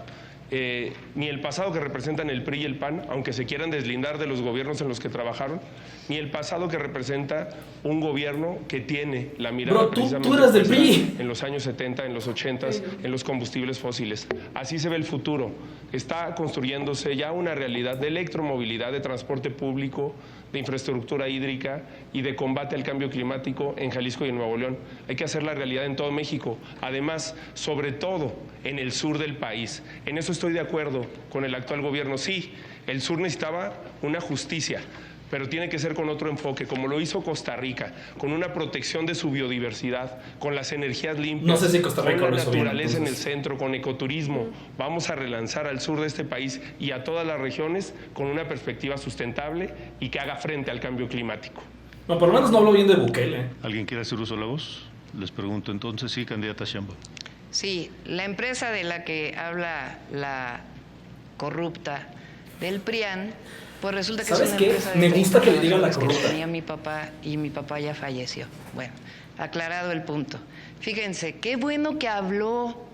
Ni el pasado que representan el PRI y el PAN, aunque se quieran deslindar de los gobiernos en los que trabajaron, ni el pasado que representa un gobierno que tiene la mirada precisamente tú eras del PRI. En los años 70, en los 80, en los combustibles fósiles. Así se ve el futuro. Está construyéndose ya una realidad de electromovilidad, de transporte público, de infraestructura hídrica y de combate al cambio climático en Jalisco y en Nuevo León. Hay que hacer la realidad en todo México. Además, sobre todo en el sur del país. En eso estoy de acuerdo con el actual gobierno. Sí, el sur necesitaba una justicia, pero tiene que ser con otro enfoque, como lo hizo Costa Rica, con una protección de su biodiversidad, con las energías limpias, no sé si Costa Rica con la lo hizo bien, naturaleza en el centro, con ecoturismo. Vamos a relanzar al sur de este país y a todas las regiones con una perspectiva sustentable y que haga frente al cambio climático. No, por lo menos no hablo bien de Bukele. ¿Alguien quiere hacer uso de la voz? Les pregunto entonces, sí, candidata Sheinbaum. Sí, la empresa de la que habla la corrupta del PRIAN, pues resulta que es una empresa de me gusta que le digan la corrupta. Que tenía mi papá y mi papá ya falleció. Bueno, aclarado el punto. Fíjense, qué bueno que habló.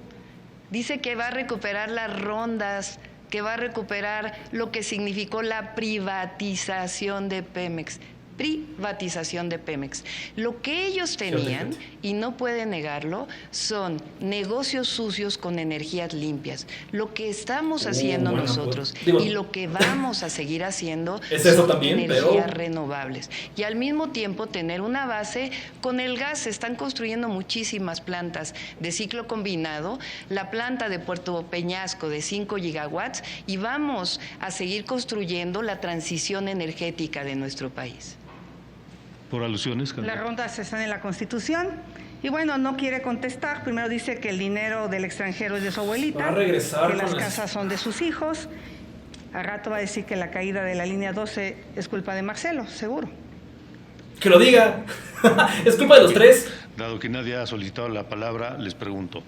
Dice que va a recuperar las rondas, que va a recuperar lo que significó la privatización de Pemex. Privatización de Pemex. Lo que ellos tenían, y no pueden negarlo, son negocios sucios con energías limpias. Lo que estamos haciendo nosotros y lo que vamos a seguir haciendo son energías renovables. Y al mismo tiempo tener una base con el gas. Se están construyendo muchísimas plantas de ciclo combinado, la planta de Puerto Peñasco de 5 gigawatts y vamos a seguir construyendo la transición energética de nuestro país. Por alusiones, las rondas están en la Constitución y bueno, no quiere contestar. Primero dice que el dinero del extranjero es de su abuelita, va a regresar, que las casas son de sus hijos. Al rato va a decir que la caída de la línea 12 es culpa de Marcelo, seguro. Que lo diga. Es culpa de los tres. Dado que nadie ha solicitado la palabra, les pregunto.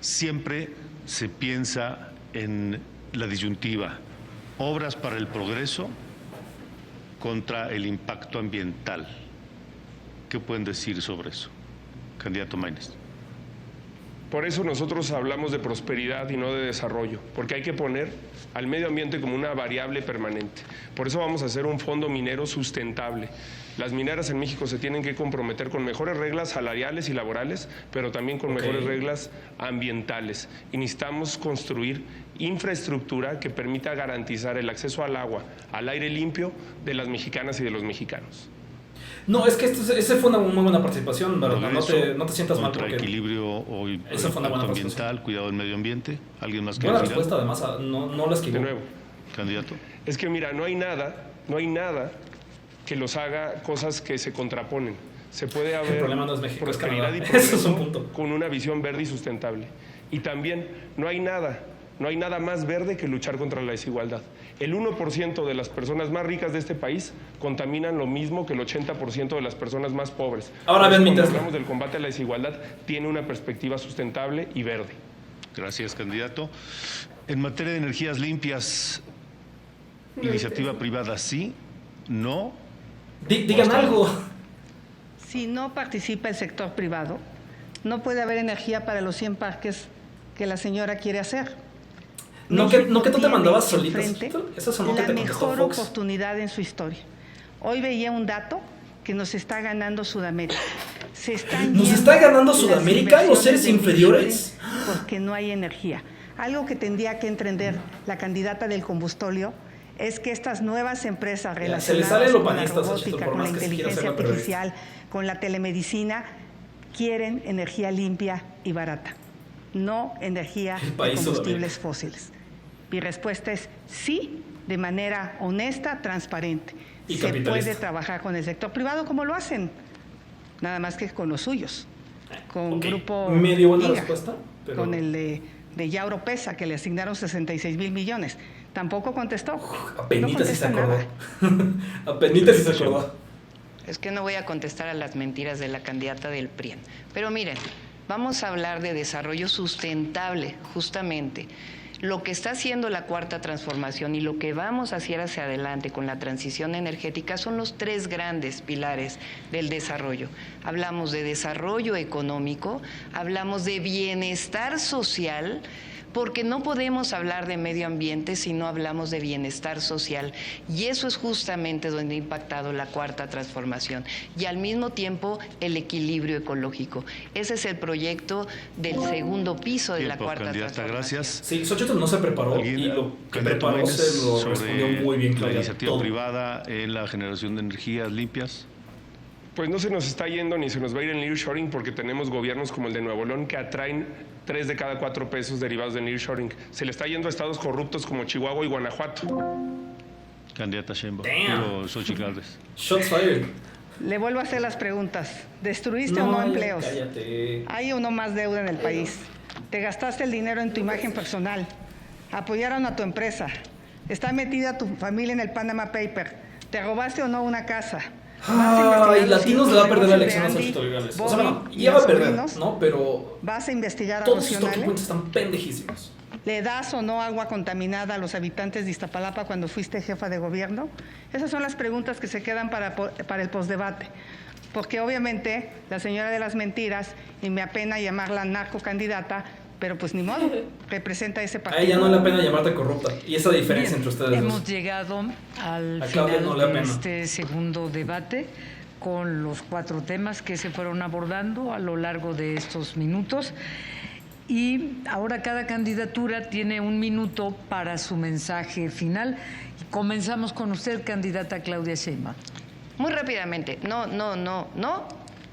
Siempre se piensa en la disyuntiva, obras para el progreso contra el impacto ambiental. ¿Qué pueden decir sobre eso? Candidato Maínez. Por eso nosotros hablamos de prosperidad y no de desarrollo, porque hay que poner al medio ambiente como una variable permanente. Por eso vamos a hacer un fondo minero sustentable. Las mineras en México se tienen que comprometer con mejores reglas salariales y laborales, pero también con mejores reglas ambientales. Y necesitamos construir infraestructura que permita garantizar el acceso al agua, al aire limpio de las mexicanas y de los mexicanos. No, es que ese fue una muy buena participación, ¿verdad? No te sientas mal. Contra equilibrio o impacto ambiental, cuidado del medio ambiente. ¿Alguien más que buena respuesta, además, no la esquivó. De nuevo. Candidato. Es que mira, no hay nada que los haga cosas que se contraponen. Se puede haber el problema no es México, prosperidad y progreso con una visión verde y sustentable. Y también no hay nada más verde que luchar contra la desigualdad. El 1% de las personas más ricas de este país contaminan lo mismo que el 80% de las personas más pobres. Ahora bien, cuando hablamos del combate a la desigualdad, tiene una perspectiva sustentable y verde. Gracias, candidato. En materia de energías limpias, iniciativa privada sí, no. Digan algo. Si no participa el sector privado, no puede haber energía para los 100 parques que la señora quiere hacer. No que tú te mandabas solita. Eso sonó que te contestó Fox. La mejor oportunidad en su historia. Hoy veía un dato que nos está ganando Sudamérica. ¿Nos está ganando Sudamérica, los seres inferiores? Porque no hay energía. Algo que tendría que entender la candidata del combustóleo es que estas nuevas empresas relacionadas con la robótica, con la inteligencia artificial, con la telemedicina, quieren energía limpia y barata, no energía de combustibles fósiles. Mi respuesta es sí, de manera honesta, transparente. Y se puede trabajar con el sector privado como lo hacen, nada más que con los suyos, con Grupo medio buena respuesta, pero... con el de Yauro Pesa, que le asignaron 66,000 millones. Tampoco contestó. Apenitas si se acordó. Apenitas si se acordó. Es que no voy a contestar a las mentiras de la candidata del PRI. Pero miren, vamos a hablar de desarrollo sustentable, justamente. Lo que está haciendo la Cuarta Transformación y lo que vamos a hacer hacia adelante con la transición energética son los 3 grandes pilares del desarrollo. Hablamos de desarrollo económico, hablamos de bienestar social, porque no podemos hablar de medio ambiente si no hablamos de bienestar social, y eso es justamente donde ha impactado la Cuarta Transformación, y al mismo tiempo el equilibrio ecológico. Ese es el proyecto del segundo piso de la Cuarta Transformación. Gracias. Sí, Xochitl no se preparó y lo que preparó se lo respondió muy bien. La iniciativa privada en la generación de energías limpias. Pues no se nos está yendo ni se nos va a ir en nearshoring, porque tenemos gobiernos como el de Nuevo León que atraen 3 de cada 4 pesos derivados de nearshoring. Se le está yendo a estados corruptos como Chihuahua y Guanajuato. Candidata Sheinbaum, Xochitl Gálvez. Shots fired. Le vuelvo a hacer las preguntas. ¿Destruiste o no empleos? Cállate. ¿Hay o no más deuda en el país? ¿Te gastaste el dinero en tu imagen personal? ¿Apoyaron a tu empresa? ¿Está metida tu familia en el Panama Paper? ¿Te robaste o no una casa? Y Latinos le va a perder la elección a Xochitl Gálvez. O sea, bueno, ya va a perder, ¿no? Pero ¿vas a investigar a todos Rocío sus Nale? documentos están pendejísimos. ¿Le das o no agua contaminada a los habitantes de Iztapalapa cuando fuiste jefa de gobierno? Esas son las preguntas que se quedan para el postdebate. Porque obviamente la señora de las mentiras, y me apena llamarla narcocandidata, pero pues ni modo, representa ese partido. A ella no le da pena llamarte corrupta. Y esa diferencia entre ustedes hemos dos. Llegado al final de este segundo debate con los 4 temas que se fueron abordando a lo largo de estos minutos. Y ahora cada candidatura tiene 1 minuto para su mensaje final. Comenzamos con usted, candidata Claudia Sheinbaum. Muy rápidamente, no,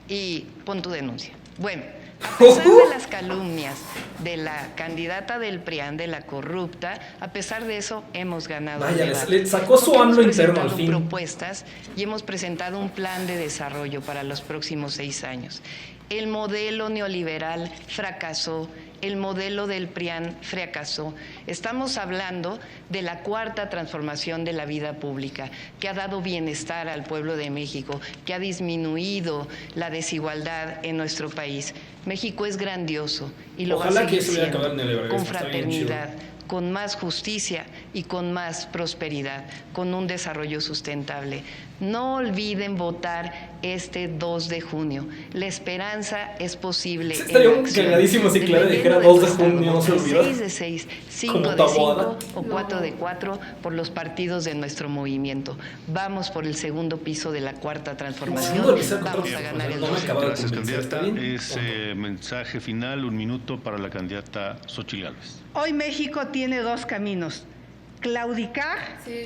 y pon tu denuncia. Bueno, a pesar de las calumnias de la candidata del PRIAN, de la corrupta, a pesar de eso hemos ganado. Vaya, le sacó su AMLO interno al fin. Hemos presentado propuestas y hemos presentado un plan de desarrollo para los próximos 6 años. El modelo neoliberal fracasó, el modelo del PRIAN fracasó. Estamos hablando de la Cuarta Transformación de la vida pública, que ha dado bienestar al pueblo de México, que ha disminuido la desigualdad en nuestro país. México es grandioso y lo va a seguir siendo, con fraternidad, con más justicia y con más prosperidad, con un desarrollo sustentable. No olviden votar este 2 de junio. La esperanza es posible. Sí, estaría cagadísimo si Clara dijera 2 de junio, no se olvida. 6 de 6, 5 de 5 o 4 de 4 por los partidos de nuestro movimiento. Vamos por el segundo piso de la Cuarta Transformación. Vamos a ganar el 2. Gracias, candidata. Ese mensaje final, 1 minuto para la candidata Xochitl Gálvez. Hoy México tiene 2 caminos: claudicar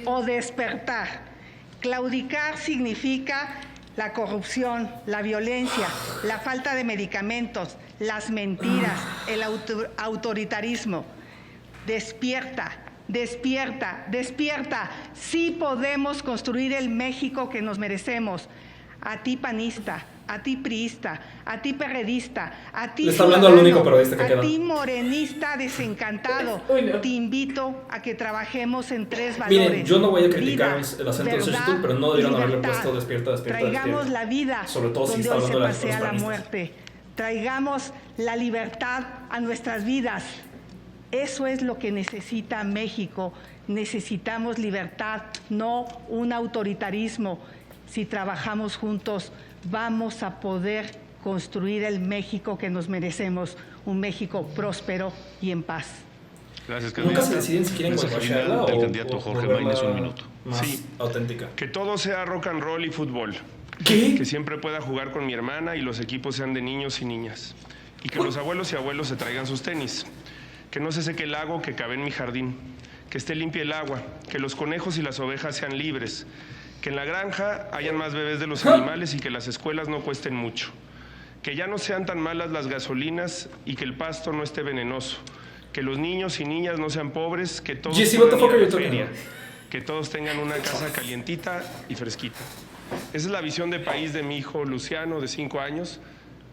o despertar. Claudicar significa la corrupción, la violencia, la falta de medicamentos, las mentiras, el autoritarismo. Despierta, despierta, despierta. Sí podemos construir el México que nos merecemos. A ti panista, a ti priista, a ti perredista, a ti le está hablando al único periodista que queda. A ti morenista desencantado. Te invito a que trabajemos en 3 valores. Miren, yo no voy a criticar el acento de Xochitl, pero no deberían haberle puesto despierta, despierta, traigamos despierta. la vida, sobre todo si donde está hoy se hablando de pasea los la panistas. muerte. Traigamos la libertad a nuestras vidas. Eso es lo que necesita México. Necesitamos libertad, no un autoritarismo. Si trabajamos juntos vamos a poder construir el México que nos merecemos, un México próspero y en paz. Gracias, Nunca se deciden si quieren guayachala o candidato Jorge Maínez, un minuto. Más auténtica. Que todo sea rock and roll y fútbol. ¿Qué? Que siempre pueda jugar con mi hermana y los equipos sean de niños y niñas. Y que los abuelos y abuelos se traigan sus tenis. Que no se seque el lago que cabe en mi jardín. Que esté limpia el agua. Que los conejos y las ovejas sean libres. Que en la granja hayan más bebés de los animales y que las escuelas no cuesten mucho. Que ya no sean tan malas las gasolinas y que el pasto no esté venenoso. Que los niños y niñas no sean pobres, que todos puedan ir a la feria, que todos tengan una casa calientita y fresquita. Esa es la visión de país de mi hijo Luciano, de 5 años,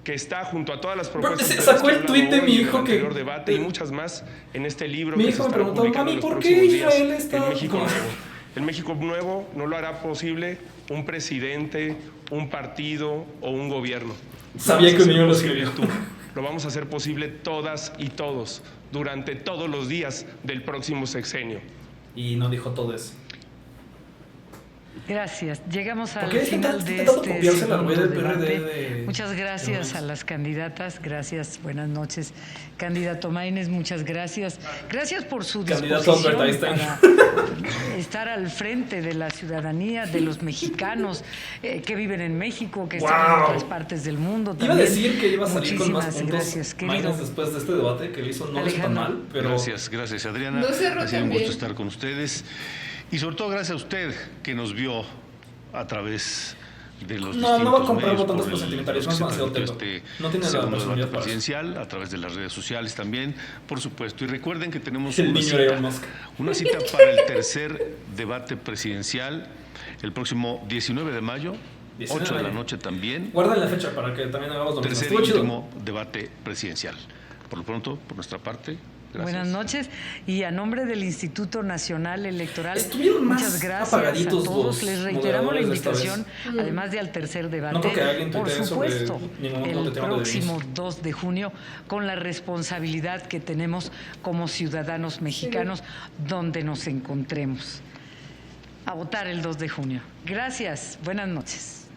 que está junto a todas las propuestas Pero sacó el tuit de mi hijo que debate y muchas más en este libro mi que hijo se me estará preguntó, publicando mami, en los ¿por qué próximos Israel días está en México Nuevo? El México Nuevo no lo hará posible un presidente, un partido o un gobierno. Sabía que un niño lo escribió. Lo vamos a hacer posible todas y todos durante todos los días del próximo sexenio. Y no dijo todo eso. Gracias. Llegamos al final de este segundo debate. Muchas gracias a las candidatas. Gracias. Buenas noches. Candidato Maínez, muchas gracias. Gracias por su disposición para estar al frente de la ciudadanía, de los mexicanos que viven en México, que están en otras partes del mundo. Iba a decir que iba a salir con más puntos gracias, querido. después de este debate que le hizo no está mal, pero... Gracias Adriana. Ha sido un gusto estar con ustedes. Y sobre todo gracias a usted que nos vio a través de los distintos no va a comprar medios votantes por sentimentalismo, no tiene la debate presidencial, a través de las redes sociales también, por supuesto. Y recuerden que tenemos una cita para el tercer debate presidencial el próximo 19 de mayo, 8 de la noche también. Guarden la fecha para que también hagamos lo mismo. Tercer y último debate presidencial. Por lo pronto, por nuestra parte, gracias. Buenas noches y a nombre del Instituto Nacional Electoral, muchas gracias a todos. Les reiteramos la invitación, además de al tercer debate, por supuesto, el próximo 2 de junio, con la responsabilidad que tenemos como ciudadanos mexicanos donde nos encontremos. A votar el 2 de junio. Gracias. Buenas noches.